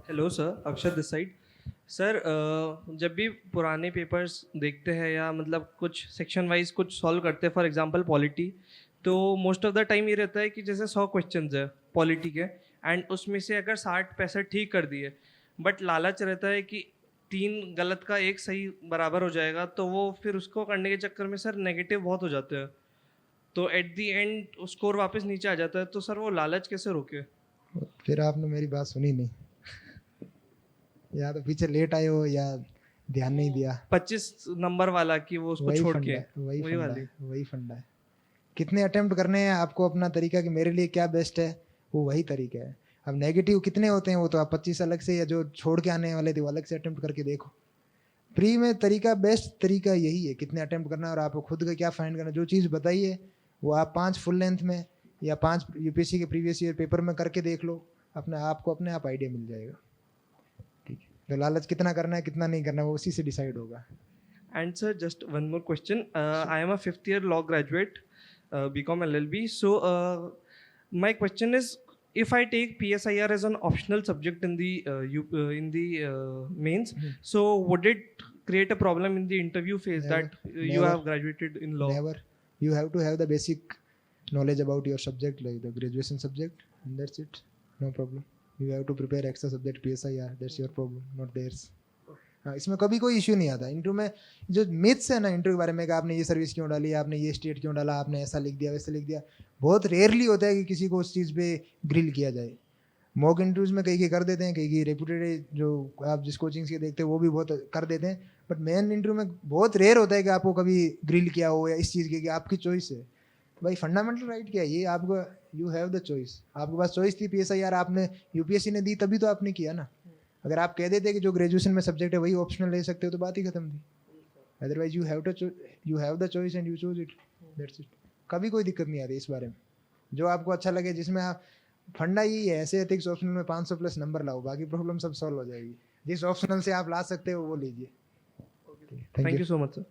हेलो सर, अक्षर दिस साइड। सर जब भी पुराने पेपर्स देखते हैं या मतलब कुछ सेक्शन वाइज कुछ सॉल्व करते हैं, फॉर एग्जांपल पॉलिटी, तो मोस्ट ऑफ द टाइम ये रहता है कि जैसे 100 क्वेश्चंस है पॉलिटी के, एंड उसमें से अगर 60-65 ठीक कर दिए, बट लालच रहता है कि 3 गलत का 1 सही बराबर हो जाएगा, तो वो फिर उसको करने के चक्कर में सर नेगेटिव बहुत हो जाते हैं। तो एट द एंड स्कोर वापस नीचे आ जाता है, तो सर वो लालच कैसे रोके? फिर आपने मेरी बात सुनी नहीं, या तो पीछे लेट आए हो या ध्यान नहीं दिया। 25 नंबर वाला कि वो उसको वही छोड़ फंडा के, है, वही वही फंडा वाली। है, वही फंडा है। कितने अटेम्प्ट करने हैं आपको अपना तरीका कि मेरे लिए क्या बेस्ट है, वो वही तरीका है। अब नेगेटिव कितने होते हैं वो तो आप 25 अलग से, या जो छोड़ के आने वाले थे वो अलग से अटेम्प्ट करके देखो। प्री में तरीका, बेस्ट तरीका यही है, कितने अटेम्प्ट करना है और आपको खुद का क्या फाइंड करना। जो चीज़ बताइए वो आप 5 फुल लेंथ में या 5 यूपीएससी के प्रीवियस ईयर पेपर में करके देख लो, अपने आप आइडिया मिल जाएगा। ठीक है, तो लालच कितना करना है कितना नहीं करना है वो उसी से डिसाइड होगा। And sir, just one more question. I am a 5th year law graduate, BCom LLB. So my question is, if I take PSIR as an optional subject in the mains, so would it create a problem in the interview phase Never, that you never. have graduated in law? Never. You have to have the basic knowledge about your subject, like the graduation subject, and that's it. No problem. You have to prepare extra subject PSIR. That's your problem, not theirs. हाँ, इसमें कभी कोई issue नहीं आता। Interview में जो myths है ना इंटरव्यू के बारे में कि आपने ये सर्विस क्यों डाली, आपने ये स्टेट क्यों डाला, आपने ऐसा लिख दिया वैसा लिख दिया, बहुत रेयरली होता है कि किसी को उस चीज़ पे ग्रिल किया जाए। मॉक इंटरव्यूज में कई कर देते हैं, कई रेपुटेड जो आप जिस कोचिंग से देखते हैं वो भी बहुत कर देते हैं, बट मेन इंटरव्यू में बहुत रेयर होता है कि आपको कभी ग्रिल किया हो या इस चीज़ की कि आपकी चॉइस है। भाई फंडामेंटल राइट क्या है ये आपको, यू हैव द चॉइस। आपके पास चॉइस थी, PSIR आपने यूपीएससी ने दी तभी तो आपने किया ना। अगर आप कह देते कि जो ग्रेजुएशन में सब्जेक्ट है वही ऑप्शनल ले सकते हो तो बात ही खत्म थी। Otherwise you have the choice and you choose it, that's it. कभी कोई दिक्कत नहीं आ रही इस बारे में, जो आपको अच्छा लगे, जिसमें आप फंडा यही है। ऐसे एथिक्स ऑप्शनल में 500 प्लस नंबर लाओ, बाकी प्रॉब्लम सब सॉल्व हो जाएगी। जिस ऑप्शनल से आप ला सकते हो वो लीजिए। Thank you so much, sir.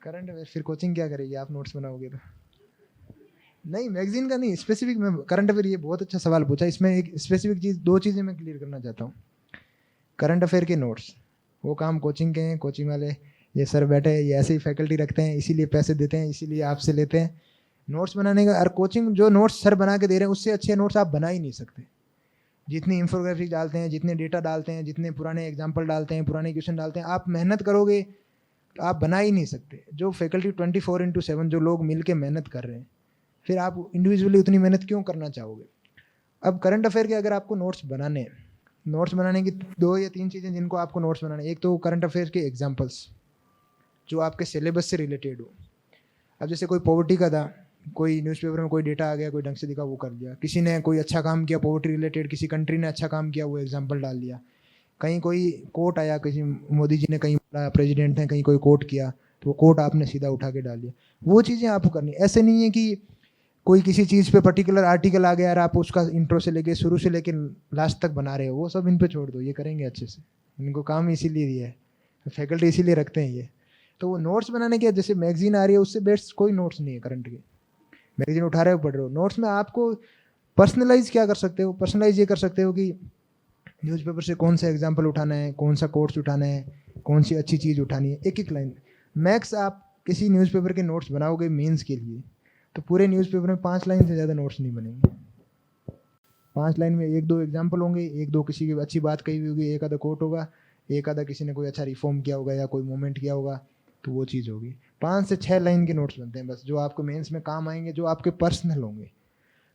Current affair फिर कोचिंग क्या करेगी, आप नोट्स बनाओगे तो? नहीं, मैगजीन का नहीं, स्पेसिफिक में करंट अफेयर। ये बहुत अच्छा सवाल पूछा। इसमें एक स्पेसिफिक चीज़, 2 चीज़ें मैं क्लियर करना चाहता हूँ। करंट अफेयर के नोट्स वो काम कोचिंग के हैं। कोचिंग वाले ये सर बैठे ये ऐसे ही फैकल्टी रखते हैं, इसीलिए पैसे देते हैं, इसीलिए आपसे लेते हैं नोट्स बनाने का। और कोचिंग जो नोट्स सर बना के दे रहे हैं उससे अच्छे नोट्स आप बना ही नहीं सकते। जितनी इंफोग्राफिक डालते हैं, जितने डेटा डालते हैं, जितने पुराने एग्जाम्पल डालते हैं, पुराने क्वेश्चन डालते हैं, आप मेहनत करोगे तो आप बना ही नहीं सकते। जो फैकल्टी 24/7 जो लोग मिल के मेहनत कर रहे हैं, फिर आप इंडिविजुअली उतनी मेहनत क्यों करना चाहोगे? अब करंट अफेयर के अगर आपको नोट्स बनाने हैं, नोट्स बनाने की 2 या 3 चीज़ें जिनको आपको नोट्स बनाने, एक तो करंट अफेयर के एग्जाम्पल्स जो आपके सिलेबस से रिलेटेड हो। अब जैसे कोई पॉवर्टी का था, कोई न्यूज़पेपर में कोई डेटा आ गया, कोई ढंग से दिखा वो कर दिया। किसी ने कोई अच्छा काम किया पॉवर्टी रिलेटेड, किसी कंट्री ने अच्छा काम किया वो एग्जाम्पल डाल दिया। कहीं कोई कोट आया, किसी मोदी जी ने कहीं प्रेसिडेंट ने कहीं कोई कोट किया तो वो कोट आपने सीधा उठा के डाल दिया। वो चीज़ें आपको करनी। ऐसे नहीं है कि कोई किसी चीज़ पे पर्टिकुलर आर्टिकल आ गया और आप उसका इंट्रो से लेके शुरू से लेके लास्ट तक बना रहे हो, वो सब इन पे छोड़ दो, ये करेंगे अच्छे से। इनको काम इसीलिए दिया है, फैकल्टी इसीलिए रखते हैं ये। तो वो नोट्स बनाने के, जैसे मैगजीन आ रही है उससे बेस्ट कोई नोट्स नहीं है करंट के। मैगजीन उठा रहे हो पढ़ रहे हो, नोट्स में आपको पर्सनलाइज क्या कर सकते हो? पर्सनलाइज ये कर सकते हो कि न्यूज़पेपर से कौन सा एग्जाम्पल उठाना है, कौन सा कोट्स उठाना है, कौन सी अच्छी चीज़ उठानी है, एक एक लाइन। मैक्स आप किसी न्यूज़पेपर के नोट्स बनाओगे मेंस के लिए तो पूरे न्यूज़पेपर में 5 लाइन से ज़्यादा नोट्स नहीं बनेंगे। 5 लाइन में 1-2 एग्जाम्पल होंगे, 1-2 किसी की अच्छी बात कही हुई होगी, एक आधा कोट होगा, एक आधा किसी ने कोई अच्छा रिफॉर्म किया होगा या कोई मूवमेंट किया होगा, तो वो चीज़ होगी। 5 से 6 लाइन के नोट्स बनते हैं बस, जो आपको मेंस में काम आएंगे, जो आपके पर्सनल होंगे।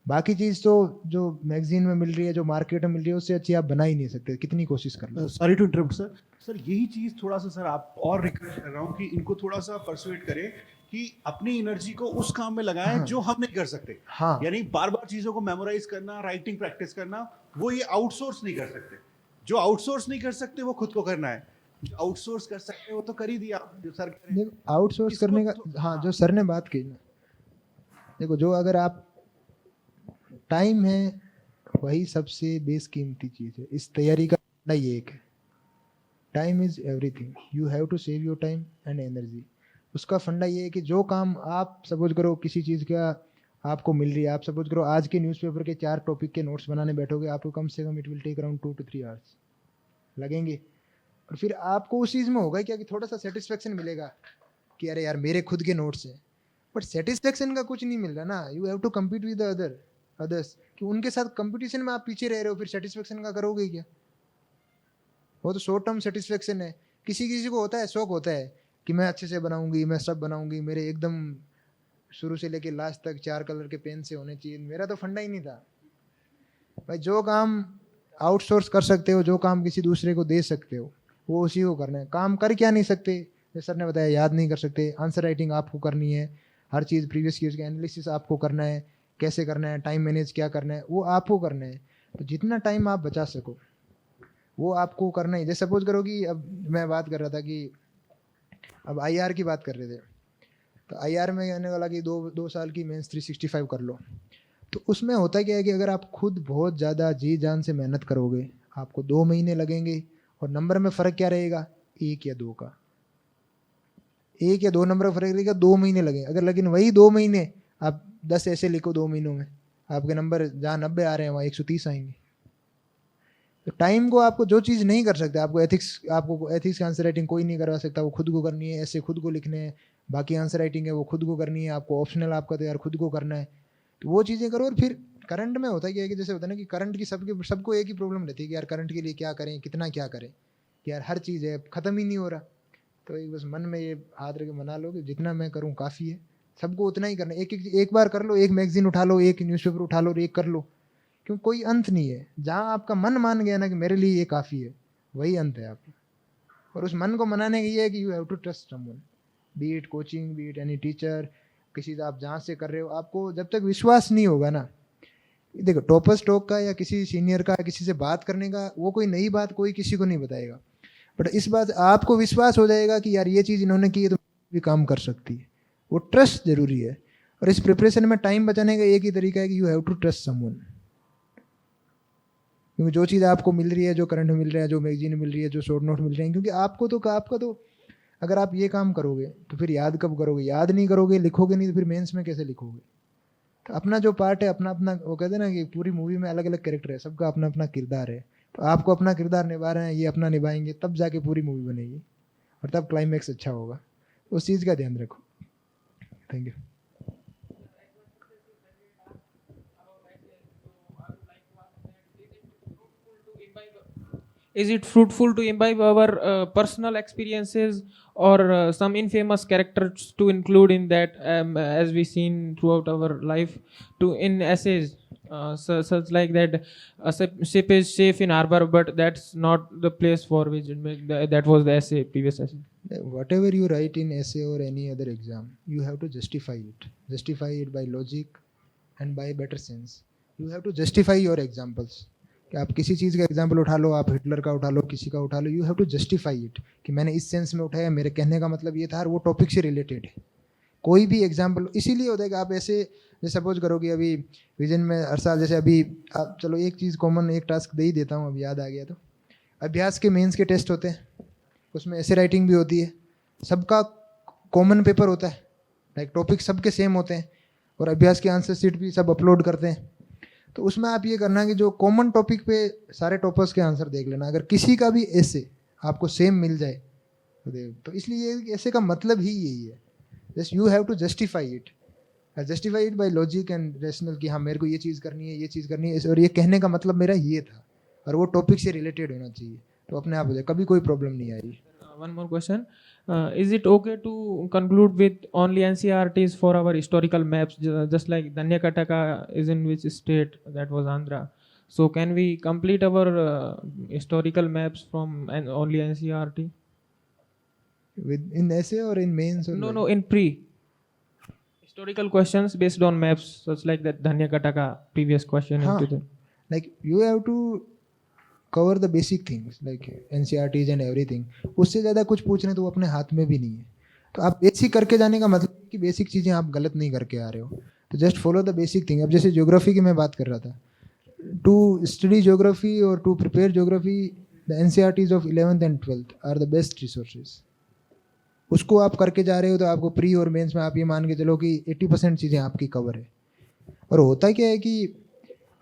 बाकी चीज़ तो जो मैगजीन में मिल रही है, जो मार्केट में मिल रही है, उससे अच्छी आप बना ही नहीं सकते, कितनी कोशिश कर लो। Sorry to interrupt sir. Sir यही चीज़ थोड़ा सा सर आप और रिक्वेस्ट कर रहा हूँ कि इनको थोड़ा सा परसुएट करें कि अपनी एनर्जी को उस काम में लगाएं हाँ। जो हम नहीं कर सकते। हाँ, यानी बार बार चीज़ों को मेमोराइज करना, राइटिंग प्रैक्टिस करना, वो ये आउटसोर्स नहीं कर सकते। जो आउटसोर्स नहीं कर सकते वो खुद को करना है, जो आउटसोर्स कर सकते हैं वो तो कर ही दिया जो सर कह रहे हैं। देखो आउटसोर्स इसको करने का, तो- हाँ जो सर ने बात की ना, देखो जो अगर आप, टाइम है वही सबसे बेसकीमती चीज़ है। इस तैयारी का फंडा ये एक है, time is everything, you have to save your time and energy. उसका फंडा ये है कि जो काम आप सपोज करो किसी चीज़ का आपको मिल रही है, आप सपोज करो आज के न्यूज़पेपर के 4 टॉपिक के नोट्स बनाने बैठोगे, आपको कम से कम it will take around 2 to 3 hours लगेंगे। और फिर आपको उस चीज़ में होगा क्या कि थोड़ा सा सेटिस्फेक्शन मिलेगा कि अरे यार मेरे खुद के नोट्स हैं, बट सेटिस्फेक्शन का कुछ नहीं मिल रहा ना। You have to compete with others, कि उनके साथ कंपटीशन में आप पीछे रह रहे हो, फिर सेटिस्फेक्शन का करोगे क्या? वो तो शॉर्ट टर्म सेटिस्फेक्शन है। किसी किसी को होता है, शौक होता है कि मैं अच्छे से बनाऊंगी, मैं सब बनाऊंगी, मेरे एकदम शुरू से लेके लास्ट तक 4 कलर के पेन से होने चाहिए। मेरा तो फंडा ही नहीं था भाई। जो काम आउटसोर्स कर सकते हो, जो काम किसी दूसरे को दे सकते हो, वो उसी को करना है। काम कर क्या नहीं सकते, जैसे सर ने बताया, याद नहीं कर सकते। आंसर राइटिंग आपको करनी है, हर चीज़ प्रीवियस ईयर का एनालिसिस आपको करना है, कैसे करना है, टाइम मैनेज क्या करना है, वो आपको करना है। तो जितना टाइम आप बचा सको वो आपको करना ही। जैसे सपोज करो कि अब मैं बात कर रहा था कि अब आईआर की बात कर रहे थे, तो आईआर में कहने वाला कि दो साल की मेंस 365 कर लो। तो उसमें होता क्या है कि अगर आप खुद बहुत ज़्यादा जी जान से मेहनत करोगे, आपको 2 महीने लगेंगे, और नंबर में फ़र्क क्या रहेगा, 1 या 2 का, 1 या 2 नंबर का फर्क रहेगा, 2 महीने लगेंगे। अगर लेकिन वही 2 महीने आप 10 ऐसे लिखो 2 महीनों में, आपके नंबर जहाँ 90 आ रहे हैं वहाँ 130 आएंगे। तो टाइम को आपको जो चीज़ नहीं कर सकते, आपको एथिक्स की आंसर राइटिंग कोई नहीं करवा सकता, वो खुद को करनी है, ऐसे खुद को लिखने हैं। बाकी आंसर राइटिंग है वो खुद को करनी है, आपको ऑप्शनल आपका तो यार खुद को करना है। तो वो चीज़ें करो। और फिर करंट में होता क्या है कि जैसे होता है ना कि करंट की सबको एक ही प्रॉब्लम रहती है कि यार करंट के लिए क्या करें, कितना क्या करें, कि यार हर चीज़ है, ख़त्म ही नहीं हो रहा। तो एक बस मन में ये हाथ रख के मना लो कि जितना मैं करूँ काफ़ी है, सबको उतना ही करना है। एक बार कर लो, एक मैगजीन उठा लो, एक न्यूज़पेपर उठा लो और एक कर लो, क्यों कोई अंत नहीं है। जहाँ आपका मन मान गया ना कि मेरे लिए ये काफ़ी है, वही अंत है आपका। और उस मन को मनाने की ये है कि you have to trust someone, be it coaching, be it any teacher, किसी से आप जहाँ से कर रहे हो, आपको जब तक विश्वास नहीं होगा ना, देखो टॉपर स्टॉक का या किसी सीनियर का किसी से बात करने का, वो कोई नई बात कोई किसी को नहीं बताएगा, बट इस बात आपको विश्वास हो जाएगा कि यार ये चीज़ इन्होंने की है तो भी काम कर सकती है। वो ट्रस्ट जरूरी है। और इस प्रिपरेशन में टाइम बचाने का एक ही तरीका है कि you have to trust someone. क्योंकि जो चीज़ आपको मिल रही है, जो करंट में मिल रहा है, जो मैगजीन मिल रही है, जो शॉर्ट नोट मिल रहे हैं, क्योंकि आपका तो अगर आप ये काम करोगे तो फिर याद कब करोगे, याद नहीं करोगे, लिखोगे नहीं, तो फिर मेंस में कैसे लिखोगे। तो अपना जो पार्ट है अपना अपना, वो कहते हैं ना कि पूरी मूवी में अलग अलग कैरेक्टर है, सबका अपना अपना किरदार है। तो आपको अपना किरदार निभा रहे हैं, ये अपना निभाएंगे, तब जाके पूरी मूवी बनेगी और तब क्लाइमैक्स अच्छा होगा। उस चीज़ का ध्यान रखो। Thank you. Is it fruitful to imbibe our personal experiences or some infamous characters to include in that, as we seen throughout our life, to in essays, such like that ship is safe in harbor, but that's not the place for which that was the essay, previous essay. Whatever you write in essay or any other exam, you have to justify it by logic and by better sense. You have to justify your examples. कि आप किसी चीज़ का example उठा लो, आप Hitler का उठा लो, किसी का उठा लो, you have to justify it कि मैंने इस सेंस में उठाया, मेरे कहने का मतलब ये था, और वो टॉपिक से रिलेटेड है। कोई भी एग्जाम्पल इसीलिए होता है कि आप ऐसे, जैसे सपोज करो कि अभी विजन में हर साल, जैसे अभी आप चलो एक चीज़ कॉमन, एक टास्क दे ही देता हूँ, अभी याद आ गया। तो अभ्यास के मेंस के टेस्ट होते हैं, उसमें ऐसे राइटिंग भी होती है, सबका कॉमन पेपर होता है, लाइक टॉपिक सबके सेम होते हैं, और अभ्यास की आंसर शीट भी सब अपलोड करते हैं। तो उसमें आप ये करना कि जो कॉमन टॉपिक पे सारे टॉपर्स के आंसर देख लेना, अगर किसी का भी ऐसे आपको सेम मिल जाए तो इसलिए ऐसे का मतलब ही यही है, just you have to justify it by logic and rational कि हाँ मेरे को ये चीज़ करनी है, ये चीज़ करनी है, और ये कहने का मतलब मेरा ये था, और वो टॉपिक से रिलेटेड होना चाहिए, तो अपने आप हो जाए, कभी कोई प्रॉब्लम नहीं आएगी। One more question. Is it okay to conclude with only NCERTs for our historical maps, just like Danyakataka is in which state? That was Andhra. So can we complete our historical maps from only NCERT? In essay or in mains? Or No, in pre. Historical questions based on maps, such like that Danyakataka previous question. Like you have to cover the basic things like NCERTs and everything. उससे ज़्यादा कुछ पूछने तो वो अपने हाथ में भी नहीं है। तो आप बेसिक करके जाने का मतलब कि बेसिक चीज़ें आप गलत नहीं करके आ रहे हो, तो just follow the basic thing. अब जैसे ज्योग्राफी की मैं बात कर रहा था, टू स्टडी ज्योग्राफी और to prepare geography, the NCERTs of 11th and 12th are the best resources. उसको आप करके जा रहे हो तो आपको प्री और मेंस में आप ये मान के चलो कि 80% चीज़ें आपकी कवर है। और होता क्या है कि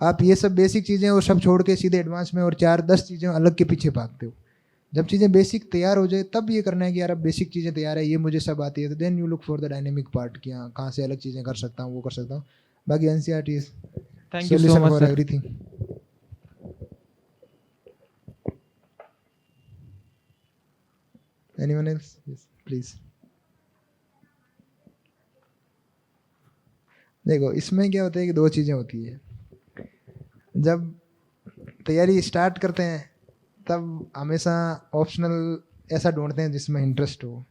आप ये सब बेसिक चीज़ें और सब छोड़ के सीधे एडवांस में और 4-10 चीज़ें अलग के पीछे भागते हो। जब चीज़ें बेसिक तैयार हो जाए तब ये करना है कि यार अब बेसिक चीज़ें तैयार है, ये मुझे सब आती है, तो then you look for the dynamic part कि हाँ कहाँ से अलग चीज़ें कर सकता हूँ, वो कर सकता हूँ। बाकी NCERT thank you so much for everything. Anyone else? Yes please. देखो इसमें क्या होता है कि दो चीज़ें होती है। जब तैयारी स्टार्ट करते हैं तब हमेशा ऑप्शनल ऐसा ढूंढते हैं जिसमें इंटरेस्ट हो।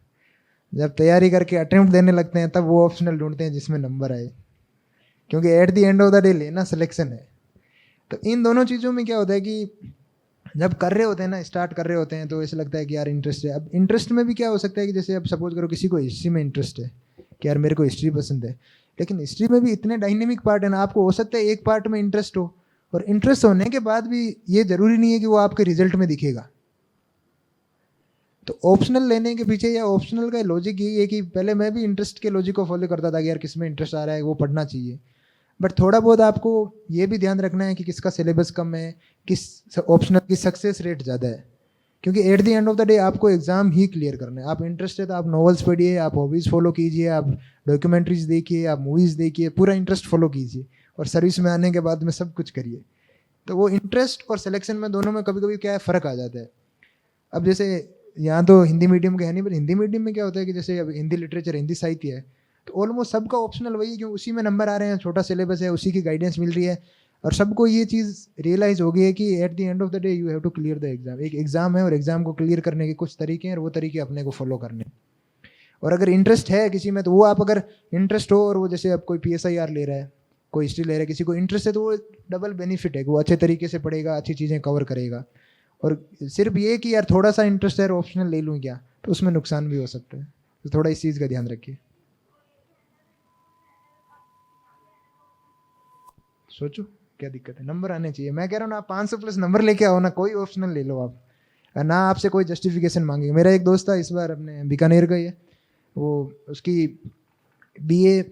जब तैयारी करके अटेम्प्ट देने लगते हैं तब वो ऑप्शनल ढूंढते हैं जिसमें नंबर आए, क्योंकि eight the end of the day लेना सिलेक्शन है। तो इन दोनों चीज़ों में क्या होता है कि जब कर रहे होते हैं ना, स्टार्ट कर रहे होते हैं, तो ऐसा लगता है कि यार इंटरेस्ट है। अब इंटरेस्ट में भी क्या हो सकता है कि जैसे अब सपोज करो किसी को हिस्ट्री में इंटरेस्ट है कि यार मेरे को हिस्ट्री पसंद है, लेकिन हिस्ट्री में भी इतने डायनेमिक पार्ट है ना, आपको हो सकता है एक पार्ट में इंटरेस्ट हो, और इंटरेस्ट होने के बाद भी ये जरूरी नहीं है कि वो आपके रिजल्ट में दिखेगा। तो ऑप्शनल लेने के पीछे या ऑप्शनल का लॉजिक यही है कि पहले मैं भी इंटरेस्ट के लॉजिक को फॉलो करता था कि यार किस में इंटरेस्ट आ रहा है वो पढ़ना चाहिए, बट थोड़ा बहुत आपको ये भी ध्यान रखना है कि किसका सिलेबस कम है, किस ऑप्शनल की सक्सेस रेट ज़्यादा है, क्योंकि eight the end of the day आपको एग्जाम ही क्लियर करना है। आप इंटरेस्ट है तो आप नॉवेल्स पढ़िए, आप हॉबीज़ फॉलो कीजिए, आप डॉक्यूमेंट्रीज देखिए, आप मूवीज़ देखिए, पूरा इंटरेस्ट फॉलो कीजिए, और सर्विस में आने के बाद में सब कुछ करिए। तो वो इंटरेस्ट और सिलेक्शन में दोनों में कभी कभी क्या है, फ़र्क आ जाता है। अब जैसे यहाँ तो हिंदी मीडियम के है नहीं, पर हिंदी मीडियम में क्या होता है कि जैसे अब हिंदी लिटरेचर, हिंदी साहित्य है, तो ऑलमोस्ट सबका ऑप्शनल वही है, क्योंकि उसी में नंबर आ रहे हैं, छोटा सिलेबस है, उसी की गाइडेंस मिल रही है, और सबको ये चीज़ रियलाइज़ हो गई है कि at the end of the day you have to clear the exam. एक एग्जाम है और एग्जाम को क्लियर करने के कुछ तरीके हैं, और वो तरीके अपने को फॉलो करने हैं। और अगर इंटरेस्ट है किसी में, तो वो आप अगर इंटरेस्ट हो, और वो जैसे अब कोई PSIR ले रहा है, कोई हिस्ट्री ले रहा है, किसी को इंटरेस्ट है, तो वो डबल बेनिफिट है, वो अच्छे तरीके से पढ़ेगा, अच्छी चीज़ें कवर करेगा। और सिर्फ ये कि यार थोड़ा सा इंटरेस्ट है और ऑप्शनल ले लूँ क्या, तो उसमें नुकसान भी हो सकता है। तो थोड़ा इस चीज़ का ध्यान रखिए। सोचो क्या दिक्कत है, नंबर आने चाहिए। मैं कह रहा हूँ ना, आप 500 प्लस नंबर लेके आओ ना, कोई ऑप्शनल ले लो आप, और ना आपसे कोई जस्टिफिकेशन मांगेगा। मेरा एक दोस्त था, इस बार अपने बीकानेर का ही है, वो उसकी BA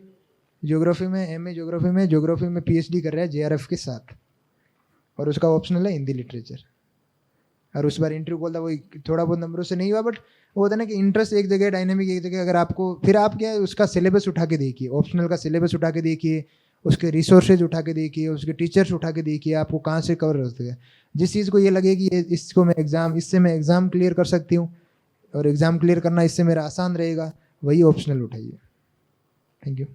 ज्योग्राफी में, MA ज्योग्राफी में PhD कर रहा है JRF के साथ, और उसका ऑप्शनल है हिंदी लिटरेचर। और उस बार इंटरव्यू बोलता वही थोड़ा बहुत नंबरों से नहीं हुआ, बट वो होता है ना कि इंटरेस्ट एक जगह, डायनेमिक एक जगह। अगर आपको फिर आप क्या है, उसका सिलेबस उठा के देखिए, ऑप्शनल का सिलेबस उठा के देखिए, उसके रिसोर्सेज उठा के देखिए, उसके टीचर्स उठा के देखिए, आपको कहाँ से कवर होते हैं। जिस चीज़ को ये लगे कि इसको मैं इससे मैं एग्ज़ाम क्लियर कर सकती हूँ, और एग्ज़ाम क्लियर करना इससे मेरा आसान रहेगा, वही ऑप्शनल उठाइए। Thank you.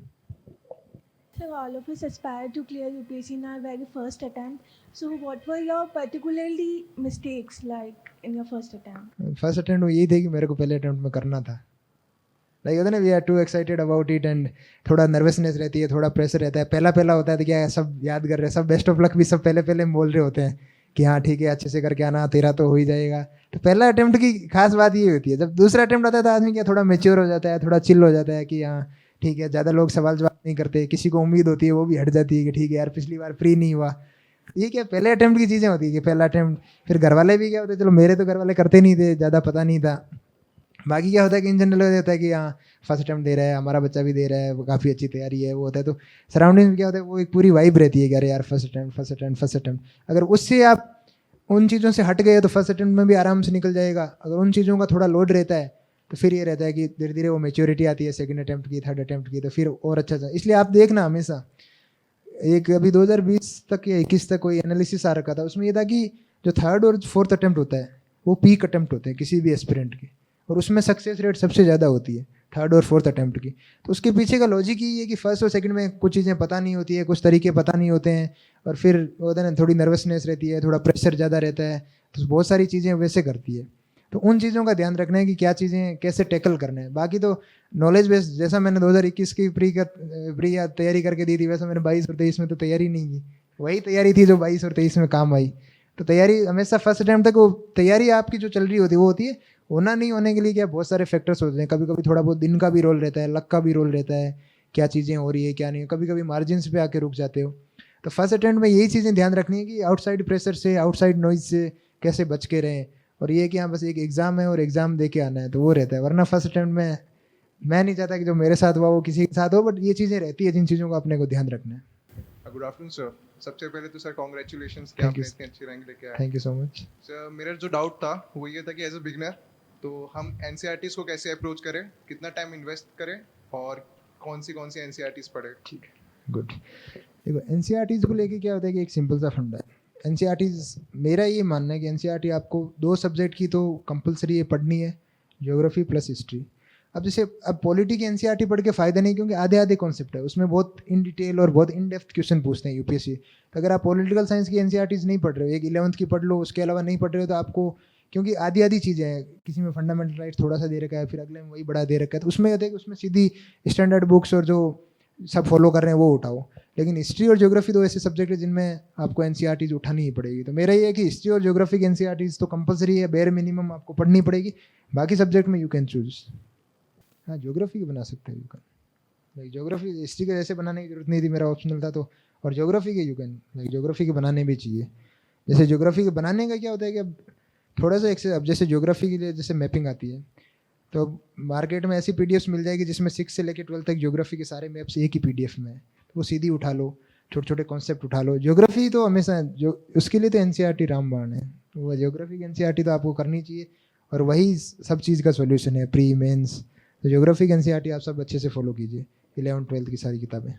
So all of us aspire to clear UPSC in our very first attempt. So what were your particularly mistakes like in your first attempt? First attempt में यही थे कि मेरे को पहले अटेम्प्ट में करना था। लाइक होता है ना, we are too excited about it, and थोड़ा नर्वसनेस रहती है, थोड़ा प्रेशर रहता है। पहला होता है तो क्या है, सब याद कर रहे हैं, सब बेस्ट ऑफ लक भी सब पहले बोल रहे होते हैं कि हाँ ठीक है, अच्छे से करके आना, तेरा तो हो ही जाएगा। तो पहला अटेम्प्ट की खास बात ये होती है। जब दूसरा अटेम्प्ट आता है तो आदमी क्या थोड़ा मेच्योर हो जाता है, थोड़ा चिल हो जाता है कि हाँ ठीक है, ज़्यादा लोग सवाल जवाब नहीं करते, किसी को उम्मीद होती है वो भी हट जाती है कि ठीक है यार पिछली बार फ्री नहीं हुआ। ये क्या पहले अटेम्प्ट की चीज़ें होती है कि पहला अटेम्प्ट, फिर घर वाले भी क्या होते हैं, चलो मेरे तो घर वाले करते नहीं थे, ज़्यादा पता नहीं था। बाकी क्या होता है कि इन जनरल होता है कि हाँ फर्स्ट अटेम्प्ट दे रहा है, हमारा बच्चा भी दे रहा है, वो काफ़ी अच्छी तैयारी है, वो होता है। तो सराउंडिंग में क्या होता है, वो एक पूरी वाइब रहती है कि अरे यार फर्स्ट अटेम्प्ट। अगर उससे आप उन चीज़ों से हट गए तो फर्स्ट अटेम्प्ट में भी आराम से निकल जाएगा। अगर उन चीज़ों का थोड़ा लोड रहता है तो फिर ये रहता है कि धीरे धीरे वो मेच्योरिटी आती है सेकंड अटेम्प्ट की, थर्ड अटेम्प्ट की, तो फिर और अच्छा। इसलिए आप देखना हमेशा, एक अभी 2020 तक या 21 तक कोई एनालिसिस आ रखा था, उसमें ये था कि जो थर्ड और फोर्थ अटेम्प्ट होता है वो पीक अटेम्प्ट होते हैं किसी भी एस्पिरेंट के, और उसमें सक्सेस रेट सबसे ज़्यादा होती है थर्ड और फोर्थ अटेम्प्ट की। तो उसके पीछे का लॉजिक यही है कि फर्स्ट और सेकंड में कुछ चीज़ें पता नहीं होती है, कुछ तरीके पता नहीं होते हैं, और फिर होता है ना थोड़ी नर्वसनेस रहती है, थोड़ा प्रेशर ज़्यादा रहता है, तो बहुत सारी चीज़ें वैसे करती है। तो उन चीज़ों का ध्यान रखना है कि क्या चीज़ें कैसे टैकल करना है। बाकी तो नॉलेज बेस, जैसा मैंने 2021 की प्री तैयारी करके दी थी, वैसा मैंने 22 और 23 में तो तैयारी नहीं की, वही तैयारी थी जो 22 और 23 में काम आई। तो तैयारी हमेशा फर्स्ट अटेम्प्ट तक, वो तैयारी आपकी जो चल रही होती है वो होती है। होना नहीं होने के लिए क्या बहुत सारे फैक्टर्स होते हैं, कभी कभी थोड़ा बहुत दिन का भी रोल रहता है, लक का भी रोल रहता है, क्या चीज़ें हो रही है क्या नहीं, कभी कभी मार्जिन्स पे आके रुक जाते हो। तो फर्स्ट अटेम्प्ट में यही चीज़ें ध्यान रखनी है कि आउटसाइड प्रेशर से, आउटसाइड नॉइज से कैसे बच के रहें, और ये कि हाँ बस एक एग्ज़ाम है और एग्ज़ाम दे के आना है, तो वो रहता है। वरना फर्स्ट अटेम्प्ट में मैं नहीं चाहता कि जो मेरे साथ हुआ वो किसी के साथ हो, बट ये चीज़ें रहती है जिन चीज़ों का अपने को ध्यान रखना है। Good afternoon sir. सबसे पहले तो सर कॉन्ग्रेचुलेशंस कि आपने इतनी अच्छी रैंक लेके आए। Thank you so much sir. मेरा जो डाउट था वो ये था कि एज अ बिगनर तो हम NCERTs को कैसे अप्रोच करें, कितना टाइम इन्वेस्ट करें, और कौन सी NCERTs पढ़े। ठीक है, गुड। देखो NCERTs को लेके क्या होता है कि एक सिंपल सा फंडा है। NCERTs, मेरा ये मानना है कि NCERT आपको 2 सब्जेक्ट की तो कंपलसरी ये पढ़नी है, ज्योग्राफी प्लस हिस्ट्री। अब जैसे अब पॉलिटी की एनसीईआरटी पढ़ के फ़ायदा नहीं, क्योंकि आधे आधे कॉन्सेप्ट है उसमें, बहुत इन डिटेल और बहुत इन डेप्थ क्वेश्चन पूछते हैं यूपीएससी। तो अगर आप पॉलिटिकल साइंस की एनसीईआरटीज नहीं पढ़ रहे हो, एक 11th की पढ़ लो, उसके अलावा नहीं पढ़ रहे हो, तो आपको, क्योंकि आधी आधी चीज़ें हैं, किसी में फंडामेंटल राइट थोड़ा सा दे रखा है, फिर अगले में वही बड़ा दे रखा है, तो उसमें होता है कि उसमें सीधी स्टैंडर्ड बुक्स और जो सब फॉलो कर रहे हैं वो उठाओ। लेकिन हिस्ट्री और ज्योग्राफी दो ऐसे सब्जेक्ट है जिनमें आपको एनसीईआरटीज उठानी ही पड़ेगी। तो मेरा ये है कि हिस्ट्री और ज्योग्राफी की एनसीईआरटीज तो कंपलसरी है, बेयर मिनिमम आपको पढ़नी पड़ेगी। बाकी सब्जेक्ट में यू कैन चूज। हाँ, ज्योग्राफी की बना सकते हैं you can, like geography history के जैसे बनाने की जरूरत नहीं थी, मेरा ऑप्शनल था तो। और ज्योग्राफी के यू कैन, लाइक ज्योग्राफी के बनाने भी चाहिए। जैसे ज्योग्राफी के बनाने का क्या होता है कि अब थोड़ा सा अब जैसे ज्योग्राफी के लिए जैसे मैपिंग आती है, तो मार्केट में ऐसी पीडीएफ्स मिल जाएगी जिसमें 6 से लेकर 12 तक ज्योग्राफी के सारे मैप्स एक ही पीडीएफ में है, तो वो सीधी उठा लो, छोटे छोटे कॉन्सेप्ट उठा लो। ज्योग्राफी तो हमेशा जो उसके लिए तो एनसीईआरटी रामबाण है, तो वो ज्योग्राफी की एनसीईआरटी तो आपको करनी चाहिए, और वही सब चीज़ का सोल्यूशन है प्री मेंस। तो ज्योग्राफी की एनसीईआरटी आप सब अच्छे से फॉलो कीजिए, 11th 12th की सारी किताबें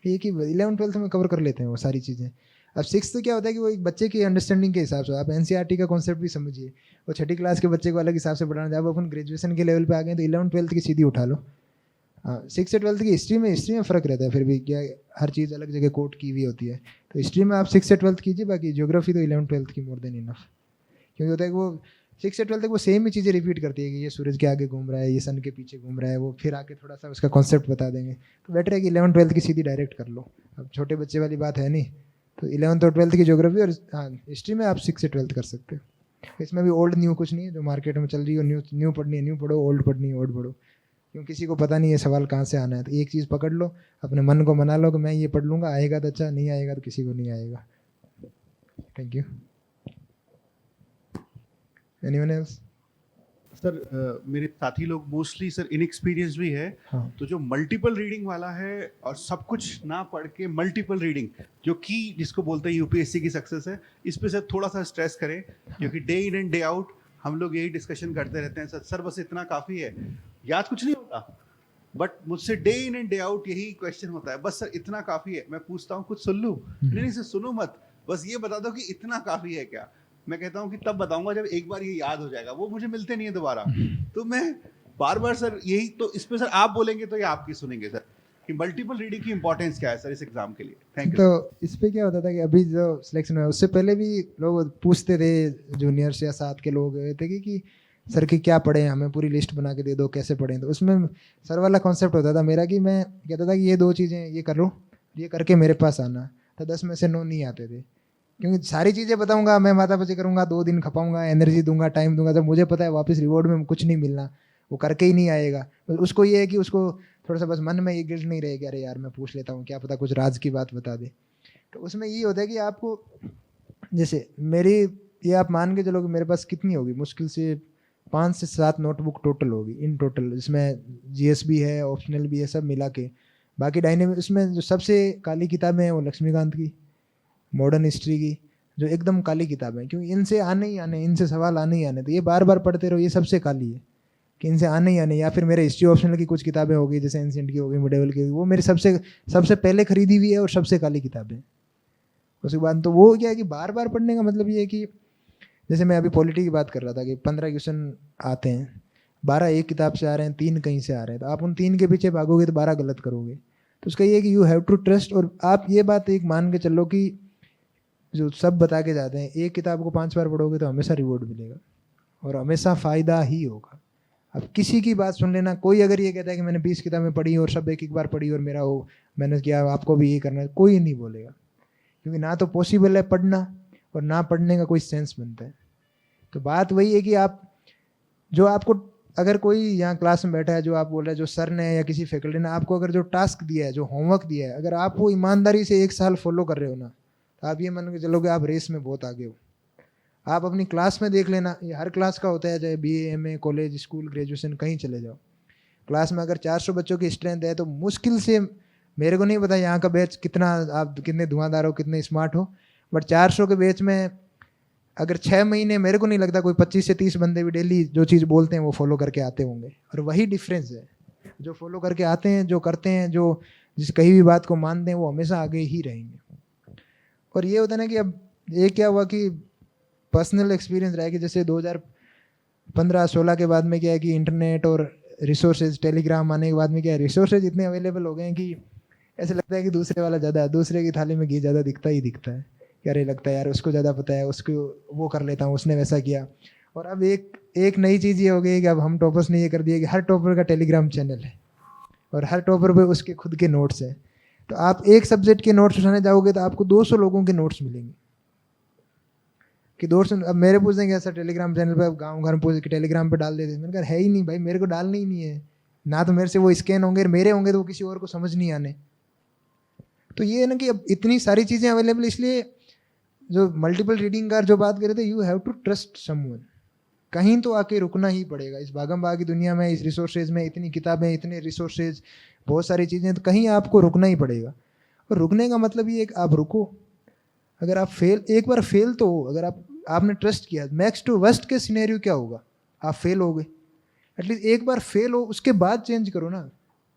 एक ही 11th 12th में कवर कर लेते हैं वो सारी चीज़ें। अब 6th तो क्या होता है कि वो एक बच्चे की अंडरस्टैंडिंग के हिसाब से आप एनसीईआरटी का कॉन्सेप्ट भी समझिए। वो 6ठी क्लास के बच्चे को अलग हिसाब से पढ़ाना, जब अपन ग्रेजुएशन के लेवल पे आ गए तो 11th 12th की सीधी उठा लो। हाँ, 6 से 12th की हिस्ट्री में फ़र्क रहता है, फिर भी क्या हर चीज़ अलग जगह कोट की हुई होती है, तो हिस्ट्री में आप 6 से 12th कीजिए, बाकी ज्योग्राफी तो 11th 12th की मोर देन इनफ। क्योंकि होता है कि वो 6 से 12th तक वो सेम ही चीज़ें रिपीट करती है कि ये सूरज के आगे घूम रहा है, ये सन के पीछे घूम रहा है, वो फिर आके थोड़ा सा उसका कॉन्सेप्ट बता देंगे। तो बेटर है कि 11th 12th की सीधी डायरेक्ट कर लो। अब छोटे बच्चे वाली बात है नहीं, तो 11th और 12th की ज्योग्राफी और हाँ हिस्ट्री में आप 6 से 12th कर सकते हो। इसमें भी ओल्ड न्यू कुछ नहीं है, जो मार्केट में चल रही है न्यू पढ़नी है न्यू पढ़ो, ओल्ड पढ़नी है ओल्ड पढ़ो, क्योंकि किसी को पता नहीं है सवाल कहाँ से आना है। तो एक चीज़ पकड़ लो, अपने मन को मना लो कि मैं ये पढ़ लूँगा, आएगा तो अच्छा, नहीं आएगा तो किसी को नहीं आएगा। Thank you. Anyone else? Sir मेरे साथी लोग मोस्टली सर इनएक्सपीरियंस भी है, हाँ। तो जो मल्टीपल रीडिंग वाला है और सब कुछ ना पढ़ के मल्टीपल रीडिंग, जो कि जिसको बोलते हैं यूपीएससी की सक्सेस है, इस पे सर थोड़ा सा स्ट्रेस करें, क्योंकि day in and day out हम लोग यही डिस्कशन करते रहते हैं सर बस इतना काफ़ी है, याद कुछ नहीं होता, बट मुझसे day in and day out यही क्वेश्चन होता है, बस सर इतना काफ़ी है। मैं पूछता हूँ कुछ सुन लूँ, नहीं सर सुनो मत, बस ये बता दो कि इतना काफ़ी है क्या। मैं कहता हूँ कि तब बताऊंगा जब एक बार ये याद हो जाएगा, वो मुझे मिलते नहीं है दोबारा। तो मैं बार बार सर यही, तो इस पे सर आप बोलेंगे तो या आपकी सुनेंगे सर कि मल्टीपल रीडिंग की इंपॉर्टेंस क्या है सर इस एग्जाम के लिए? Thank you. तो इस पे क्या होता था कि अभी जो सिलेक्शन हुआ उससे पहले भी लोग पूछते थे, जूनियर्स या साथ के लोग थे कि सर कि क्या पढ़ें, हमें पूरी लिस्ट बना के दे दो, कैसे पढ़ें। तो उसमें सर वाला कॉन्सेप्ट होता था मेरा कि मैं कहता था कि ये 2 चीज़ें ये कर लो, ये करके मेरे पास आना। तो 10 में से 9 नहीं आते थे, क्योंकि सारी चीज़ें बताऊंगा, मैं माथापच्ची करूंगा, 2 दिन खपाऊंगा, एनर्जी दूंगा, टाइम दूंगा, तो मुझे पता है वापस रिवॉर्ड में कुछ नहीं मिलना, वो करके ही नहीं आएगा। तो उसको ये है कि उसको थोड़ा सा बस मन में ये गिल्ट नहीं रहेगा, अरे यार मैं पूछ लेता हूँ, क्या पता कुछ राज की बात बता दे। तो उसमें ये होता है कि आपको, जैसे मेरी ये आप मान के चलो कि मेरे पास कितनी होगी, मुश्किल से 5 से 7 नोटबुक टोटल होगी इन टोटल, इसमें जीएस भी है, ऑप्शनल भी है, सब मिला के। बाकी डायनेमिक, इसमें जो सबसे काली किताबें हैं वो लक्ष्मीकांत की मॉडर्न हिस्ट्री की, जो एकदम काली किताबें, क्योंकि इनसे आने ही आने, इनसे सवाल आने ही आने, तो ये बार बार पढ़ते रहो, ये सबसे काली है कि इनसे आने ही आने। या फिर मेरे हिस्ट्री ऑप्शनल की कुछ किताबें होगी, जैसे एंशिएंट की होगी, मिडेवल की होगी, वो मेरी सबसे पहले खरीदी हुई है और सबसे काली किताबें। उसके बाद तो वो क्या है कि बार बार पढ़ने का मतलब ये है कि जैसे मैं अभी पॉलिटी की बात कर रहा था कि 15 क्वेश्चन आते हैं, 12 एक किताब से आ रहे हैं, 3 कहीं से आ रहे हैं, तो आप उन 3 के पीछे भागोगे तो 12 गलत करोगे। तो उसका ये है कि यू हैव टू ट्रस्ट, और आप ये बात एक मान के चलो कि जो सब बता के जाते हैं, एक किताब को 5 बार पढ़ोगे तो हमेशा रिवॉर्ड मिलेगा और हमेशा फ़ायदा ही होगा। अब किसी की बात सुन लेना, कोई अगर ये कहता है कि मैंने 20 किताबें पढ़ी और सब एक बार पढ़ी और मेरा वो मैंने किया, आपको भी ये करना है, कोई नहीं बोलेगा, क्योंकि ना तो पॉसिबल है पढ़ना और ना पढ़ने का कोई सेंस बनता है। तो बात वही है कि आप जो आपको, अगर कोई यहाँ क्लास में बैठा है जो आप बोल रहे हैं, जो सर ने या किसी फैकल्टी ने आपको अगर जो टास्क दिया है, जो होमवर्क दिया है, अगर आप वो ईमानदारी से 1 साल फॉलो कर रहे हो ना, तो आप ये मान के चलोगे आप रेस में बहुत आगे हो। आप अपनी क्लास में देख लेना, ये हर क्लास का होता है, चाहे BA MA college school graduation कहीं चले जाओ, क्लास में अगर 400 बच्चों की स्ट्रेंथ है तो मुश्किल से, मेरे को नहीं पता यहाँ का बैच कितना, आप कितने धुआंधार हो, कितने स्मार्ट हो, बट 400 के बैच में अगर 6 महीने, मेरे को नहीं लगता कोई 25 से 30 बंदे भी डेली जो चीज़ बोलते हैं वो फॉलो करके आते होंगे। और वही डिफरेंस है, जो फॉलो करके आते हैं, जो करते हैं, जो जिस कहीं भी बात को मानते हैं, वो हमेशा आगे ही रहेंगे। और ये होता है ना कि अब ये क्या हुआ कि पर्सनल एक्सपीरियंस रहा है कि जैसे 15-16 के बाद में क्या है कि इंटरनेट और रिसोर्सेज, टेलीग्राम आने के बाद में क्या है, रिसोर्सेज इतने अवेलेबल हो गए हैं कि ऐसे लगता है कि दूसरे वाला ज़्यादा, दूसरे की थाली में घी ज़्यादा दिखता ही दिखता है कि अरे लगता है यार उसको ज़्यादा पता है, उसको वो कर लेता हूँ, उसने वैसा किया। और अब एक नई चीज़ ये हो गई है कि अब हम टॉपर्स ने ये कर दिया कि हर टॉपर का टेलीग्राम चैनल है और हर टॉपर पे उसके खुद के नोट्स हैं। तो आप एक सब्जेक्ट के नोट्स उठाने जाओगे तो आपको 200 लोगों के नोट्स मिलेंगे कि 200। अब मेरे पूछेंगे ऐसा टेलीग्राम चैनल पे, गाँव घर में पूछ के टेलीग्राम पे डाल देते, मैंने कहा है ही नहीं भाई, मेरे को डालने ही नहीं है ना, तो मेरे से वो स्कैन होंगे, मेरे होंगे तो वो किसी और को समझ नहीं आने। तो ये है ना कि अब इतनी सारी चीज़ें अवेलेबल, इसलिए जो मल्टीपल रीडिंग का जो बात कर रहे थे, you have to trust someone. कहीं तो आके रुकना ही पड़ेगा इस भागम भाग की दुनिया में, इस रिसोर्सेज में, इतनी किताबें, इतने रिसोर्सेज, बहुत सारी चीज़ें, तो कहीं आपको रुकना ही पड़ेगा। और रुकने का मतलब ये है कि आप रुको। अगर आप एक बार फेल तो हो, अगर आपने ट्रस्ट किया, मैक्स टू वर्स्ट के सिनेरियो क्या होगा, आप फेल हो गए, एटलीस्ट एक बार फेल हो उसके बाद चेंज करो ना।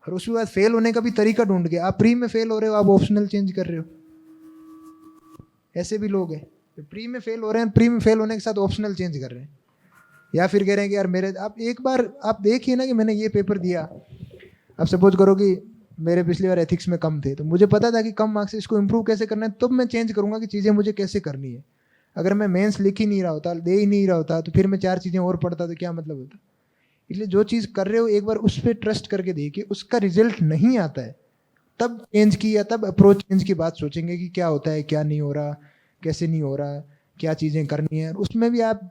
और उसके बाद फेल होने का भी तरीका ढूंढ के, आप प्री में फेल हो रहे हो, आप ऑप्शनल चेंज कर रहे हो, ऐसे भी लोग हैं प्री में फेल हो रहे हैं, प्री में फेल होने के साथ ऑप्शनल चेंज कर रहे हैं, या फिर कह रहे हैं कि यार मेरे, आप एक बार आप देखिए ना कि मैंने ये पेपर दिया, अब सपोज करो कि मेरे पिछली बार एथिक्स में कम थे, तो मुझे पता था कि कम मार्क्स, इसको इंप्रूव कैसे करना है, तब मैं चेंज करूंगा कि चीज़ें मुझे कैसे करनी है। अगर मैं मेंस लिख ही नहीं रहा होता, दे ही नहीं रहा होता, तो फिर मैं 4 चीज़ें और पढ़ता तो क्या मतलब होता। इसलिए जो चीज़ कर रहे हो एक बार उस पर ट्रस्ट करके देखिए, उसका रिजल्ट नहीं आता है तब चेंज की, या तब अप्रोच चेंज की बात सोचेंगे कि क्या होता है, क्या नहीं हो रहा, कैसे नहीं हो रहा, क्या चीज़ें करनी है। उसमें भी आप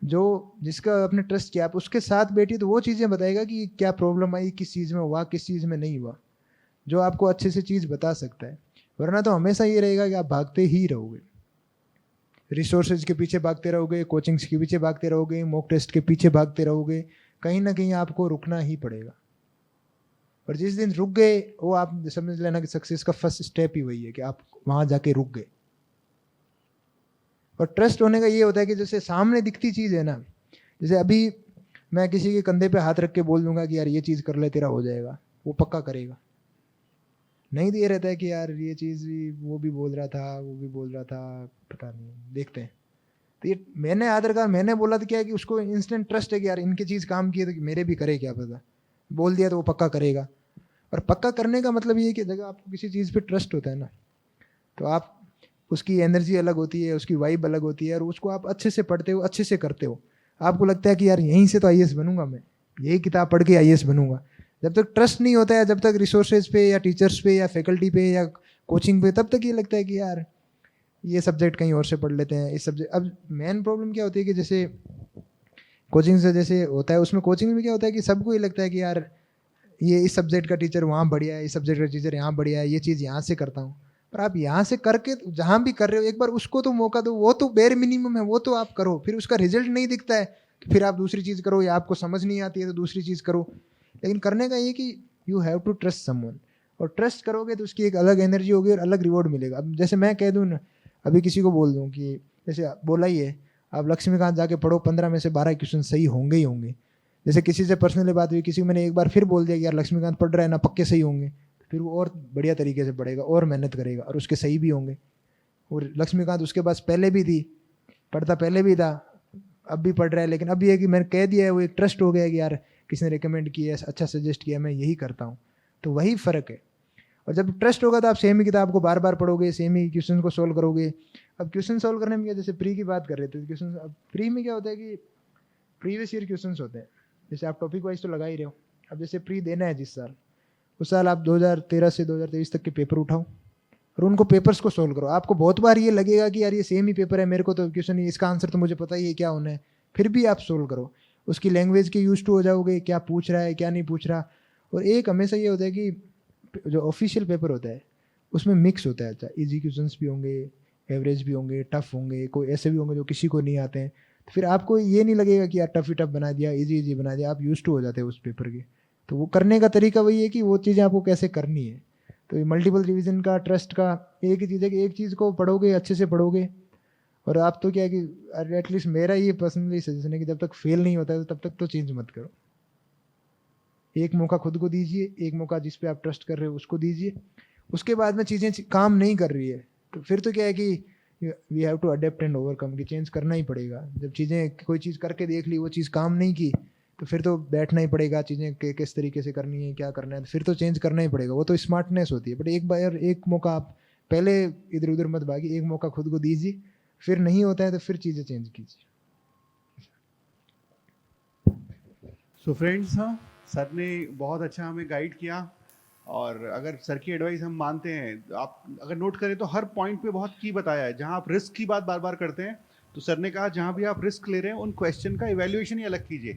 जो जिसका आपने ट्रस्ट किया, आप उसके साथ बैठिए तो वो चीज़ें बताएगा कि क्या प्रॉब्लम आई, किस चीज़ में हुआ, किस चीज़ में नहीं हुआ, जो आपको अच्छे से चीज़ बता सकता है। वरना तो हमेशा ये रहेगा कि आप भागते ही रहोगे, रिसोर्सेज के पीछे भागते रहोगे, कोचिंग्स के पीछे भागते रहोगे, मॉक टेस्ट के पीछे भागते रहोगे, कहीं ना कहीं आपको रुकना ही पड़ेगा। और जिस दिन रुक गए, वो आप समझ लेना कि सक्सेस का फर्स्ट स्टेप ही वही है कि आप वहाँ जाके रुक गए। और ट्रस्ट होने का ये होता है कि जैसे सामने दिखती चीज़ है ना, जैसे अभी मैं किसी के कंधे पे हाथ रख के बोल दूंगा कि यार ये चीज़ कर ले, तेरा हो जाएगा, वो पक्का करेगा। नहीं तो ये रहता है कि यार ये चीज़ भी, वो भी बोल रहा था, वो भी बोल रहा था, पता नहीं, देखते हैं। तो ये मैंने याद रखा, मैंने बोला तो क्या है कि उसको इंस्टेंट ट्रस्ट है कि यार इनकी चीज़ काम की है तो मेरे भी करे, क्या पता, बोल दिया तो वो पक्का करेगा। और पक्का करने का मतलब ये है कि जगह आपको किसी चीज़ पे ट्रस्ट होता है ना, तो आप उसकी एनर्जी अलग होती है, उसकी वाइब अलग होती है, और उसको आप अच्छे से पढ़ते हो, अच्छे से करते हो। आपको लगता है कि यार यहीं से तो आईएएस बनूंगा, मैं यही किताब पढ़ के आईएएस बनूंगा। जब तक ट्रस्ट नहीं होता है, जब तक रिसोर्सेज पे या टीचर्स पे या फैकल्टी पे या कोचिंग पे, तब तक ये लगता है कि यार ये सब्जेक्ट कहीं और से पढ़ लेते हैं, इस सब्जेक्ट। अब मेन प्रॉब्लम क्या होती है कि जैसे कोचिंग से जैसे होता है, उसमें कोचिंग में क्या होता है कि सबको ये लगता है कि यार ये इस सब्जेक्ट का टीचर वहाँ बढ़िया है, इस सब्जेक्ट का टीचर यहाँ बढ़िया है, ये चीज़ यहाँ से करता हूँ। पर आप यहाँ से करके जहाँ भी कर रहे हो, एक बार उसको तो मौका दो, वो तो बेर मिनिमम है, वो तो आप करो। फिर उसका रिजल्ट नहीं दिखता है तो फिर आप दूसरी चीज़ करो, या आपको समझ नहीं आती है तो दूसरी चीज़ करो। लेकिन करने का ये कि you have to trust someone, और ट्रस्ट करोगे तो उसकी एक अलग एनर्जी होगी और अलग रिवॉर्ड मिलेगा। अब जैसे मैं कह दूँ ना, अभी किसी को बोल दूँ कि जैसे बोला ही है, आप लक्ष्मीकांत जाके पढ़ो, 15 में से 12 क्वेश्चन सही होंगे ही होंगे। जैसे किसी से पर्सनली बात हुई, किसी को मैंने एक बार फिर बोल दिया कि यार लक्ष्मीकांत पढ़ रहा है ना, पक्के सही होंगे, फिर वो और बढ़िया तरीके से पढ़ेगा और मेहनत करेगा और उसके सही भी होंगे। और लक्ष्मीकांत उसके पास पहले भी थी, पढ़ता पहले भी था, अब भी पढ़ रहा है, लेकिन अब ये है कि मैंने कह दिया है, वो एक ट्रस्ट हो गया कि यार किसी ने रिकमेंड किया, अच्छा सजेस्ट किया, मैं यही करता हूँ। तो वही फ़र्क है। और जब ट्रस्ट होगा तो आप सेम ही किताब को बार बार पढ़ोगे, सेम ही क्वेश्चन को सोल्व करोगे। अब क्वेश्चन सोल्व करने में क्या, जैसे प्री की बात कर रहे थे, क्वेश्चन अब प्री में क्या होता है कि प्रीवियस ईयर क्वेश्चन होते हैं। जैसे आप टॉपिक वाइज तो लगा ही रहे हो, अब जैसे प्री देना है जिस साल, उस साल आप 2013 से 2023 तक के पेपर उठाओ और उनको पेपर्स को सोल्व करो। आपको बहुत बार ये लगेगा कि यार ये सेम ही पेपर है, मेरे को तो क्वेश्चन, इसका आंसर तो मुझे पता ही है क्या होना है, फिर भी आप सोल्व करो। उसकी लैंग्वेज के यूज टू हो जाओगे, क्या पूछ रहा है क्या नहीं पूछ रहा। और एक हमेशा ये होता है कि जो ऑफिशियल पेपर होता है उसमें मिक्स होता है, अच्छा ईजी क्वेश्चन भी होंगे, एवरेज भी होंगे, टफ होंगे, कोई ऐसे भी होंगे जो किसी को नहीं आते हैं। तो फिर आपको ये नहीं लगेगा कि यार टफ ही टफ बना दिया, इजी इजी बना दिया, आप यूज टू हो जाते हैं उस पेपर के। तो वो करने का तरीका वही है कि वो चीज़ें आपको कैसे करनी है। तो ये मल्टीपल रिवीजन का, ट्रस्ट का एक ही चीज़ है कि एक चीज़ को पढ़ोगे, अच्छे से पढ़ोगे। और आप तो क्या है कि एटलीस्ट मेरा ये पर्सनली सजेशन है कि जब तक फेल नहीं होता है तो तब तक तो चेंज मत करो। एक मौका खुद को दीजिए, एक मौका जिस पे आप ट्रस्ट कर रहे हो उसको दीजिए। उसके बाद में चीज़ें काम नहीं कर रही है तो फिर तो क्या है कि we have to adapt and overcome, कि चेंज करना ही पड़ेगा। जब चीज़ें कोई चीज़ करके देख ली, वो चीज़ काम नहीं की, तो फिर तो बैठना ही पड़ेगा, चीज़ें किस तरीके से करनी है, क्या करना है, तो फिर तो चेंज करना ही पड़ेगा। वो तो स्मार्टनेस होती है। बट एक बार एक मौका आप पहले इधर उधर मत भागी, एक मौका खुद को दीजिए, फिर नहीं होता है तो फिर चीज़ें चेंज कीजिए। सो फ्रेंड्स, हाँ, सर ने बहुत अच्छा हमें गाइड किया, और अगर सर की एडवाइस हम मानते हैं, आप अगर नोट करें तो हर पॉइंट पे बहुत की बताया है। जहाँ आप रिस्क की बात बार बार करते हैं, तो सर ने कहा जहाँ भी आप रिस्क ले रहे हैं उन क्वेश्चन का इवैल्यूएशन ही अलग कीजिए,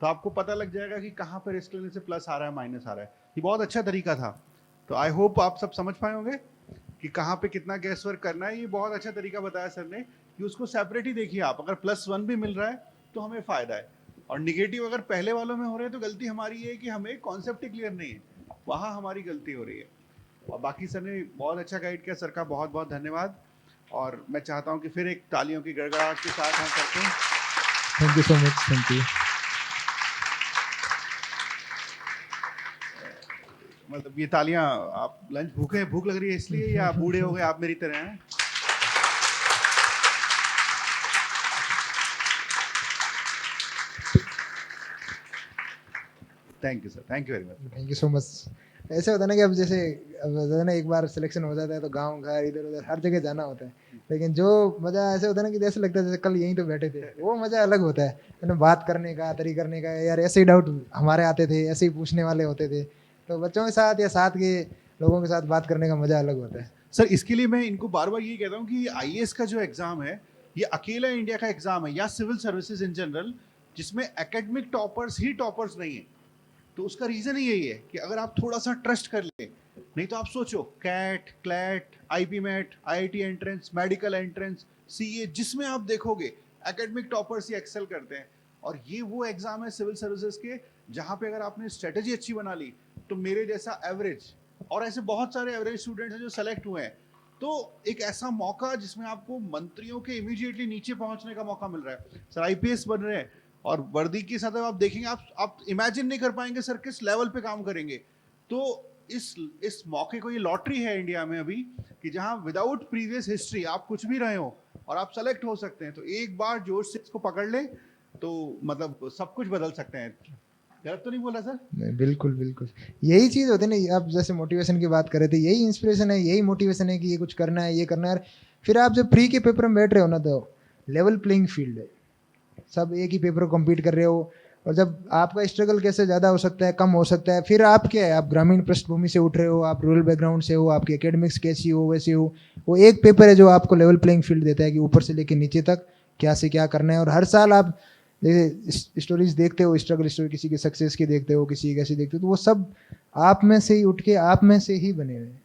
तो आपको पता लग जाएगा कि कहाँ पर रिस्क लेने से प्लस आ रहा है, माइनस आ रहा है। ये बहुत अच्छा तरीका था। तो आई होप आप सब समझ पाए होंगे कि कहाँ पे कितना गैस वर्क करना है। ये बहुत अच्छा तरीका बताया सर ने कि उसको सेपरेट ही देखिए आप। अगर +1 भी मिल रहा है तो हमें फ़ायदा है, और निगेटिव अगर पहले वालों में हो रहे हैं तो गलती हमारी है कि हमें कॉन्सेप्ट ही क्लियर नहीं है, वहाँ हमारी गलती हो रही है। और बाकी सर ने बहुत अच्छा गाइड किया। सर का बहुत बहुत धन्यवाद। और मैं चाहता हूँ कि फिर एक तालियों की गड़गड़ाहट के साथ हम करते हैं। Thank you so much. Thank you. मतलब ये तालियां, आप लंच भूखे, भूख लग रही है इसलिए, या बूढ़े हो गए आप मेरी तरह हैं? Thank you sir, thank you very much. Thank you so much. ऐसे होता है ना कि अब जैसे अब होता है ना, एक बार सिलेक्शन हो जाता है तो गांव घर इधर उधर हर जगह जाना होता है, लेकिन जो मज़ा ऐसे होता है ना कि जैसे लगता है जैसे कल यहीं तो बैठे थे, वो मज़ा अलग होता है। ना बात करने का, तरीका करने का, यार ऐसे ही डाउट हमारे आते थे, ऐसे ही पूछने वाले होते थे, तो बच्चों के साथ या साथ के लोगों के साथ बात करने का मज़ा अलग होता है। सर इसके लिए मैं इनको बार बार ये कहता हूँ कि IAS का जो एग्ज़ाम है, ये अकेला इंडिया का एग्ज़ाम है, या सिविल सर्विसेज इन जनरल, जिसमें एकेडमिक टॉपर्स ही टॉपर्स नहीं है। तो उसका रीज़न ही यही है कि अगर आप थोड़ा सा ट्रस्ट कर ले, नहीं तो आप सोचो CAT, CLAT, IP MAT, IIT entrance, medical entrance, CA, जिसमें आप देखोगे एकेडमिक टॉपर्स ही एक्सेल करते हैं। और ये वो एग्ज़ाम है सिविल सर्विसेज के जहाँ पे अगर आपने स्ट्रेटजी अच्छी बना ली तो मेरे जैसा एवरेज, और ऐसे बहुत सारे एवरेज स्टूडेंट्स हैं जो सेलेक्ट हुए हैं। तो एक ऐसा मौका जिसमें आपको मंत्रियों के इमीडिएटली नीचे पहुंचने का मौका मिल रहा है। सर IPS बन रहे हैं, और वर्दी के साथ आप देखेंगे, आप इमेजिन नहीं कर पाएंगे सर किस लेवल पे काम करेंगे। तो इस मौके को, ये लॉटरी है इंडिया में अभी, कि जहां विदाउट प्रीवियस हिस्ट्री आप कुछ भी रहे हो और आप सेलेक्ट हो सकते हैं। तो एक बार जोश से इसको पकड़ ले तो मतलब सब कुछ बदल सकते हैं। गलत तो नहीं बोला सर? नहीं, बिल्कुल बिल्कुल यही चीज़ होती है ना। आप जैसे मोटिवेशन की बात कर रहे थे, यही इंस्पिरेशन है, यही मोटिवेशन है कि ये कुछ करना है, ये करना है। फिर आप जब प्री के पेपर में बैठ रहे हो ना, तो लेवल प्लेइंग फील्ड है, सब एक ही पेपर को कम्पीट कर रहे हो। और जब आपका स्ट्रगल कैसे ज़्यादा हो सकता है, कम हो सकता है, फिर आप क्या है, आप ग्रामीण पृष्ठभूमि से उठ रहे हो, आप रूरल बैकग्राउंड से हो, आपकी एकेडमिक्स कैसी हो वैसी हो, वो एक पेपर है जो आपको लेवल प्लेइंग फील्ड देता है कि ऊपर से लेकर नीचे तक क्या से क्या करना है। और हर साल आप जैसे स्टोरीज देखते हो, स्ट्रगल स्टोरी किसी की सक्सेस की देखते हो, किसी की कैसी देखते हो, तो वो सब आप में से ही उठ के आप में से ही बने हुए हैं।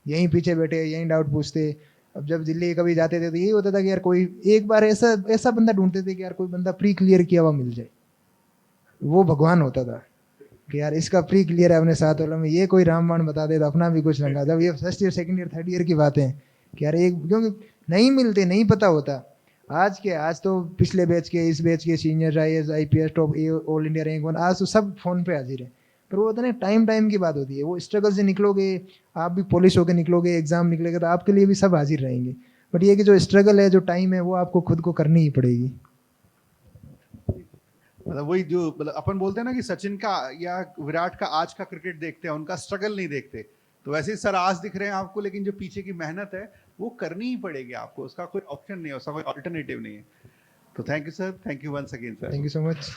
यहीं पीछे बैठे, यहीं डाउट पूछते। अब जब दिल्ली कभी जाते थे तो यही होता था कि यार कोई एक बार ऐसा बंदा ढूंढते थे कि यार कोई बंदा प्री क्लियर किया हुआ मिल जाए, वो भगवान होता था कि यार इसका प्री क्लियर है अपने साथ वालों में, ये कोई रामबाण बता दे तो अपना भी कुछ लगा। जब ये first year, second year, third year की बातें हैं कि यार एक, क्योंकि नहीं मिलते, नहीं पता होता। आज तो पिछले बैच के, इस बैच के senior IAS IPS top all India rank 1, आज तो सब फोन पे हाजिर है। पर वो होता है ना, टाइम की बात होती है। वो स्ट्रगल से निकलोगे, आप भी पॉलिश होकर निकलोगे, एग्जाम निकलेगा तो आपके लिए भी सब हाजिर रहेंगे। बट ये कि जो स्ट्रगल है, जो टाइम है, वो आपको खुद को करनी ही पड़ेगी। मतलब वही जो मतलब अपन बोलते हैं ना कि सचिन का या विराट का आज का क्रिकेट देखते हैं, उनका स्ट्रगल नहीं देखते। तो वैसे ही सर आज दिख रहे हैं आपको, लेकिन जो पीछे की मेहनत है वो करनी ही पड़ेगी आपको, उसका कोई ऑप्शन नहीं है, उसका कोई ऑल्टरनेटिव नहीं है। तो thank you sir, thank you once again sir. Thank you so much.